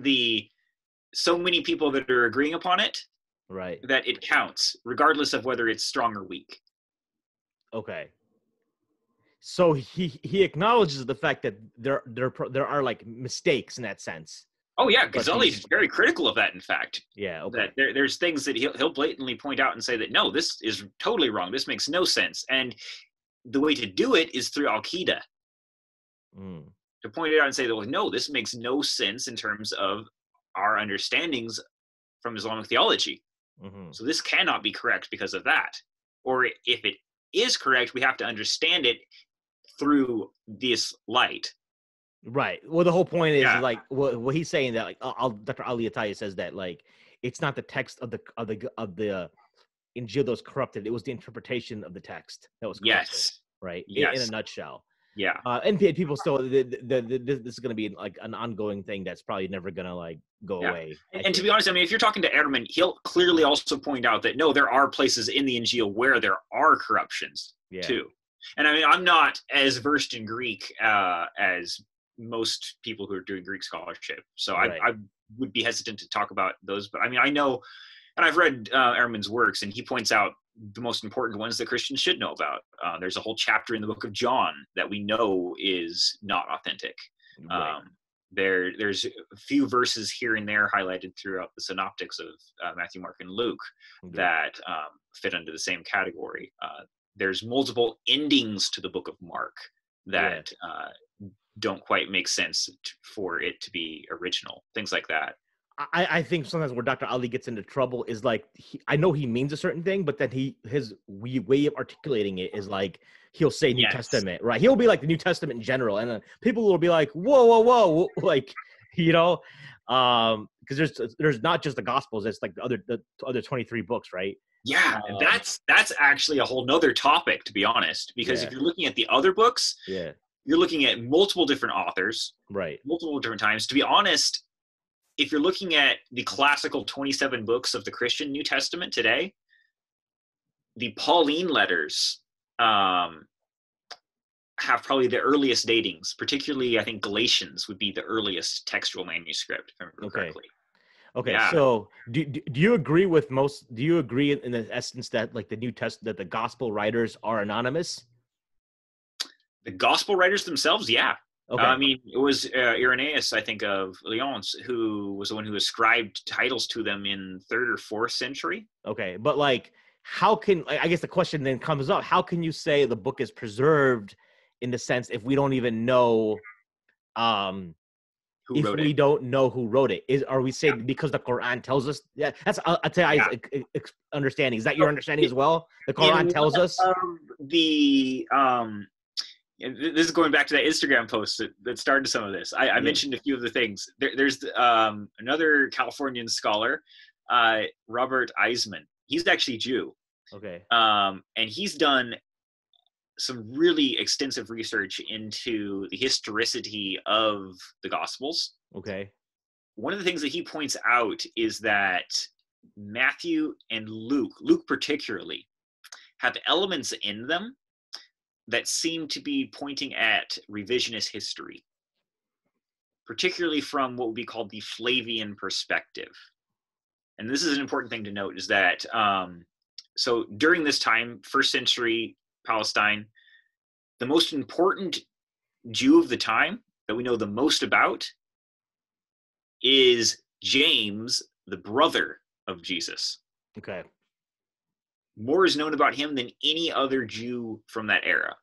so many people that are agreeing upon it, right, that it counts, regardless of whether it's strong or weak. Okay. So he acknowledges the fact that there are like mistakes in that sense. Oh yeah, Ghazali's very critical of that. In fact, yeah, okay. That there's things that he'll blatantly point out and say that no, this is totally wrong. This makes no sense, and the way to do it is through al-Qidah. To point it out and say that, well, no, this makes no sense in terms of our understandings from Islamic theology. Mm-hmm. So this cannot be correct because of that. Or if it is correct, we have to understand it through this light. Right. Well, the whole point is like what he's saying, that like Dr. Ali Ataya says that like it's not the text of the Injil that was corrupted; it was the interpretation of the text that was corrupted. Yes. Right. Yes. In a nutshell. Yeah. And people still, this is going to be like an ongoing thing that's probably never going to like go away. And to be honest, I mean, if you're talking to Ehrman, he'll clearly also point out that no, there are places in the Injil where there are corruptions too. And I mean, I'm not as versed in Greek as most people who are doing Greek scholarship, so I would be hesitant to talk about those. But I mean, I know And I've read Ehrman's works, and he points out the most important ones that Christians should know about. There's a whole chapter in the book of John that we know is not authentic. Right. There's a few verses here and there highlighted throughout the synoptics of Matthew, Mark, and Luke that fit under the same category. There's multiple endings to the book of Mark that don't quite make sense for it to be original, things like that. I think sometimes where Dr. Ali gets into trouble is like, I know he means a certain thing, but then his way of articulating it is like, he'll say New Testament, right? He'll be like the New Testament in general. And then people will be like, whoa. Like, you know, because there's not just the Gospels. It's like the other 23 books, right? Yeah, that's actually a whole nother topic, to be honest, because if you're looking at the other books, you're looking at multiple different authors, right? Multiple different times. To be honest, if you're looking at the classical 27 books of the Christian New Testament today, the Pauline letters have probably the earliest datings. Particularly, I think Galatians would be the earliest textual manuscript, if I remember correctly. Okay, so do you agree with most? Do you agree in the essence that like the New Testament, that the gospel writers are anonymous? The gospel writers themselves, yeah. Okay. I mean, it was Irenaeus, I think, of Lyons, who was the one who ascribed titles to them in 3rd or 4th century. Okay, but like, how can, I guess the question then comes up, how can you say the book is preserved in the sense if we don't even know who wrote it? We don't know who wrote it? Are we saying because the Quran tells us? Yeah, that's understanding. Is that your understanding as well? The Quran tells us? This is going back to that Instagram post that started some of this. I mentioned a few of the things. There's another Californian scholar, Robert Eisman. He's actually Jew. Okay. And he's done some really extensive research into the historicity of the Gospels. Okay. One of the things that he points out is that Matthew and Luke particularly, have elements in them that seem to be pointing at revisionist history, particularly from what would be called the Flavian perspective. And this is an important thing to note, is that so during this time, 1st century Palestine, the most important Jew of the time that we know the most about is James, the brother of Jesus. Okay. More is known about him than any other Jew from that era.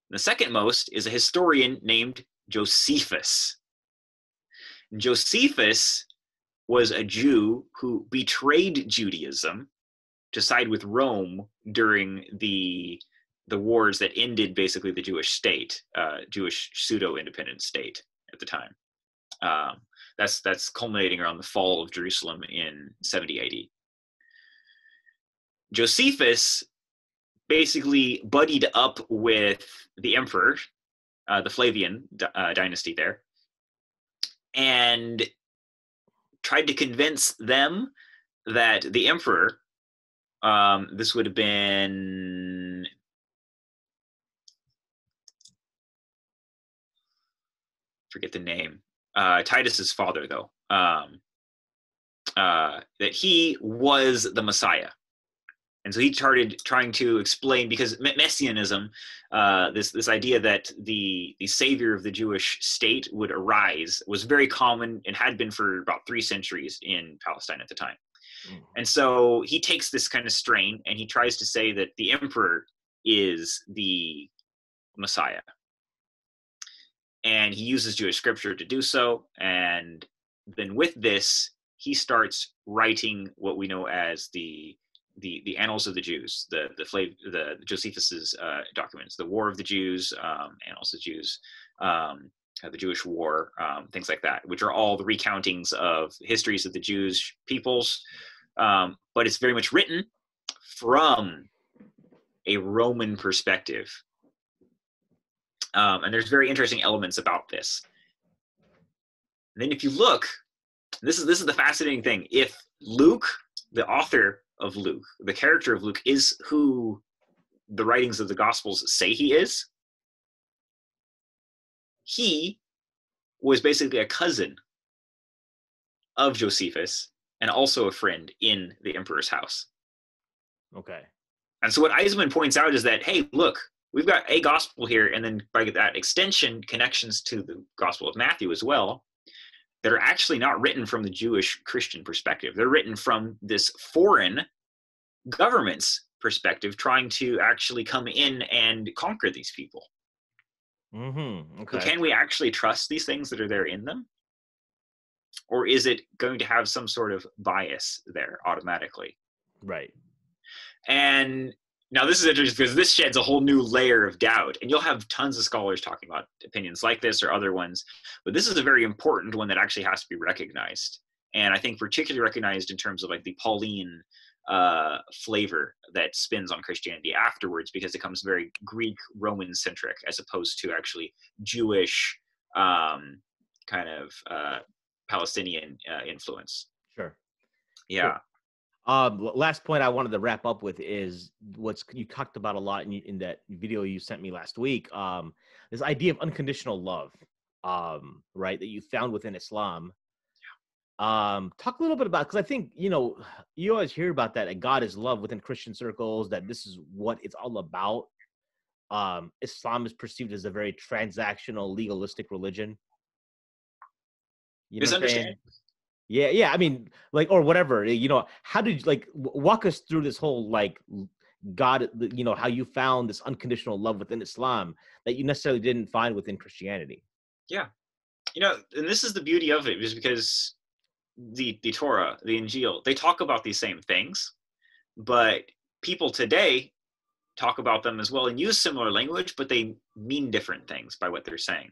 The second most is a historian named Josephus. Josephus was a Jew who betrayed Judaism to side with Rome during the wars that ended basically the Jewish state, Jewish pseudo-independent state at the time. That's culminating around the fall of Jerusalem in 70 AD. Josephus basically buddied up with the emperor, the Flavian dynasty there, and tried to convince them that the emperor, this would have been, forget the name, Titus's father though, that he was the Messiah. And so he started trying to explain, because messianism, this idea that the savior of the Jewish state would arise, was very common and had been for about 3 centuries in Palestine at the time. And so he takes this kind of strain and he tries to say that the emperor is the Messiah. And he uses Jewish scripture to do so. And then with this, he starts writing what we know as the Annals of the Jews, the Josephus's documents, the War of the Jews, Annals of the Jews, the Jewish War, things like that, which are all the recountings of histories of the Jewish peoples. But it's very much written from a Roman perspective. And there's very interesting elements about this. And then if you look, this is the fascinating thing. If Luke, the author of Luke, the character of Luke, is who the writings of the Gospels say he is, he was basically a cousin of Josephus and also a friend in the emperor's house. Okay. And so what Eisman points out is that, hey, look, we've got a gospel here, and then by that extension, connections to the Gospel of Matthew as well, that are actually not written from the Jewish Christian perspective. They're written from this foreign government's perspective, trying to actually come in and conquer these people. Okay. So can we actually trust these things that are there in them? Or is it going to have some sort of bias there automatically? Right. And now this is interesting because this sheds a whole new layer of doubt, and you'll have tons of scholars talking about opinions like this or other ones, but this is a very important one that actually has to be recognized. And I think particularly recognized in terms of like the Pauline flavor that spins on Christianity afterwards, because it becomes very Greek Roman centric as opposed to actually Jewish kind of Palestinian influence. Sure. Yeah. Sure. Last point I wanted to wrap up with is what's you talked about a lot in that video you sent me last week. This idea of unconditional love, right, that you found within Islam. Talk a little bit about, because I think you always hear about that God is love within Christian circles, that this is what it's all about. Islam is perceived as a very transactional, legalistic religion. You know what I'm saying? Yeah. I mean, like, or whatever. How did you walk us through this whole God? How you found this unconditional love within Islam that you necessarily didn't find within Christianity. Yeah, and this is the beauty of it, is because the Torah, the Injil, they talk about these same things, but people today talk about them as well and use similar language, but they mean different things by what they're saying.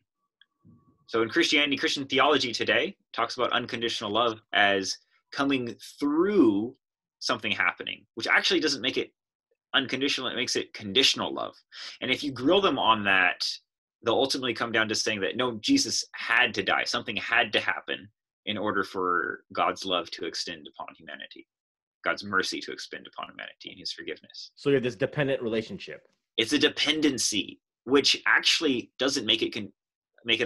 So in Christianity, Christian theology today talks about unconditional love as coming through something happening, which actually doesn't make it unconditional, it makes it conditional love. And if you grill them on that, they'll ultimately come down to saying that, no, Jesus had to die. Something had to happen in order for God's love to extend upon humanity, God's mercy to extend upon humanity and his forgiveness. So you have this dependent relationship. It's a dependency, which actually doesn't make it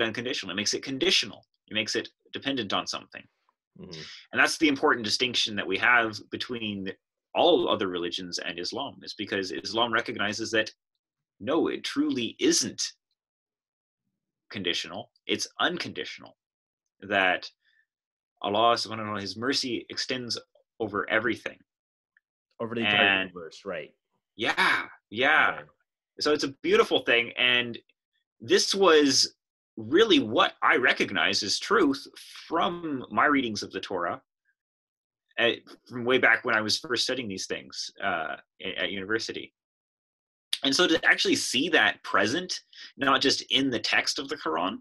unconditional. It makes it conditional. It makes it dependent on something. Mm-hmm. And that's the important distinction that we have between all other religions and Islam, is because Islam recognizes that, no, it truly isn't conditional. It's unconditional. That Allah subhanahu wa ta'ala, his mercy extends over everything. Over the entire universe, right? Yeah. Okay. So it's a beautiful thing. And this was really what I recognize as truth from my readings of the Torah from way back when I was first studying these things at university. And so to actually see that present, not just in the text of the Quran,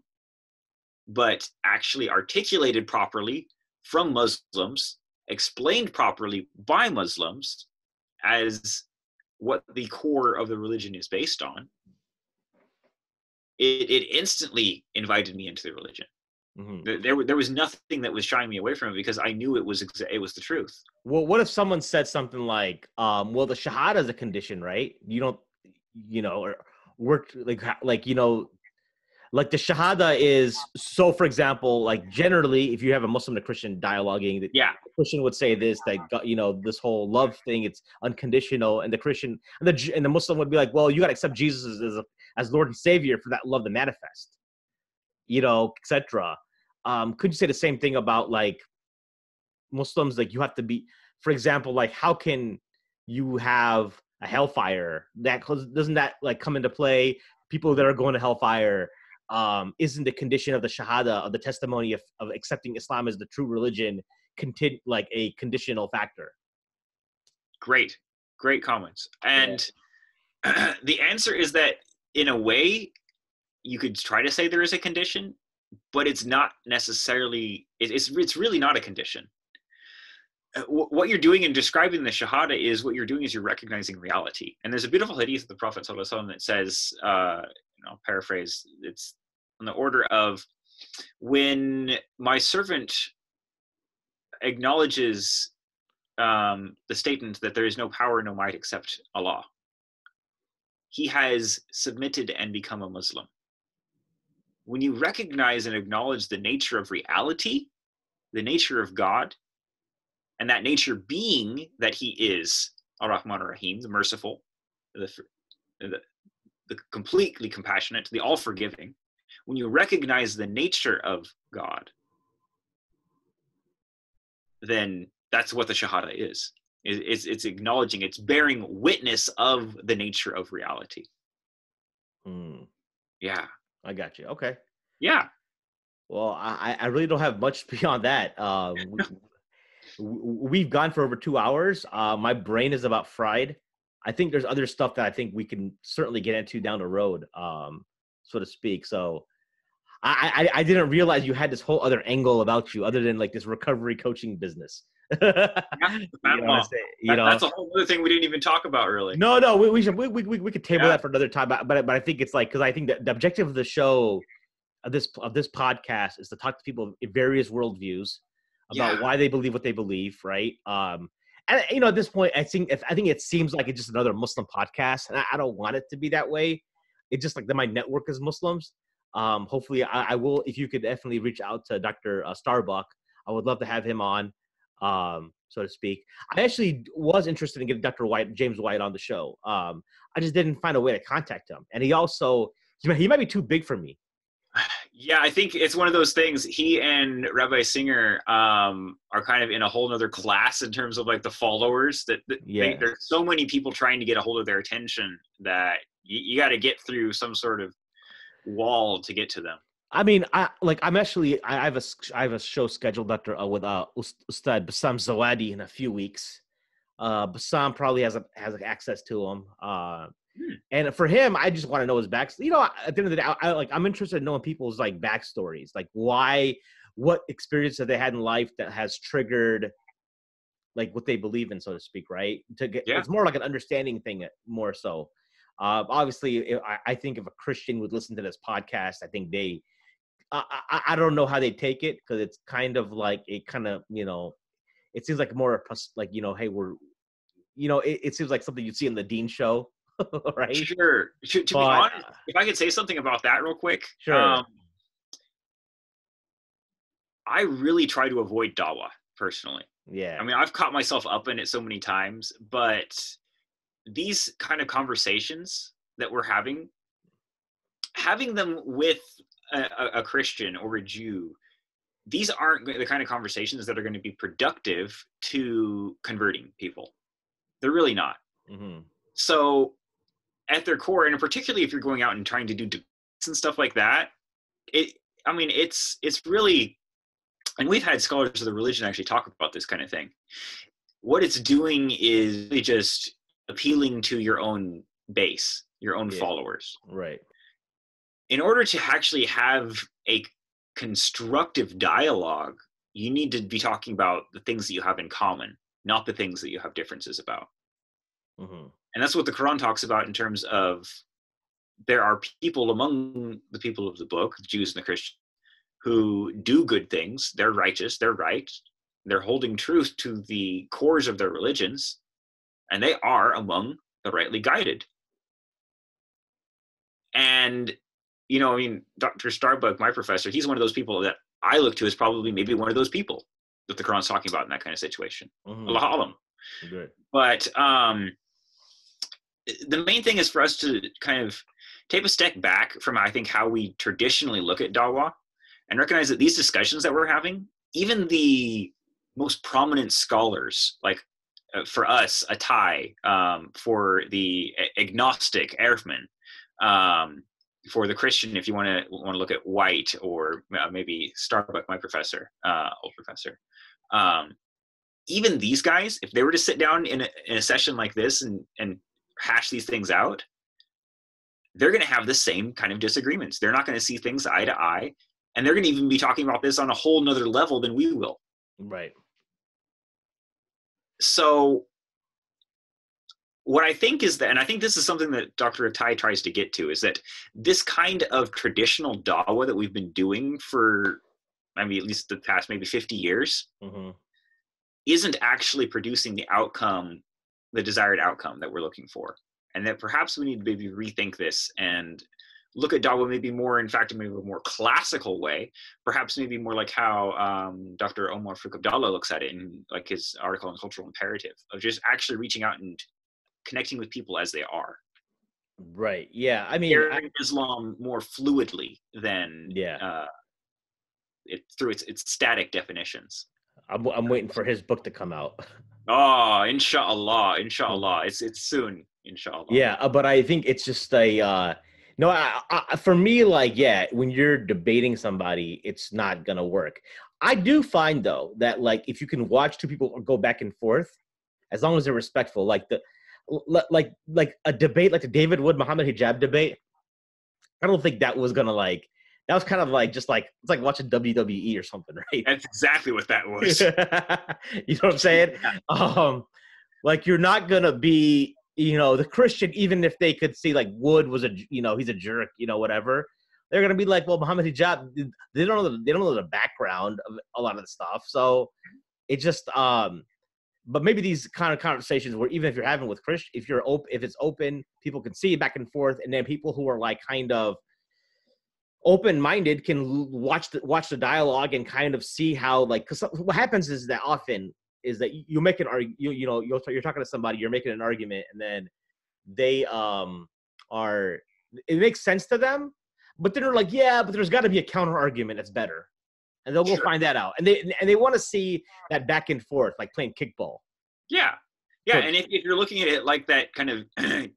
but actually articulated properly from Muslims, explained properly by Muslims as what the core of the religion is based on, it instantly invited me into the religion. Mm-hmm. There was nothing that was shying me away from it, because I knew it was the truth. Well, what if someone said something like, well, the Shahada is a condition, right? You don't, or work like the Shahada is, so for example, like generally, if you have a Muslim and a Christian dialoguing, the Christian would say this, that, this whole love thing, it's unconditional. And the Christian and the Muslim would be like, well, you got to accept Jesus as Lord and Savior for that love to manifest, etc. Could you say the same thing about like Muslims? Like you have to be, for example, like how can you have a hellfire? Doesn't that like come into play? People that are going to hellfire, isn't the condition of the Shahada, of the testimony of accepting Islam as the true religion, like a conditional factor? Great comments. And the answer is that in a way, you could try to say there is a condition, but it's not necessarily, it's really not a condition. What you're doing in describing the Shahada is what you're doing is you're recognizing reality. And there's a beautiful hadith of the Prophet ﷺ that says, I'll paraphrase, it's on the order of, when my servant acknowledges the statement that there is no power, no might except Allah, he has submitted and become a Muslim. When you recognize and acknowledge the nature of reality, the nature of God, and that nature being that he is Ar-Rahman Ar-Rahim, the merciful, the, the completely compassionate, the all-forgiving. When you recognize the nature of God, then that's what the Shahada is. It's acknowledging, it's bearing witness of the nature of reality. Yeah. I got you. Okay. Yeah. Well, I really don't have much beyond that. We've gone for over 2 hours. My brain is about fried. I think there's other stuff that I think we can certainly get into down the road, so to speak. So I didn't realize you had this whole other angle about you other than like this recovery coaching business. Yeah, you know, that's a whole other thing we didn't even talk about, really. No, we could table that for another time. But I think it's like, because I think that the objective of the show, of this podcast, is to talk to people of various worldviews about why they believe what they believe, right? And you know, at this point, I think it seems like it's just another Muslim podcast, and I don't want it to be that way. It's just like that my network is Muslims. Hopefully, I will. If you could definitely reach out to Dr. Starbuck, I would love to have him on, so to speak. I actually was interested in getting Dr. James White on the show. I just didn't find a way to contact him, and he might be too big for me. Yeah, I think it's one of those things. He and Rabbi Singer are kind of in a whole other class in terms of like the followers. There's so many people trying to get a hold of their attention that you got to get through some sort of wall to get to them. I mean, I have a show scheduled, Doctor, with Ustad Bassam Zawadi in a few weeks. Bassam probably has access to him. And for him, I just want to know his back. You know, at the end of the day, I'm interested in knowing people's like backstories, like what experience that they had in life that has triggered like what they believe in, so to speak, right? It's more like an understanding thing, more so. Obviously, I think if a Christian would listen to this podcast, I think I don't know how they take it, because it's kind of like it seems like more like, hey, it seems like something you'd see in the Dean show. Right. Sure. To be honest, if I could say something about that real quick. Sure. I really try to avoid dawa personally. Yeah. I mean, I've caught myself up in it so many times, but these kind of conversations that we're having them with a Christian or a Jew, these aren't the kind of conversations that are going to be productive to converting people. They're really not. Mm-hmm. So at their core, and particularly if you're going out and trying to do debates and stuff like that, it's really, and we've had scholars of the religion actually talk about this kind of thing. What it's doing is really just appealing to your own base, your own followers. Right. In order to actually have a constructive dialogue, you need to be talking about the things that you have in common, not the things that you have differences about. Mm-hmm. And that's what the Quran talks about in terms of there are people among the people of the book, the Jews and the Christians, who do good things. They're righteous. They're right. They're holding truth to the cores of their religions, and they are among the rightly guided. And, Dr. Starbuck, my professor, he's one of those people that I look to as probably maybe one of those people that the Quran's talking about in that kind of situation. Mm-hmm. Allah alam. Good. But the main thing is for us to kind of take a step back from, I think, how we traditionally look at dawah, and recognize that these discussions that we're having, even the most prominent scholars, like for us, Atai, for the agnostic, Erfman, for the Christian, if you want to look at White, or maybe Starbuck, my professor, old professor, even these guys, if they were to sit down in a session like this and hash these things out, they're going to have the same kind of disagreements. They're not going to see things eye to eye, and they're going to even be talking about this on a whole nother level than we will. Right. So what I think is that, and I think this is something that Dr. Atai tries to get to, is that this kind of traditional dawah that we've been doing for, at least the past maybe 50 years, mm-hmm. isn't actually producing the outcome, the desired outcome that we're looking for. And that perhaps we need to maybe rethink this and look at Dawa maybe more, in fact, maybe a more classical way, perhaps maybe more like how Dr. Omar Farooq Abdallah looks at it in like his article on cultural imperative, of just actually reaching out and connecting with people as they are. Right. Yeah. I mean, Hearing Islam more fluidly than through its static definitions. I'm waiting for his book to come out. Oh, inshallah, it's soon, inshallah. Yeah, but I think it's just a no. For me, like, yeah, when you're debating somebody, it's not gonna work. I do find though that like if you can watch two people go back and forth, as long as they're respectful, like like a debate, like the David Wood Muhammad hijab debate. I don't think that was gonna like. That was kind of like just like it's like watching WWE or something, right? That's exactly what that was. You know what I'm saying? Yeah. Like you're not gonna be, the Christian, even if they could see like Wood was he's a jerk, whatever. They're gonna be like, well, Muhammad hijab. They don't know the background of a lot of the stuff, so it just But maybe these kind of conversations where even if you're having with Christian, if it's open, people can see it back and forth, and then people who are like kind of open-minded can watch the dialogue and kind of see how, like, because what happens is that often is that you make an argument, you're talking to somebody, you're making an argument, and then they it makes sense to them, but then they're like, yeah, but there's got to be a counter argument that's better, and they'll go find that out, and they want to see that back and forth, like playing kickball. Yeah, and if you're looking at it like that kind of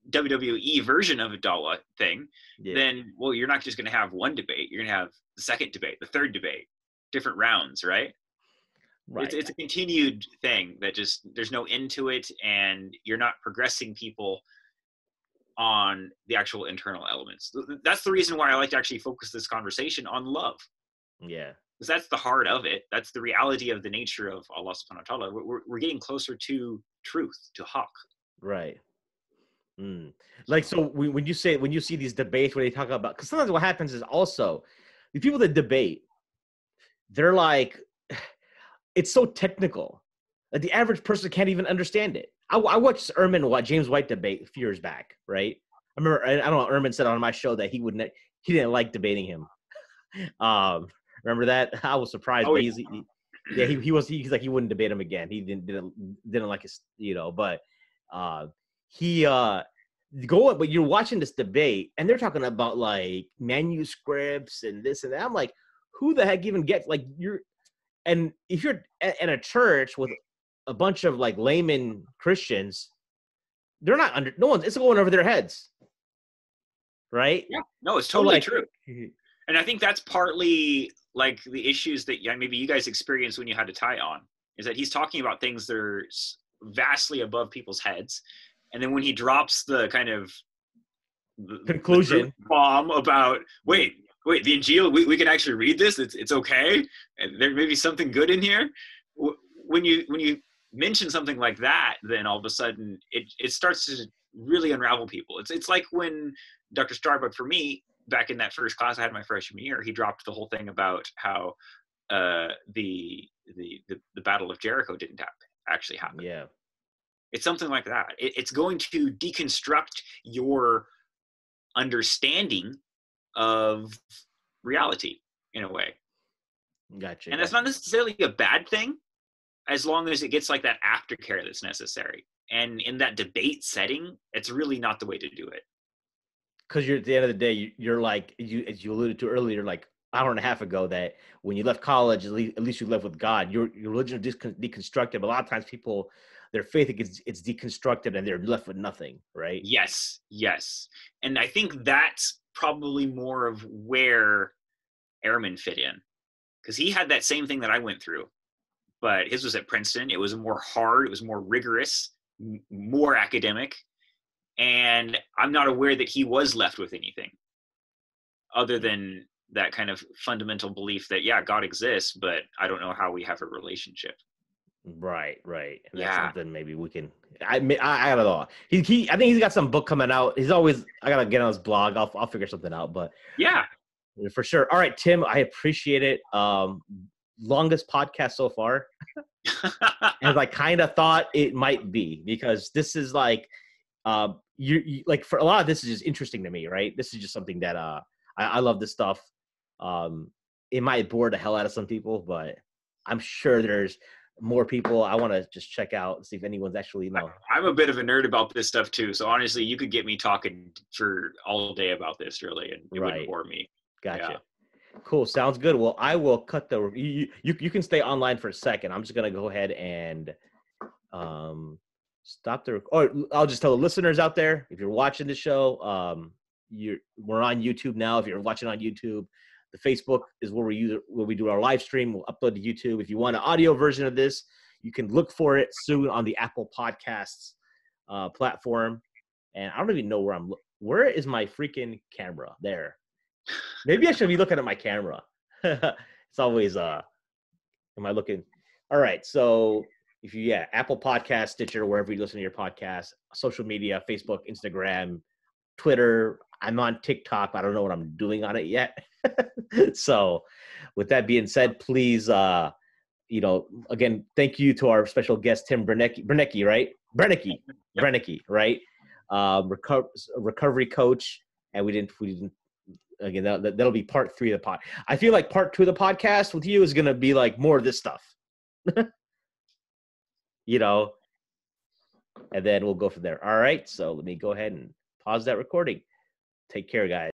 WWE version of a Dawah thing, then, well, you're not just going to have one debate. You're going to have the second debate, the third debate, different rounds, right? Right. It's a continued thing that just, there's no end to it, and you're not progressing people on the actual internal elements. That's the reason why I like to actually focus this conversation on love. Yeah. Because that's the heart of it. That's the reality of the nature of Allah subhanahu wa ta'ala. We're getting closer to truth, to haqq. Right. Like, so when you see these debates where they talk about, because sometimes what happens is also the people that debate, they're like, it's so technical that the average person can't even understand it. I watched James White debate a few years back, right? I remember, I don't know, Ehrman said on my show that he didn't like debating him. Remember that? I was surprised. But he's like, he wouldn't debate him again. He didn't like his, but but you're watching this debate and they're talking about like manuscripts and this and that. I'm like, who the heck even gets, like, and if you're at a church with a bunch of like layman Christians, they're not it's going over their heads. Right? Yeah. No, it's totally true. And I think that's partly like the issues that maybe you guys experienced when you had to tie on, is that he's talking about things that are vastly above people's heads. And then when he drops the kind of conclusion bomb about, wait, the Injil, we can actually read this. It's okay. And there may be something good in here. When you mention something like that, then all of a sudden it starts to really unravel people. It's like when Dr. Starbuck, for me, back in that first class I had my freshman year, he dropped the whole thing about how the Battle of Jericho didn't actually happen. Yeah. It's something like that. It's going to deconstruct your understanding of reality in a way. Gotcha. And that's not necessarily a bad thing, as long as it gets like that aftercare that's necessary. And in that debate setting, it's really not the way to do it. Because at the end of the day, you're like, as you alluded to earlier, like an hour and a half ago, that when you left college, at least you left with God. Your religion is deconstructed. But a lot of times people, their faith, it's deconstructed and they're left with nothing, right? Yes. And I think that's probably more of where Ehrman fit in. Because he had that same thing that I went through. But his was at Princeton. It was more hard. It was more rigorous, more academic. And I'm not aware that he was left with anything other than that kind of fundamental belief that, yeah, God exists, but I don't know how we have a relationship. Right. And that's something maybe we can. I don't know. I think he's got some book coming out. I gotta get on his blog. I'll figure something out. But yeah, for sure. All right, Tim, I appreciate it. Longest podcast so far, as I kind of thought it might be, because this is like. you like for a lot of this is just interesting to me, right? This is just something that I love this stuff. It might bore the hell out of some people, but I'm sure there's more people I want to just check out and see if anyone's actually I'm a bit of a nerd about this stuff too, so honestly, you could get me talking for all day about this, really, and it wouldn't bore me. Gotcha. Yeah. Cool. Sounds good. Well, I will cut the you can stay online for a second. I'm just gonna go ahead and stop the or I'll just tell the listeners out there, if you're watching the show, we're on YouTube now. If you're watching on YouTube, the Facebook is where we do our live stream. We'll upload to YouTube. If you want an audio version of this, you can look for it soon on the Apple Podcasts platform. And I don't even know where is my freaking camera? There. Maybe I should be looking at my camera. It's always am I looking? All right. So if you Apple Podcast, Stitcher, wherever you listen to your podcast, social media, Facebook, Instagram, Twitter. I'm on TikTok. I don't know what I'm doing on it yet. So with that being said, please again, thank you to our special guest, Tim Brennecke, right? Brennecke, right? Recovery coach. And we didn't again, that'll be part 3 of the pod. I feel like part 2 of the podcast with you is going to be like more of this stuff, and then we'll go from there. All right. So let me go ahead and pause that recording. Take care, guys.